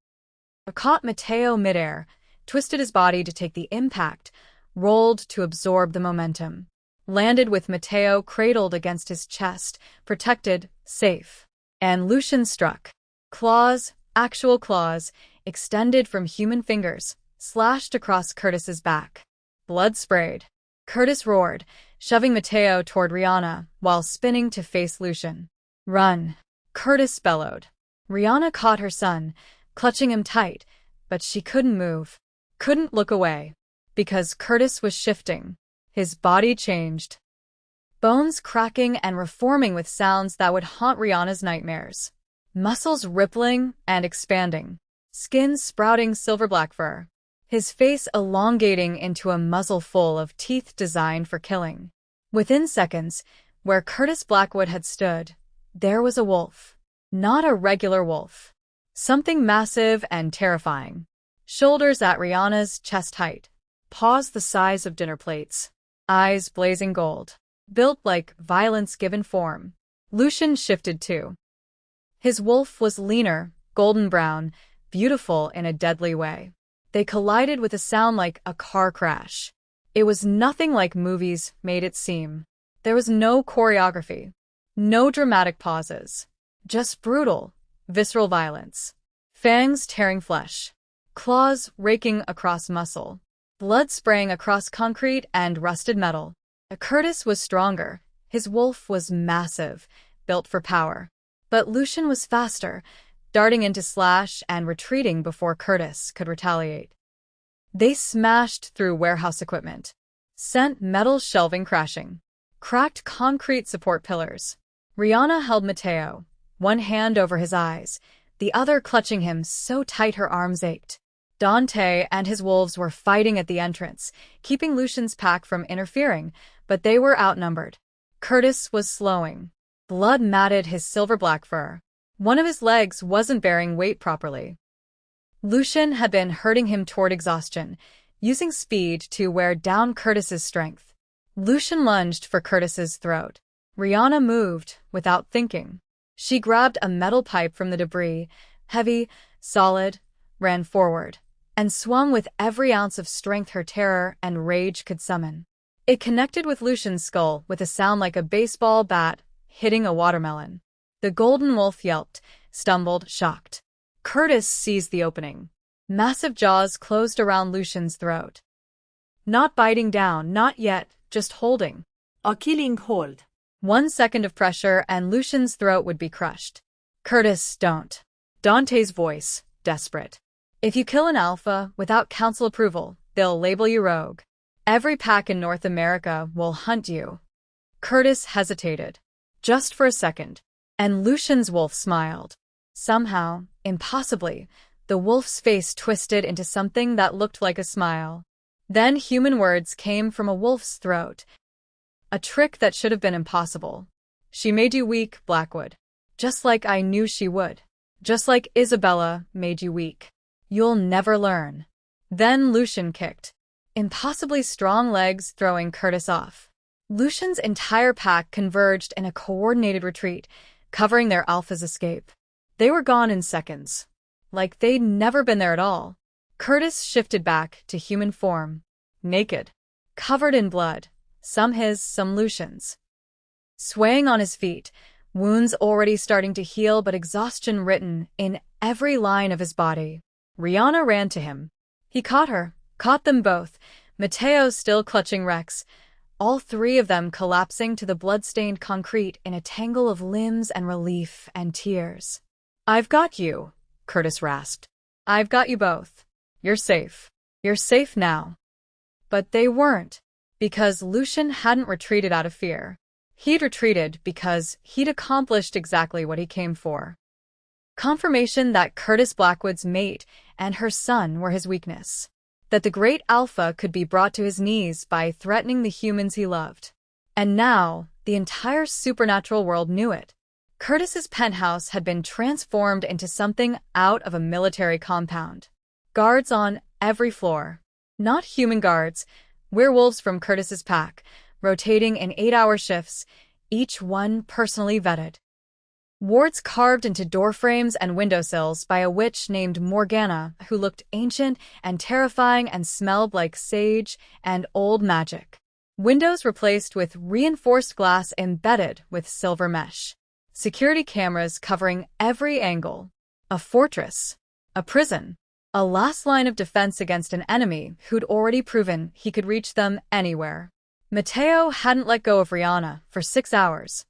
S1: He caught Matteo midair, twisted his body to take the impact, rolled to absorb the momentum. Landed with Matteo cradled against his chest, protected, safe. And Lucian struck. Claws, actual claws, extended from human fingers, slashed across Curtis's back. Blood sprayed. Curtis roared, shoving Matteo toward Rihanna, while spinning to face Lucian. "Run!" Curtis bellowed. Rihanna caught her son, clutching him tight, but she couldn't move. Couldn't look away. Because Curtis was shifting. His body changed. Bones cracking and reforming with sounds that would haunt Rihanna's nightmares. Muscles rippling and expanding. Skin sprouting silver-black fur. His face elongating into a muzzle full of teeth designed for killing. Within seconds, where Curtis Blackwood had stood, there was a wolf. Not a regular wolf. Something massive and terrifying. Shoulders at Rihanna's chest height. Paws the size of dinner plates. Eyes blazing gold. Built like violence given form. Lucian shifted too. His wolf was leaner, golden brown, beautiful in a deadly way. They collided with a sound like a car crash. It was nothing like movies made it seem. There was no choreography. No dramatic pauses. Just brutal, visceral violence. Fangs tearing flesh. Claws raking across muscle. Blood spraying across concrete and rusted metal. Curtis was stronger. His wolf was massive, built for power. But Lucian was faster, darting into slash and retreating before Curtis could retaliate. They smashed through warehouse equipment. Sent metal shelving crashing. Cracked concrete support pillars. Rihanna held Mateo, one hand over his eyes, the other clutching him so tight her arms ached. Dante and his wolves were fighting at the entrance, keeping Lucian's pack from interfering, but they were outnumbered. Curtis was slowing. Blood matted his silver-black fur. One of his legs wasn't bearing weight properly. Lucian had been herding him toward exhaustion, using speed to wear down Curtis's strength. Lucian lunged for Curtis's throat. Rihanna moved without thinking. She grabbed a metal pipe from the debris, heavy, solid, ran forward, and swung with every ounce of strength her terror and rage could summon. It connected with Lucian's skull with a sound like a baseball bat hitting a watermelon. The golden wolf yelped, stumbled, shocked. Curtis seized the opening. Massive jaws closed around Lucian's throat. Not biting down, not yet, just holding.
S2: A killing hold.
S1: 1 second of pressure and Lucian's throat would be crushed. Curtis, don't. Dante's voice, desperate. If you kill an alpha without council approval, they'll label you rogue. Every pack in North America will hunt you. Curtis hesitated. Just for a second. And Lucian's wolf smiled. Somehow, impossibly, the wolf's face twisted into something that looked like a smile. Then human words came from a wolf's throat. A trick that should have been impossible. She made you weak, Blackwood. Just like I knew she would. Just like Isabella made you weak. You'll never learn. Then Lucian kicked. Impossibly strong legs throwing Curtis off. Lucian's entire pack converged in a coordinated retreat, covering their alpha's escape. They were gone in seconds. Like they'd never been there at all. Curtis shifted back to human form. Naked. Covered in blood. Some his, some Lucian's. Swaying on his feet, wounds already starting to heal but exhaustion written in every line of his body. Rihanna ran to him. He caught her, caught them both, Mateo still clutching Rex, all three of them collapsing to the blood-stained concrete in a tangle of limbs and relief and tears. I've got you, Curtis rasped. I've got you both. You're safe. You're safe now. But they weren't, because Lucian hadn't retreated out of fear. He'd retreated because he'd accomplished exactly what he came for. Confirmation that Curtis Blackwood's mate and her son were his weakness. That the great alpha could be brought to his knees by threatening the humans he loved. And now, the entire supernatural world knew it. Curtis's penthouse had been transformed into something out of a military compound. Guards on every floor. Not human guards, werewolves from Curtis's pack, rotating in 8-hour shifts, each one personally vetted. Wards carved into doorframes and windowsills by a witch named Morgana who looked ancient and terrifying and smelled like sage and old magic. Windows replaced with reinforced glass embedded with silver mesh. Security cameras covering every angle. A fortress. A prison. A last line of defense against an enemy who'd already proven he could reach them anywhere. Mateo hadn't let go of Rihanna for 6 hours.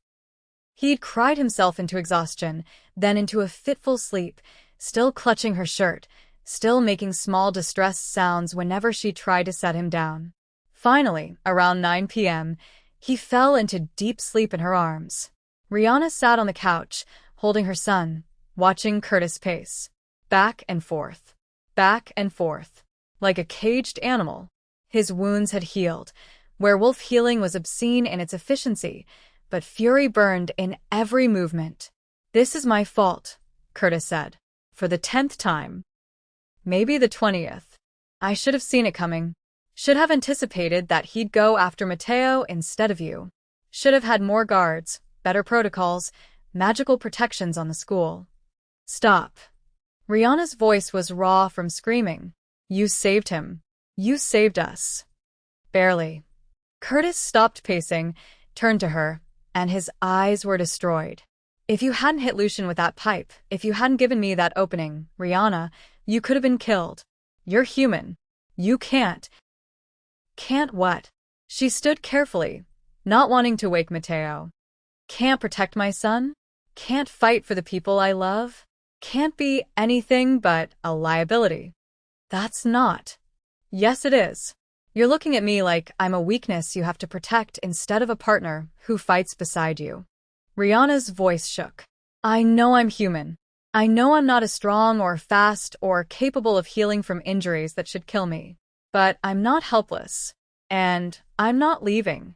S1: He'd cried himself into exhaustion, then into a fitful sleep, still clutching her shirt, still making small distressed sounds whenever she tried to set him down. Finally, around 9 p.m., he fell into deep sleep in her arms. Rihanna sat on the couch, holding her son, watching Curtis pace. Back and forth. Back and forth. Like a caged animal. His wounds had healed. Werewolf healing was obscene in its efficiency, but fury burned in every movement. "This is my fault," Curtis said. For the 10th time. Maybe the 20th. I should have seen it coming. Should have anticipated that he'd go after Matteo instead of you. Should have had more guards, better protocols, magical protections on the school. Stop. Rihanna's voice was raw from screaming. You saved him. You saved us. Barely. Curtis stopped pacing, turned to her, and his eyes were destroyed. If you hadn't hit Lucian with that pipe, if you hadn't given me that opening, Rihanna, you could have been killed. You're human. You can't. Can't what? She stood carefully, not wanting to wake Matteo. Can't protect my son? Can't fight for the people I love? Can't be anything but a liability. That's not. Yes, it is. You're looking at me like I'm a weakness you have to protect instead of a partner who fights beside you. Rihanna's voice shook. I know I'm human. I know I'm not as strong or fast or capable of healing from injuries that should kill me. But I'm not helpless. And I'm not leaving.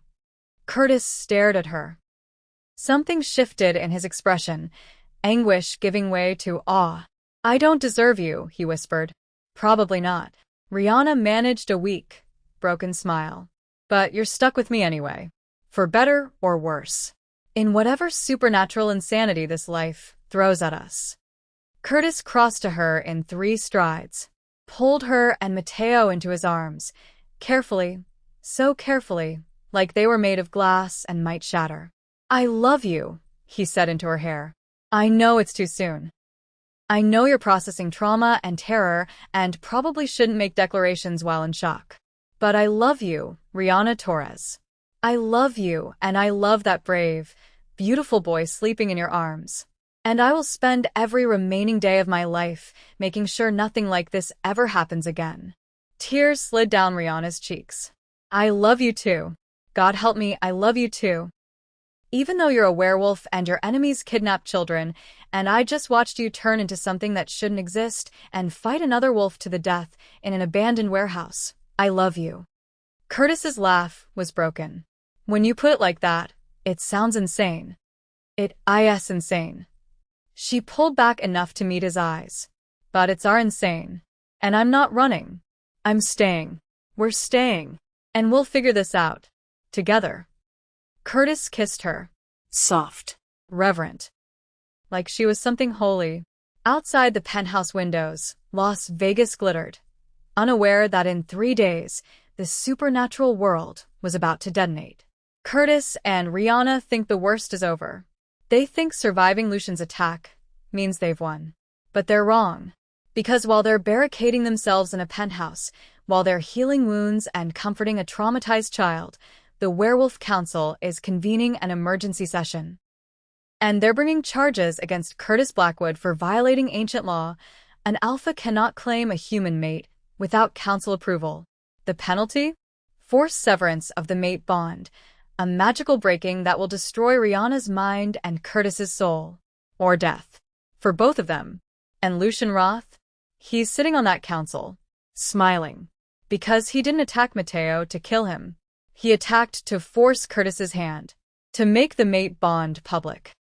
S1: Curtis stared at her. Something shifted in his expression, anguish giving way to awe. I don't deserve you, he whispered. Probably not. Rihanna managed a weak, broken smile. But you're stuck with me anyway. For better or worse. In whatever supernatural insanity this life throws at us. Curtis crossed to her in 3 strides, pulled her and Matteo into his arms, carefully, so carefully, like they were made of glass and might shatter. I love you, he said into her hair. I know it's too soon. I know you're processing trauma and terror and probably shouldn't make declarations while in shock. But I love you, Rihanna Torres. I love you, and I love that brave, beautiful boy sleeping in your arms. And I will spend every remaining day of my life making sure nothing like this ever happens again. Tears slid down Rihanna's cheeks. I love you too. God help me, I love you too. Even though you're a werewolf and your enemies kidnap children, and I just watched you turn into something that shouldn't exist and fight another wolf to the death in an abandoned warehouse, I love you. Curtis's laugh was broken. When you put it like that, it sounds insane. It is insane. She pulled back enough to meet his eyes. But it's our insane. And I'm not running. I'm staying. We're staying. And we'll figure this out. Together. Curtis kissed her. Soft. Reverent. Like she was something holy. Outside the penthouse windows, Las Vegas glittered. Unaware that in 3 days, the supernatural world was about to detonate. Curtis and Rihanna think the worst is over. They think surviving Lucian's attack means they've won. But they're wrong. Because while they're barricading themselves in a penthouse, while they're healing wounds and comforting a traumatized child, the Werewolf Council is convening an emergency session. And they're bringing charges against Curtis Blackwood for violating ancient law. An alpha cannot claim a human mate without council approval. The penalty? Forced severance of the mate bond. A magical breaking that will destroy Rihanna's mind and Curtis's soul. Or death. For both of them. And Lucian Roth? He's sitting on that council. Smiling. Because he didn't attack Matteo to kill him. He attacked to force Curtis's hand. To make the mate bond public.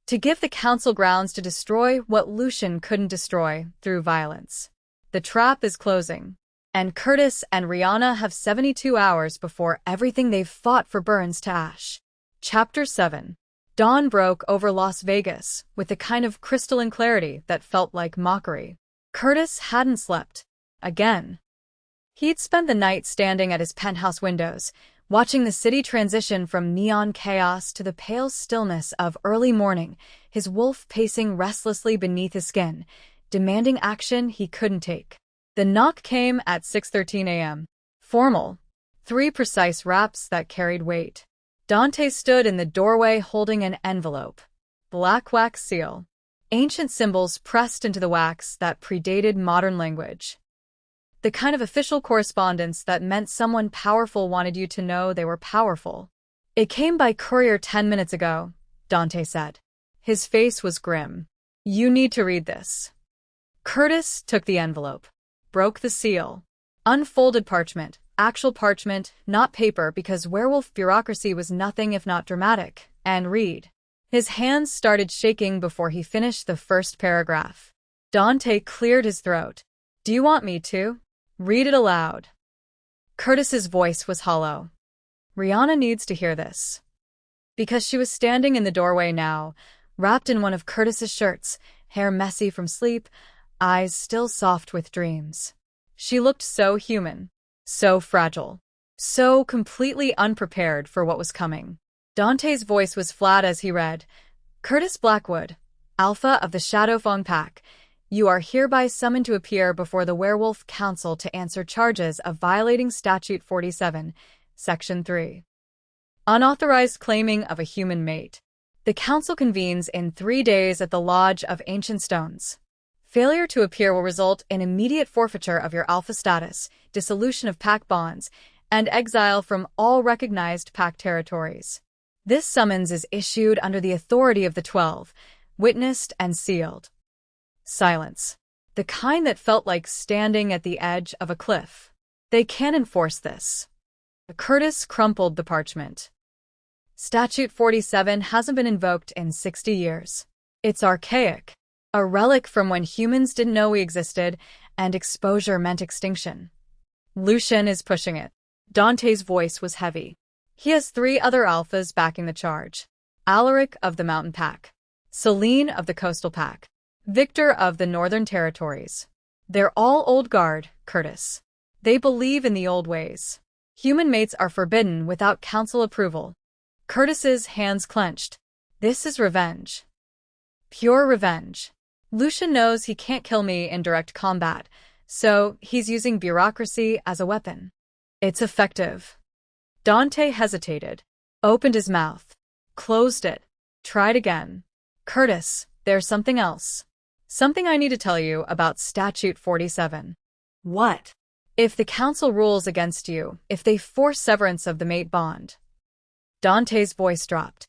S1: To give the council grounds to destroy what Lucian couldn't destroy through violence. The trap is closing. And Curtis and Rihanna have 72 hours before everything they've fought for burns to ash. Chapter 7. Dawn broke over Las Vegas with a kind of crystalline clarity that felt like mockery. Curtis hadn't slept. Again. He'd spent the night standing at his penthouse windows, watching the city transition from neon chaos to the pale stillness of early morning, his wolf pacing restlessly beneath his skin, demanding action he couldn't take. The knock came at 6:13 a.m. Formal. 3 precise raps that carried weight. Dante stood in the doorway holding an envelope. Black wax seal. Ancient symbols pressed into the wax that predated modern language. The kind of official correspondence that meant someone powerful wanted you to know they were powerful. It came by courier 10 minutes ago, Dante said. His face was grim. You need to read this. Curtis took the envelope. Broke the seal. Unfolded parchment, actual parchment, not paper because werewolf bureaucracy was nothing if not dramatic, and read. His hands started shaking before he finished the first paragraph. Dante cleared his throat. Do you want me to? Read it aloud. Curtis's voice was hollow. Rihanna needs to hear this. Because she was standing in the doorway now, wrapped in one of Curtis's shirts, hair messy from sleep, eyes still soft with dreams. She looked so human, so fragile, so completely unprepared for what was coming. Dante's voice was flat as he read, Curtis Blackwood, Alpha of the Shadowfawn Pack, you are hereby summoned to appear before the Werewolf Council to answer charges of violating Statute 47, Section 3. Unauthorized claiming of a human mate. The council convenes in 3 days at the Lodge of Ancient Stones. Failure to appear will result in immediate forfeiture of your alpha status, dissolution of pack bonds, and exile from all recognized pack territories. This summons is issued under the authority of the 12, witnessed and sealed. Silence. The kind that felt like standing at the edge of a cliff. They can't enforce this. Curtis crumpled the parchment. Statute 47 hasn't been invoked in 60 years. It's archaic. A relic from when humans didn't know we existed, and exposure meant extinction. Lucian is pushing it. Dante's voice was heavy. He has 3 other alphas backing the charge. Alaric of the Mountain Pack. Celine of the Coastal Pack. Victor of the Northern Territories. They're all old guard, Curtis. They believe in the old ways. Human mates are forbidden without council approval. Curtis's hands clenched. This is revenge. Pure revenge. Lucian knows he can't kill me in direct combat, so he's using bureaucracy as a weapon. It's effective. Dante hesitated, opened his mouth, closed it, tried again. Curtis, there's something else. Something I need to tell you about Statute 47.
S2: What?
S1: If the council rules against you, if they force severance of the mate bond. Dante's voice dropped.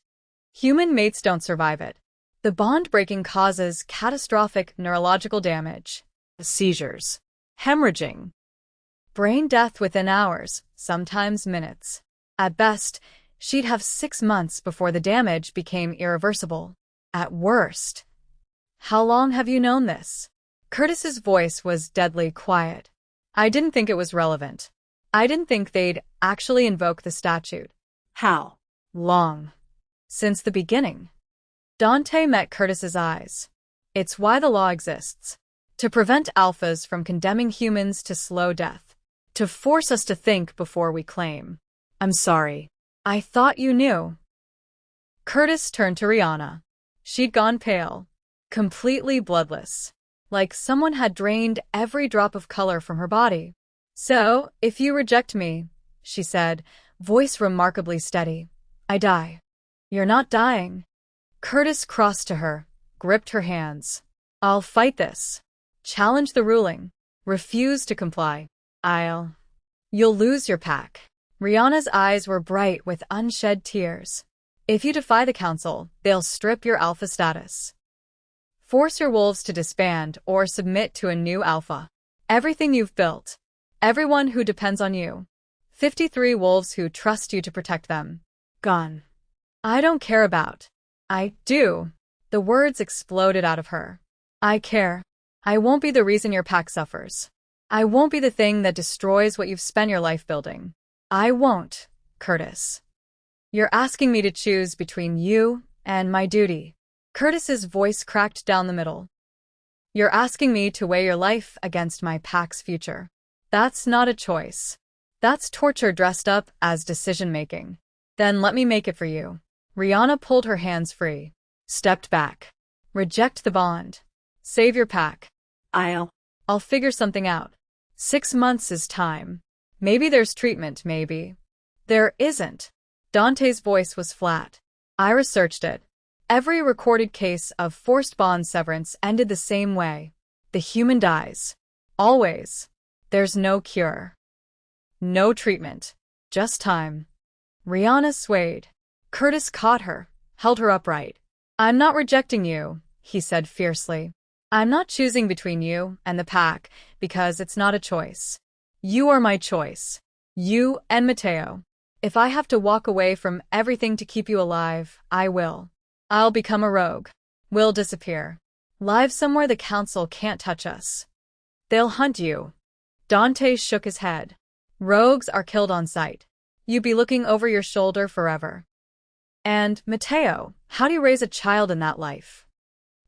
S1: Human mates don't survive it. The bond breaking causes catastrophic neurological damage, seizures, hemorrhaging, brain death within hours, sometimes minutes. At best, she'd have 6 months before the damage became irreversible. At worst. How long have you known this? Curtis's voice was deadly quiet. I didn't think it was relevant. I didn't think they'd actually invoke the statute.
S2: How?
S1: Long. Since the beginning. Dante met Curtis's eyes. It's why the law exists. To prevent alphas from condemning humans to slow death. To force us to think before we claim. I'm sorry. I thought you knew. Curtis turned to Rihanna. She'd gone pale. Completely bloodless. Like someone had drained every drop of color from her body. So, if you reject me, she said, voice remarkably steady, I die. You're not dying. Curtis crossed to her, gripped her hands. I'll fight this. Challenge the ruling. Refuse to comply. You'll lose your pack. Rihanna's eyes were bright with unshed tears. If you defy the council, they'll strip your alpha status. Force your wolves to disband or submit to a new alpha. Everything you've built. Everyone who depends on you. 53 wolves who trust you to protect them. Gone. I don't care about. I do. The words exploded out of her. I care. I won't be the reason your pack suffers. I won't be the thing that destroys what you've spent your life building. I won't, Curtis. You're asking me to choose between you and my duty. Curtis's voice cracked down the middle. You're asking me to weigh your life against my pack's future. That's not a choice. That's torture dressed up as decision-making. Then let me make it for you. Rihanna pulled her hands free. Stepped back. Reject the bond. Save your pack. I'll figure something out. 6 months is time. Maybe there's treatment, maybe. There isn't. Dante's voice was flat. I researched it. Every recorded case of forced bond severance ended the same way. The human dies. Always. There's no cure. No treatment. Just time. Rihanna swayed. Curtis caught her, held her upright. I'm not rejecting you, he said fiercely. I'm not choosing between you and the pack, because it's not a choice. You are my choice. You and Mateo. If I have to walk away from everything to keep you alive, I will. I'll become a rogue. We'll disappear. Live somewhere the council can't touch us. They'll hunt you. Dante shook his head. Rogues are killed on sight. You'd be looking over your shoulder forever. And, Matteo, how do you raise a child in that life?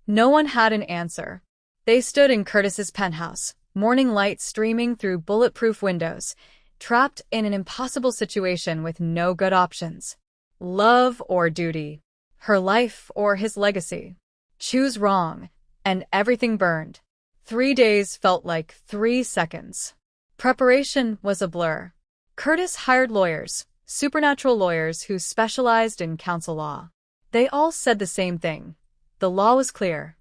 S1: No one had an answer. They stood in Curtis's penthouse, morning light streaming through bulletproof windows, trapped in an impossible situation with no good options. Love or duty. Her life or his legacy. Choose wrong, and everything burned. 3 days felt like 3 seconds. Preparation was a blur. Curtis hired lawyers, supernatural lawyers who specialized in council law. They all said the same thing. The law was clear.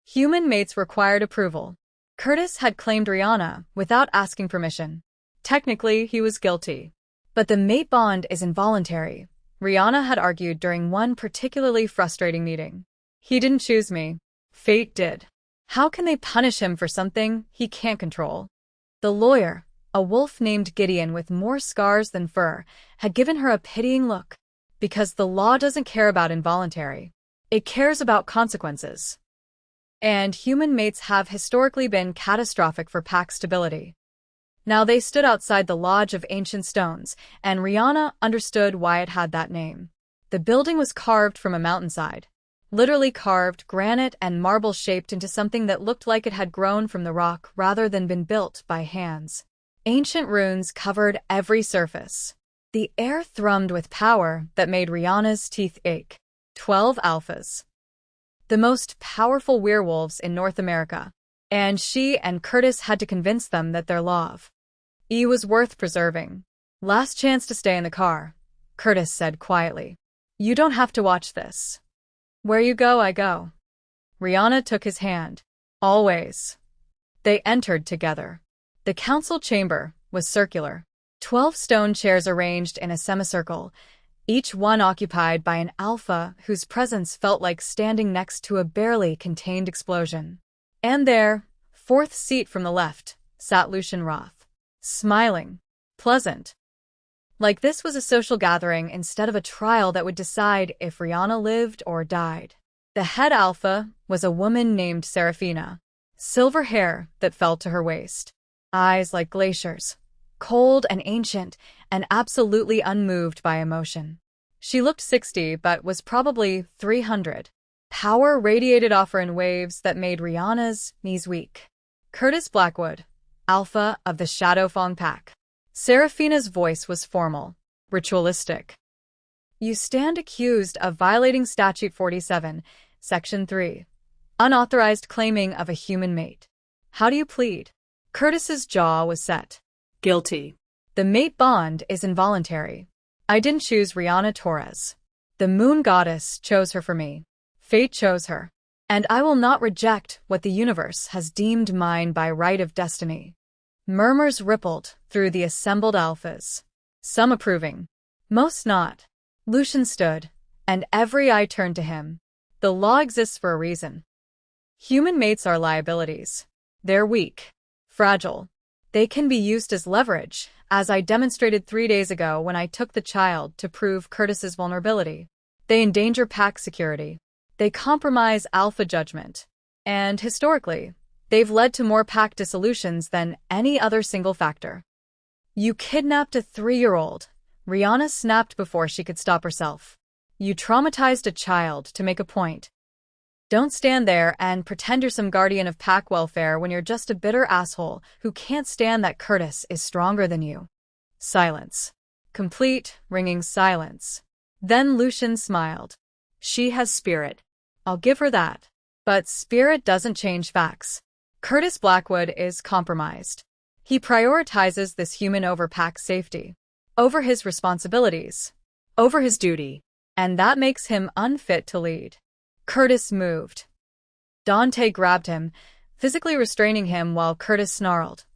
S1: Human mates required approval. Curtis had claimed Rihanna without asking permission. Technically, he was guilty. But the mate bond is involuntary. Rihanna had argued during one particularly frustrating meeting. He didn't choose me. Fate did. How can they punish him for something he can't control? The lawyer, a wolf named Gideon with more scars than fur, had given her a pitying look. Because the law doesn't care about involuntary. It cares about consequences. And human mates have historically been catastrophic for pack stability. Now they stood outside the Lodge of Ancient Stones, and Rihanna understood why it had that name. The building was carved from a mountainside. Literally carved, granite and marble shaped into something that looked like it had grown from the rock rather than been built by hands. Ancient runes covered every surface. The air thrummed with power that made Rihanna's teeth ache. 12 alphas. The most powerful werewolves in North America. And she and Curtis had to convince them that their love was worth preserving. Last chance to stay in the car, Curtis said quietly. You don't have to watch this. Where you go, I go. Rihanna took his hand. Always. They entered together. The council chamber was circular. 12 stone chairs arranged in a semicircle, each one occupied by an alpha whose presence felt like standing next to a barely contained explosion. And there, fourth seat from the left, sat Lucian Roth. Smiling. Pleasant. Like this was a social gathering instead of a trial that would decide if Rihanna lived or died. The head alpha was a woman named Serafina. Silver hair that fell to her waist. Eyes like glaciers. Cold and ancient, and absolutely unmoved by emotion. She looked 60 but was probably 300. Power radiated off her in waves that made Rihanna's knees weak. Curtis Blackwood, alpha of the Shadowfang pack. Serafina's voice was formal, ritualistic. You stand accused of violating Statute 47, Section 3. Unauthorized claiming of a human mate. How do you plead? Curtis's jaw was set.
S2: Guilty.
S1: The mate bond is involuntary. I didn't choose Rihanna Torres. The moon goddess chose her for me. Fate chose her. And I will not reject what the universe has deemed mine by right of destiny. Murmurs rippled through the assembled alphas. Some approving. Most not. Lucian stood, and every eye turned to him. The law exists for a reason. Human mates are liabilities. They're weak. Fragile. They can be used as leverage, as I demonstrated 3 days ago when I took the child to prove Curtis's vulnerability. They endanger pack security. They compromise alpha judgment. And, historically, they've led to more pack dissolutions than any other single factor. You kidnapped a 3-year-old. Rihanna snapped before she could stop herself. You traumatized a child to make a point. Don't stand there and pretend you're some guardian of pack welfare when you're just a bitter asshole who can't stand that Curtis is stronger than you. Silence. Complete, ringing silence. Then Lucian smiled. She has spirit. I'll give her that. But spirit doesn't change facts. Curtis Blackwood is compromised. He prioritizes this human over pack safety. Over his responsibilities. Over his duty. And that makes him unfit to lead. Curtis moved. Dante grabbed him, physically restraining him while Curtis snarled.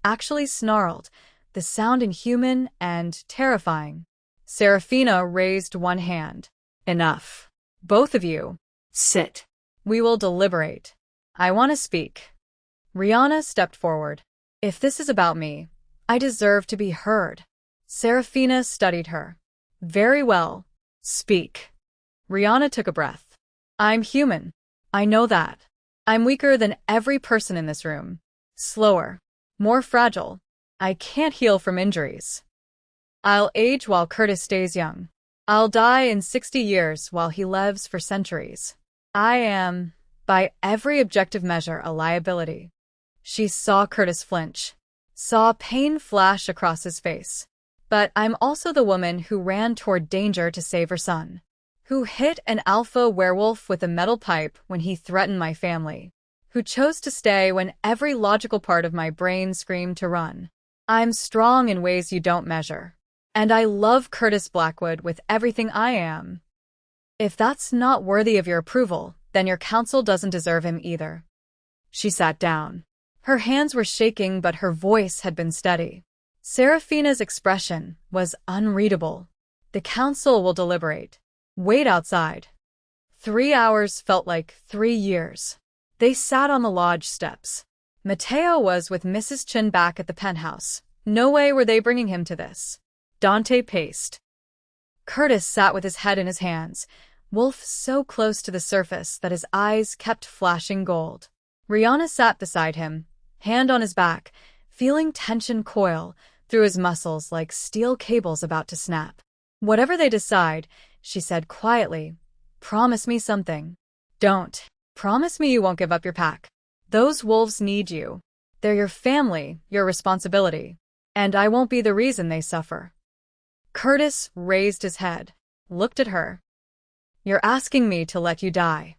S1: Actually snarled, the sound inhuman and terrifying. Serafina raised one hand. Enough. Both of you.
S2: Sit.
S1: We will deliberate. I want to speak. Rihanna stepped forward. If this is about me, I deserve to be heard. Serafina studied her. Very well. Speak. Rihanna took a breath. I'm human. I know that. I'm weaker than every person in this room. Slower. More fragile. I can't heal from injuries. I'll age while Curtis stays young. I'll die in 60 years while he lives for centuries. I am, by every objective measure, a liability. She saw Curtis flinch, saw pain flash across his face. But I'm also the woman who ran toward danger to save her son, who hit an alpha werewolf with a metal pipe when he threatened my family, who chose to stay when every logical part of my brain screamed to run. I'm strong in ways you don't measure. And I love Curtis Blackwood with everything I am. If that's not worthy of your approval, then your counsel doesn't deserve him either. She sat down. Her hands were shaking, but her voice had been steady. Seraphina's expression was unreadable. The council will deliberate. Wait outside. 3 hours felt like 3 years. They sat on the lodge steps. Mateo was with Mrs. Chin back at the penthouse. No way were they bringing him to this. Dante paced. Curtis sat with his head in his hands, Wolf so close to the surface that his eyes kept flashing gold. Rihanna sat beside him, hand on his back, feeling tension coil through his muscles like steel cables about to snap. Whatever they decide, she said quietly, promise me something. Don't. Promise me you won't give up your pack. Those wolves need you. They're your family, your responsibility. And I won't be the reason they suffer. Curtis raised his head, looked at her. You're asking me to let you die.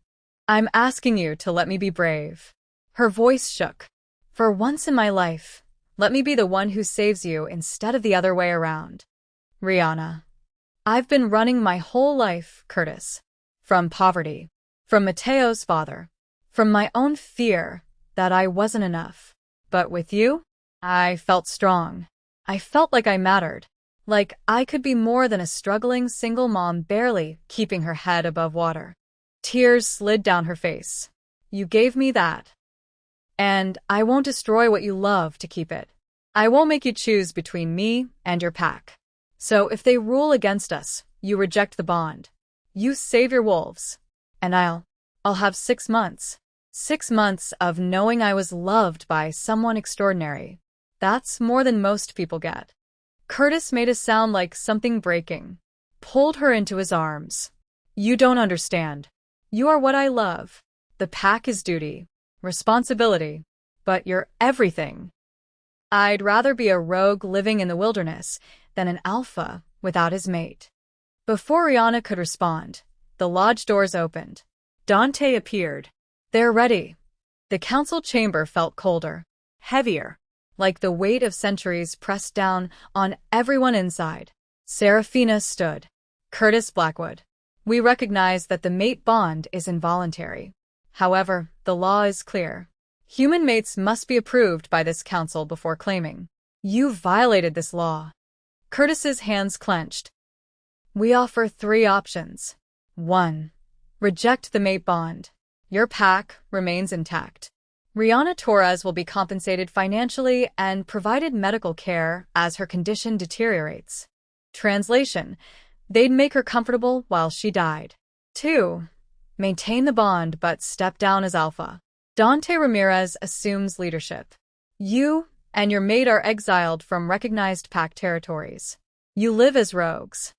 S1: I'm asking you to let me be brave. Her voice shook. For once in my life, let me be the one who saves you instead of the other way around. Rihanna. I've been running my whole life, Curtis. From poverty. From Mateo's father. From my own fear that I wasn't enough. But with you, I felt strong. I felt like I mattered. Like I could be more than a struggling single mom barely keeping her head above water. Tears slid down her face. You gave me that. And I won't destroy what you love to keep it. I won't make you choose between me and your pack. So if they rule against us, you reject the bond. You save your wolves. And I'll have 6 months. 6 months of knowing I was loved by someone extraordinary. That's more than most people get. Curtis made a sound like something breaking, pulled her into his arms. You don't understand. You are what I love. The pack is duty, responsibility, but you're everything. I'd rather be a rogue living in the wilderness than an alpha without his mate. Before Rihanna could respond, the lodge doors opened. Dante appeared. They're ready. The council chamber felt colder, heavier, like the weight of centuries pressed down on everyone inside. Seraphina stood. Curtis Blackwood. We recognize that the mate bond is involuntary. However, the law is clear. Human mates must be approved by this council before claiming. You violated this law. Curtis's hands clenched. We offer 3 options. 1. Reject the mate bond. Your pack remains intact. Rihanna Torres will be compensated financially and provided medical care as her condition deteriorates. Translation: they'd make her comfortable while she died. 2. Maintain the bond but step down as alpha. Dante Ramirez assumes leadership. You and your mate are exiled from recognized pack territories. You live as rogues.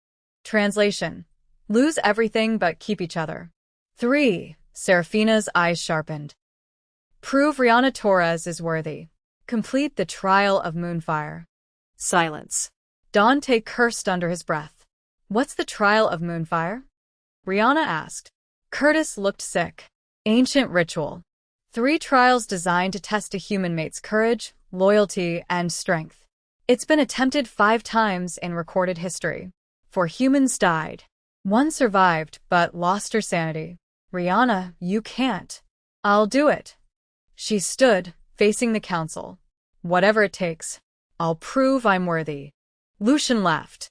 S1: Translation: lose everything but keep each other. 3. Seraphina's eyes sharpened. Prove Rihanna Torres is worthy. Complete the trial of Moonfire.
S2: Silence.
S1: Dante cursed under his breath. What's the trial of Moonfire? Rihanna asked. Curtis looked sick. Ancient ritual. 3 trials designed to test a human mate's courage, loyalty, and strength. It's been attempted 5 times in recorded history. 4 humans died. 1 survived, but lost her sanity. Rihanna, you can't. I'll do it. She stood, facing the council. Whatever it takes. I'll prove I'm worthy. Lucian laughed.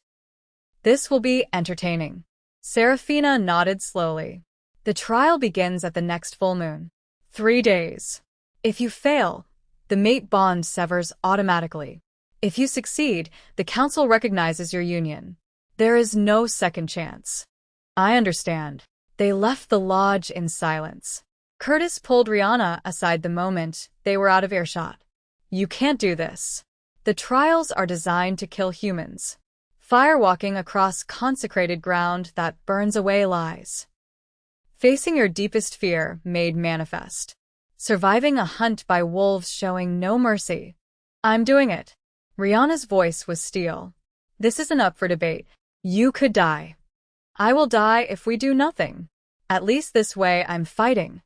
S1: This will be entertaining. Seraphina nodded slowly. The trial begins at the next full moon. 3 days. If you fail, the mate bond severs automatically. If you succeed, the council recognizes your union. There is no second chance. I understand. They left the lodge in silence. Curtis pulled Rihanna aside the moment they were out of earshot. You can't do this. The trials are designed to kill humans. Firewalking across consecrated ground that burns away lies. Facing your deepest fear made manifest. Surviving a hunt by wolves showing no mercy. I'm doing it. Rihanna's voice was steel. This isn't up for debate. You could die. I will die if we do nothing. At least this way I'm fighting.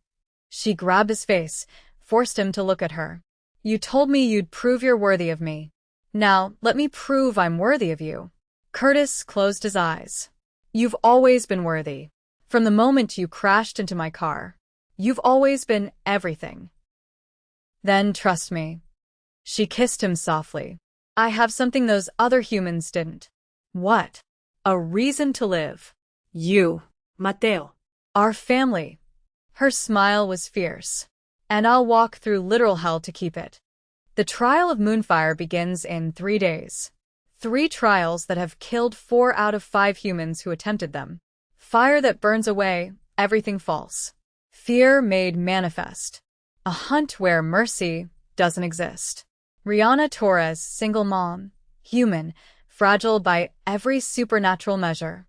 S1: She grabbed his face, forced him to look at her. You told me you'd prove you're worthy of me. Now, let me prove I'm worthy of you. Curtis closed his eyes. You've always been worthy. From the moment you crashed into my car. You've always been everything. Then trust me. She kissed him softly. I have something those other humans didn't. What? A reason to live.
S2: You, Mateo.
S1: Our family. Her smile was fierce. And I'll walk through literal hell to keep it. The trial of Moonfire begins in 3 days. 3 trials that have killed 4 out of 5 humans who attempted them. Fire that burns away everything false. Fear made manifest. A hunt where mercy doesn't exist. Rihanna Torres, single mom, human, fragile by every supernatural measure,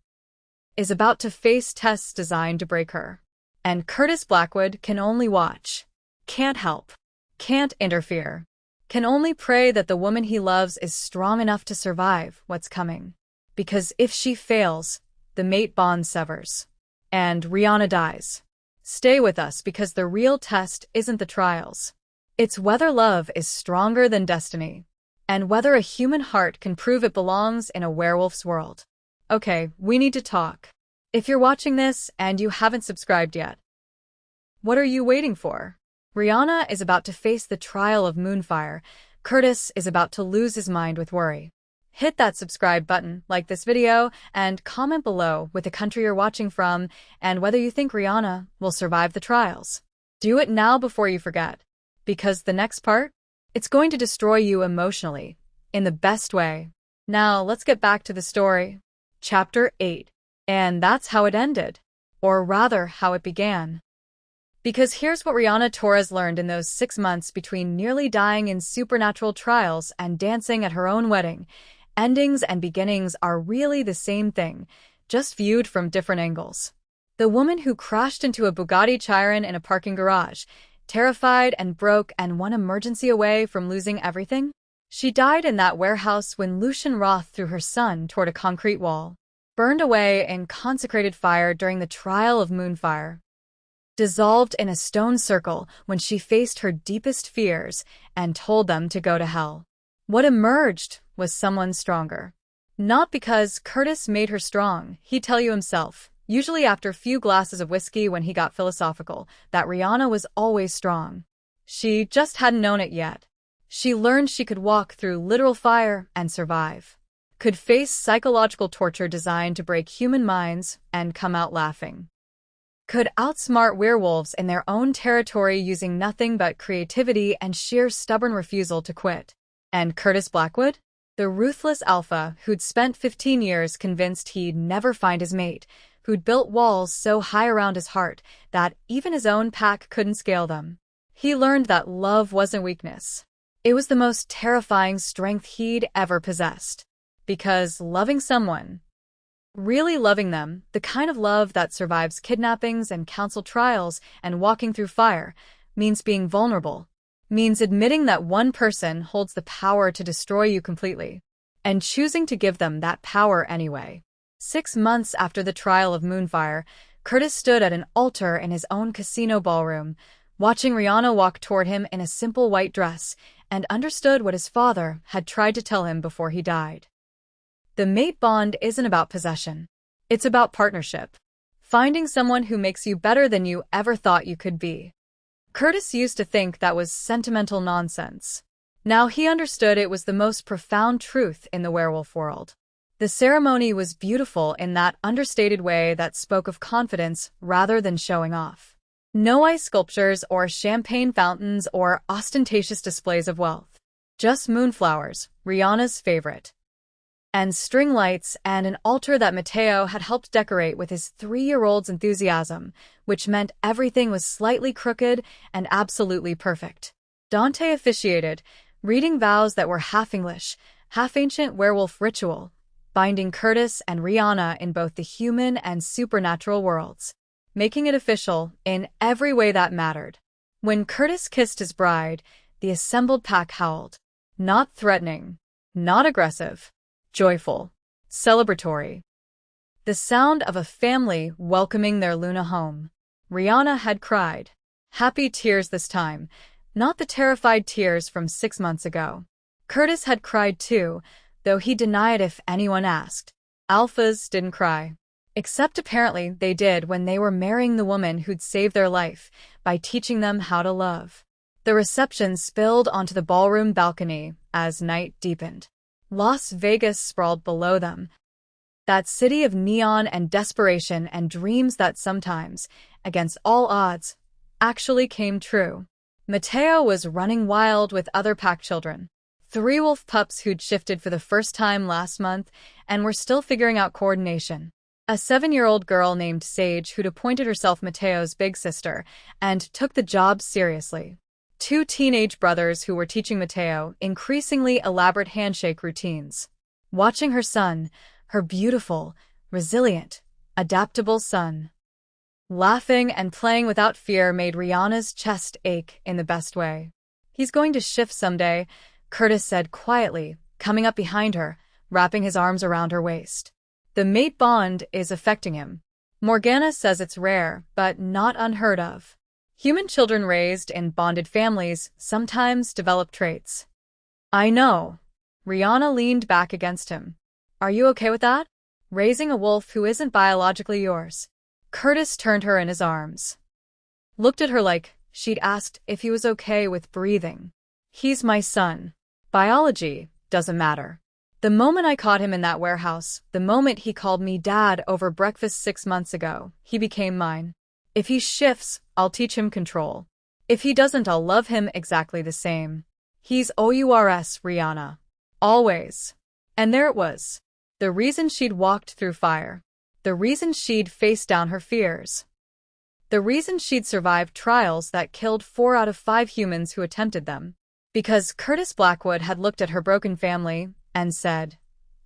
S1: is about to face tests designed to break her. And Curtis Blackwood can only watch. Can't help. Can't interfere. Can only pray that the woman he loves is strong enough to survive what's coming. Because if she fails, the mate bond severs. And Rihanna dies. Stay with us because the real test isn't the trials. It's whether love is stronger than destiny. And whether a human heart can prove it belongs in a werewolf's world. Okay, we need to talk. If you're watching this and you haven't subscribed yet, what are you waiting for? Rihanna is about to face the trial of Moonfire. Curtis is about to lose his mind with worry. Hit that subscribe button, like this video, and comment below with the country you're watching from and whether you think Rihanna will survive the trials. Do it now before you forget. Because the next part, it's going to destroy you emotionally, in the best way. Now, let's get back to the story. Chapter 8. And that's how it ended. Or rather, how it began. Because here's what Rihanna Torres learned in those 6 months between nearly dying in supernatural trials and dancing at her own wedding. Endings and beginnings are really the same thing, just viewed from different angles. The woman who crashed into a Bugatti Chiron in a parking garage, terrified and broke and 1 emergency away from losing everything? She died in that warehouse when Lucian Roth threw her son toward a concrete wall. Burned away in consecrated fire during the trial of Moonfire. Dissolved in a stone circle when she faced her deepest fears and told them to go to hell. What emerged was someone stronger. Not because Curtis made her strong, he'd tell you himself, usually after a few glasses of whiskey when he got philosophical, that Rihanna was always strong. She just hadn't known it yet. She learned she could walk through literal fire and survive. Could face psychological torture designed to break human minds and come out laughing. Could outsmart werewolves in their own territory using nothing but creativity and sheer stubborn refusal to quit. And Curtis Blackwood? The ruthless alpha who'd spent 15 years convinced he'd never find his mate, who'd built walls so high around his heart that even his own pack couldn't scale them. He learned that love wasn't weakness. It was the most terrifying strength he'd ever possessed. Because loving someone, really loving them, the kind of love that survives kidnappings and council trials and walking through fire, means being vulnerable. Means admitting that one person holds the power to destroy you completely. And choosing to give them that power anyway. 6 months after the trial of Moonfire, Curtis stood at an altar in his own casino ballroom, watching Rihanna walk toward him in a simple white dress, and understood what his father had tried to tell him before he died. The mate bond isn't about possession. It's about partnership. Finding someone who makes you better than you ever thought you could be. Curtis used to think that was sentimental nonsense. Now he understood it was the most profound truth in the werewolf world. The ceremony was beautiful in that understated way that spoke of confidence rather than showing off. No ice sculptures or champagne fountains or ostentatious displays of wealth. Just moonflowers, Rihanna's favorite. and string lights and an altar that Matteo had helped decorate with his 3-year-old's enthusiasm, which meant everything was slightly crooked and absolutely perfect. Dante officiated, reading vows that were half English, half ancient werewolf ritual, binding Curtis and Rihanna in both the human and supernatural worlds, making it official in every way that mattered. When Curtis kissed his bride, the assembled pack howled. Not threatening, not aggressive, joyful, celebratory. The sound of a family welcoming their Luna home. Rihanna had cried. Happy tears this time, not the terrified tears from 6 months ago. Curtis had cried too, though he denied if anyone asked. Alphas didn't cry. Except apparently they did when they were marrying the woman who'd saved their life by teaching them how to love. The reception spilled onto the ballroom balcony as night deepened. Las Vegas sprawled below them. That city of neon and desperation and dreams that sometimes, against all odds, actually came true. Matteo was running wild with other pack children. 3 wolf pups who'd shifted for the first time last month and were still figuring out coordination. A 7-year-old girl named Sage who'd appointed herself Matteo's big sister and took the job seriously. 2 teenage brothers who were teaching Matteo increasingly elaborate handshake routines. Watching her son, her beautiful, resilient, adaptable son, laughing and playing without fear made Rihanna's chest ache in the best way. He's going to shift someday, Curtis said quietly, coming up behind her, wrapping his arms around her waist. The mate bond is affecting him. Morgana says it's rare, but not unheard of. Human children raised in bonded families sometimes develop traits. I know. Rihanna leaned back against him. Are you okay with that? Raising a wolf who isn't biologically yours. Curtis turned her in his arms. Looked at her like she'd asked if he was okay with breathing. He's my son. Biology doesn't matter. The moment I caught him in that warehouse, the moment he called me dad over breakfast 6 months ago, he became mine. If he shifts, I'll teach him control. If he doesn't, I'll love him exactly the same. He's OURS, Rihanna. Always. And there it was. The reason she'd walked through fire. The reason she'd faced down her fears. The reason she'd survived trials that killed 4 out of 5 humans who attempted them. Because Curtis Blackwood had looked at her broken family and said,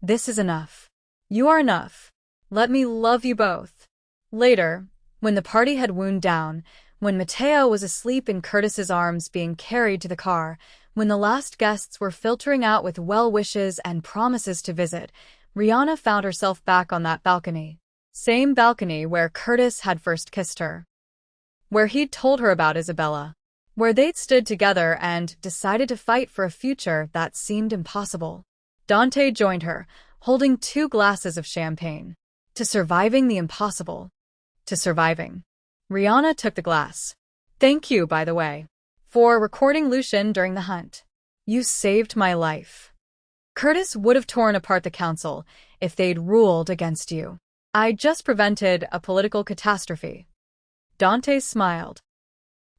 S1: "This is enough. You are enough. Let me love you both." Later, when the party had wound down, when Matteo was asleep in Curtis's arms being carried to the car, when the last guests were filtering out with well wishes and promises to visit, Rihanna found herself back on that balcony. Same balcony where Curtis had first kissed her. Where he'd told her about Isabella. Where they'd stood together and decided to fight for a future that seemed impossible. Dante joined her, holding 2 glasses of champagne. To surviving the impossible. To surviving. Rihanna took the glass. Thank you, by the way, for recording Lucian during the hunt. You saved my life. Curtis would have torn apart the council if they'd ruled against you. I just prevented a political catastrophe. Dante smiled.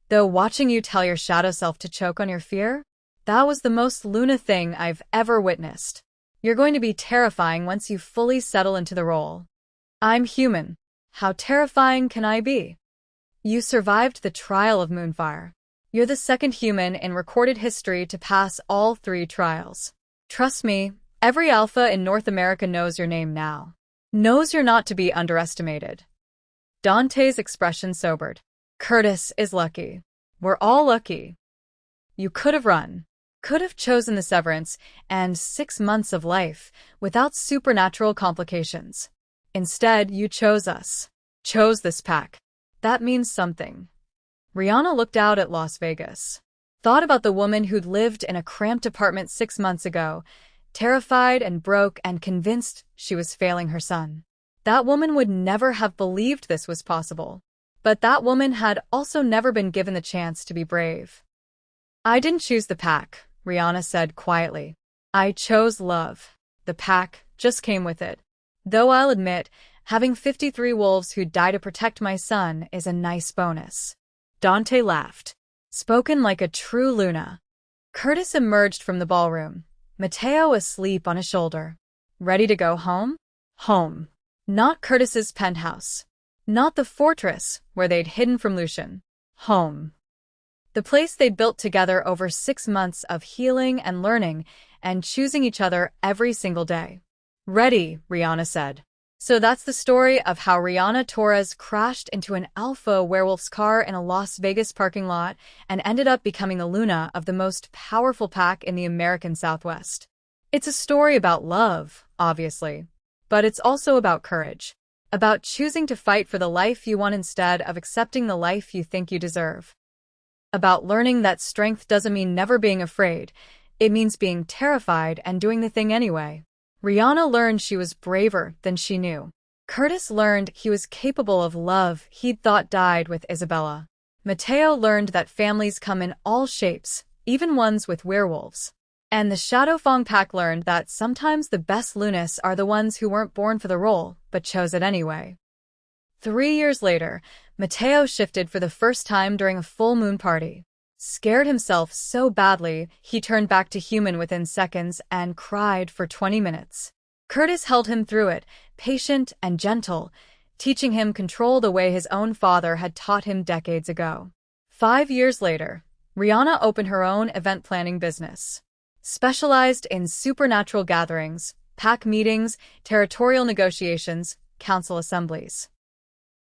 S1: Though watching you tell your shadow self to choke on your fear, that was the most Luna thing I've ever witnessed. You're going to be terrifying once you fully settle into the role. I'm human. How terrifying can I be? You survived the trial of Moonfire. You're the 2nd human in recorded history to pass all 3 trials. Trust me, every alpha in North America knows your name now. Knows you're not to be underestimated. Dante's expression sobered. Curtis is lucky. We're all lucky. You could have run. Could have chosen the severance and 6 months of life without supernatural complications. Instead, you chose us. Chose this pack. That means something. Rihanna looked out at Las Vegas. Thought about the woman who'd lived in a cramped apartment 6 months ago, terrified and broke and convinced she was failing her son. That woman would never have believed this was possible. But that woman had also never been given the chance to be brave. I didn't choose the pack, Rihanna said quietly. I chose love. The pack just came with it. Though I'll admit, having 53 wolves who die to protect my son is a nice bonus. Dante laughed. Spoken like a true Luna. Curtis emerged from the ballroom, Matteo asleep on his shoulder. Ready to go home? Home. Not Curtis's penthouse. Not the fortress where they'd hidden from Lucian. Home. The place they built together over 6 months of healing and learning and choosing each other every single day. Ready, Rihanna said. So that's the story of how Rihanna Torres crashed into an alpha werewolf's car in a Las Vegas parking lot and ended up becoming the Luna of the most powerful pack in the American Southwest. It's a story about love, obviously, but it's also about courage, about choosing to fight for the life you want instead of accepting the life you think you deserve, about learning that strength doesn't mean never being afraid, it means being terrified and doing the thing anyway. Rihanna learned she was braver than she knew. Curtis learned he was capable of love he'd thought died with Isabella. Mateo learned that families come in all shapes, even ones with werewolves. And the Shadowfang pack learned that sometimes the best Lunas are the ones who weren't born for the role, but chose it anyway. 3 years later, Mateo shifted for the first time during a full moon party. Scared himself so badly, he turned back to human within seconds and cried for 20 minutes. Curtis held him through it, patient and gentle, teaching him control the way his own father had taught him decades ago. 5 years later, Rihanna opened her own event planning business. Specialized in supernatural gatherings, pack meetings, territorial negotiations, council assemblies.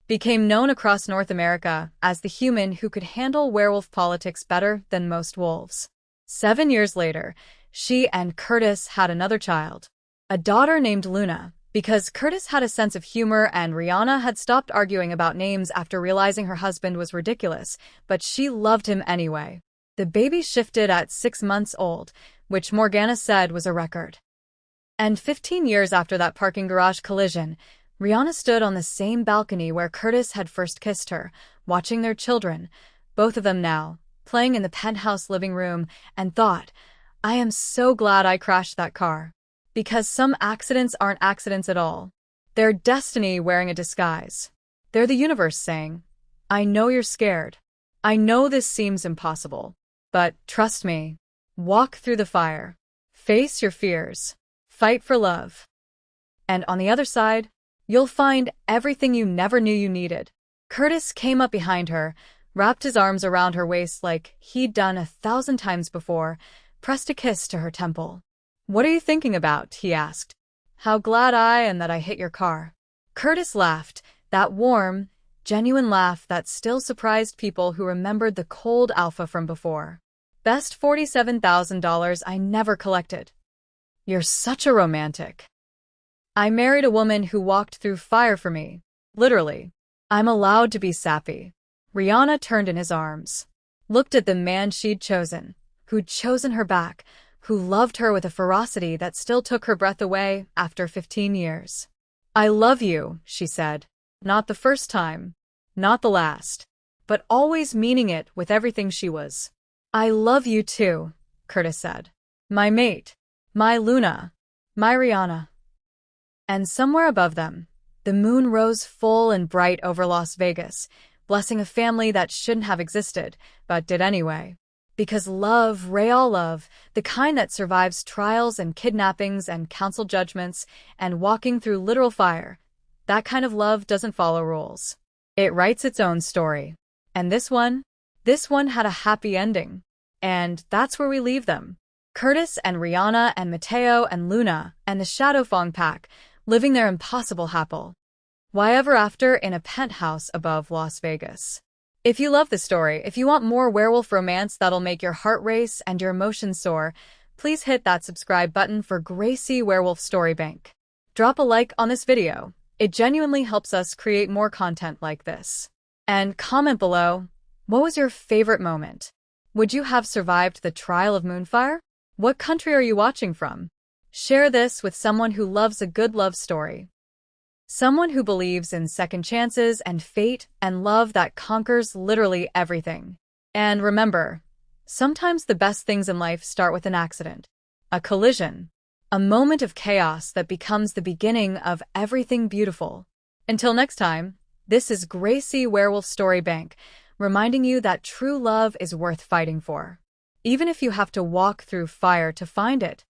S1: Became known across North America as the human who could handle werewolf politics better than most wolves. 7 years later, she and Curtis had another child, a daughter named Luna, because Curtis had a sense of humor and Rihanna had stopped arguing about names after realizing her husband was ridiculous, but she loved him anyway. The baby shifted at 6 months old, which Morgana said was a record. And 15 years after that parking garage collision, Rihanna stood on the same balcony where Curtis had first kissed her, watching their children, both of them now, playing in the penthouse living room, and thought, I am so glad I crashed that car. Because some accidents aren't accidents at all. They're destiny wearing a disguise. They're the universe saying, I know you're scared. I know this seems impossible. But trust me. Walk through the fire. Face your fears. Fight for love. And on the other side, you'll find everything you never knew you needed. Curtis came up behind her, wrapped his arms around her waist like he'd done 1,000 times before, pressed a kiss to her temple. What are you thinking about? He asked. How glad I am that I hit your car. Curtis laughed, that warm, genuine laugh that still surprised people who remembered the cold alpha from before. Best $47,000 I never collected. You're such a romantic. I married a woman who walked through fire for me. Literally. I'm allowed to be sappy. Rihanna turned in his arms. Looked at the man she'd chosen, who'd chosen her back, who loved her with a ferocity that still took her breath away after 15 years. I love you, she said. Not the first time. Not the last. But always meaning it with everything she was. I love you too, Curtis said. My mate. My Luna. My Rihanna. And somewhere above them, the moon rose full and bright over Las Vegas, blessing a family that shouldn't have existed, but did anyway. Because love, real love, the kind that survives trials and kidnappings and council judgments and walking through literal fire, that kind of love doesn't follow rules. It writes its own story. And this one had a happy ending. And that's where we leave them. Curtis and Rihanna and Mateo and Luna and the Shadowfang pack, living their impossible happy ever after in a penthouse above Las Vegas. If you love the story, if you want more werewolf romance that'll make your heart race and your emotions soar, please hit that subscribe button for Gracie Werewolf Story Bank. Drop a like on this video. It genuinely helps us create more content like this. And comment below, what was your favorite moment? Would you have survived the trial of Moonfire? What country are you watching from? Share this with someone who loves a good love story. Someone who believes in second chances and fate and love that conquers literally everything. And remember, sometimes the best things in life start with an accident, a collision, a moment of chaos that becomes the beginning of everything beautiful. Until next time, this is Gracie Werewolf Story Bank, reminding you that true love is worth fighting for, even if you have to walk through fire to find it.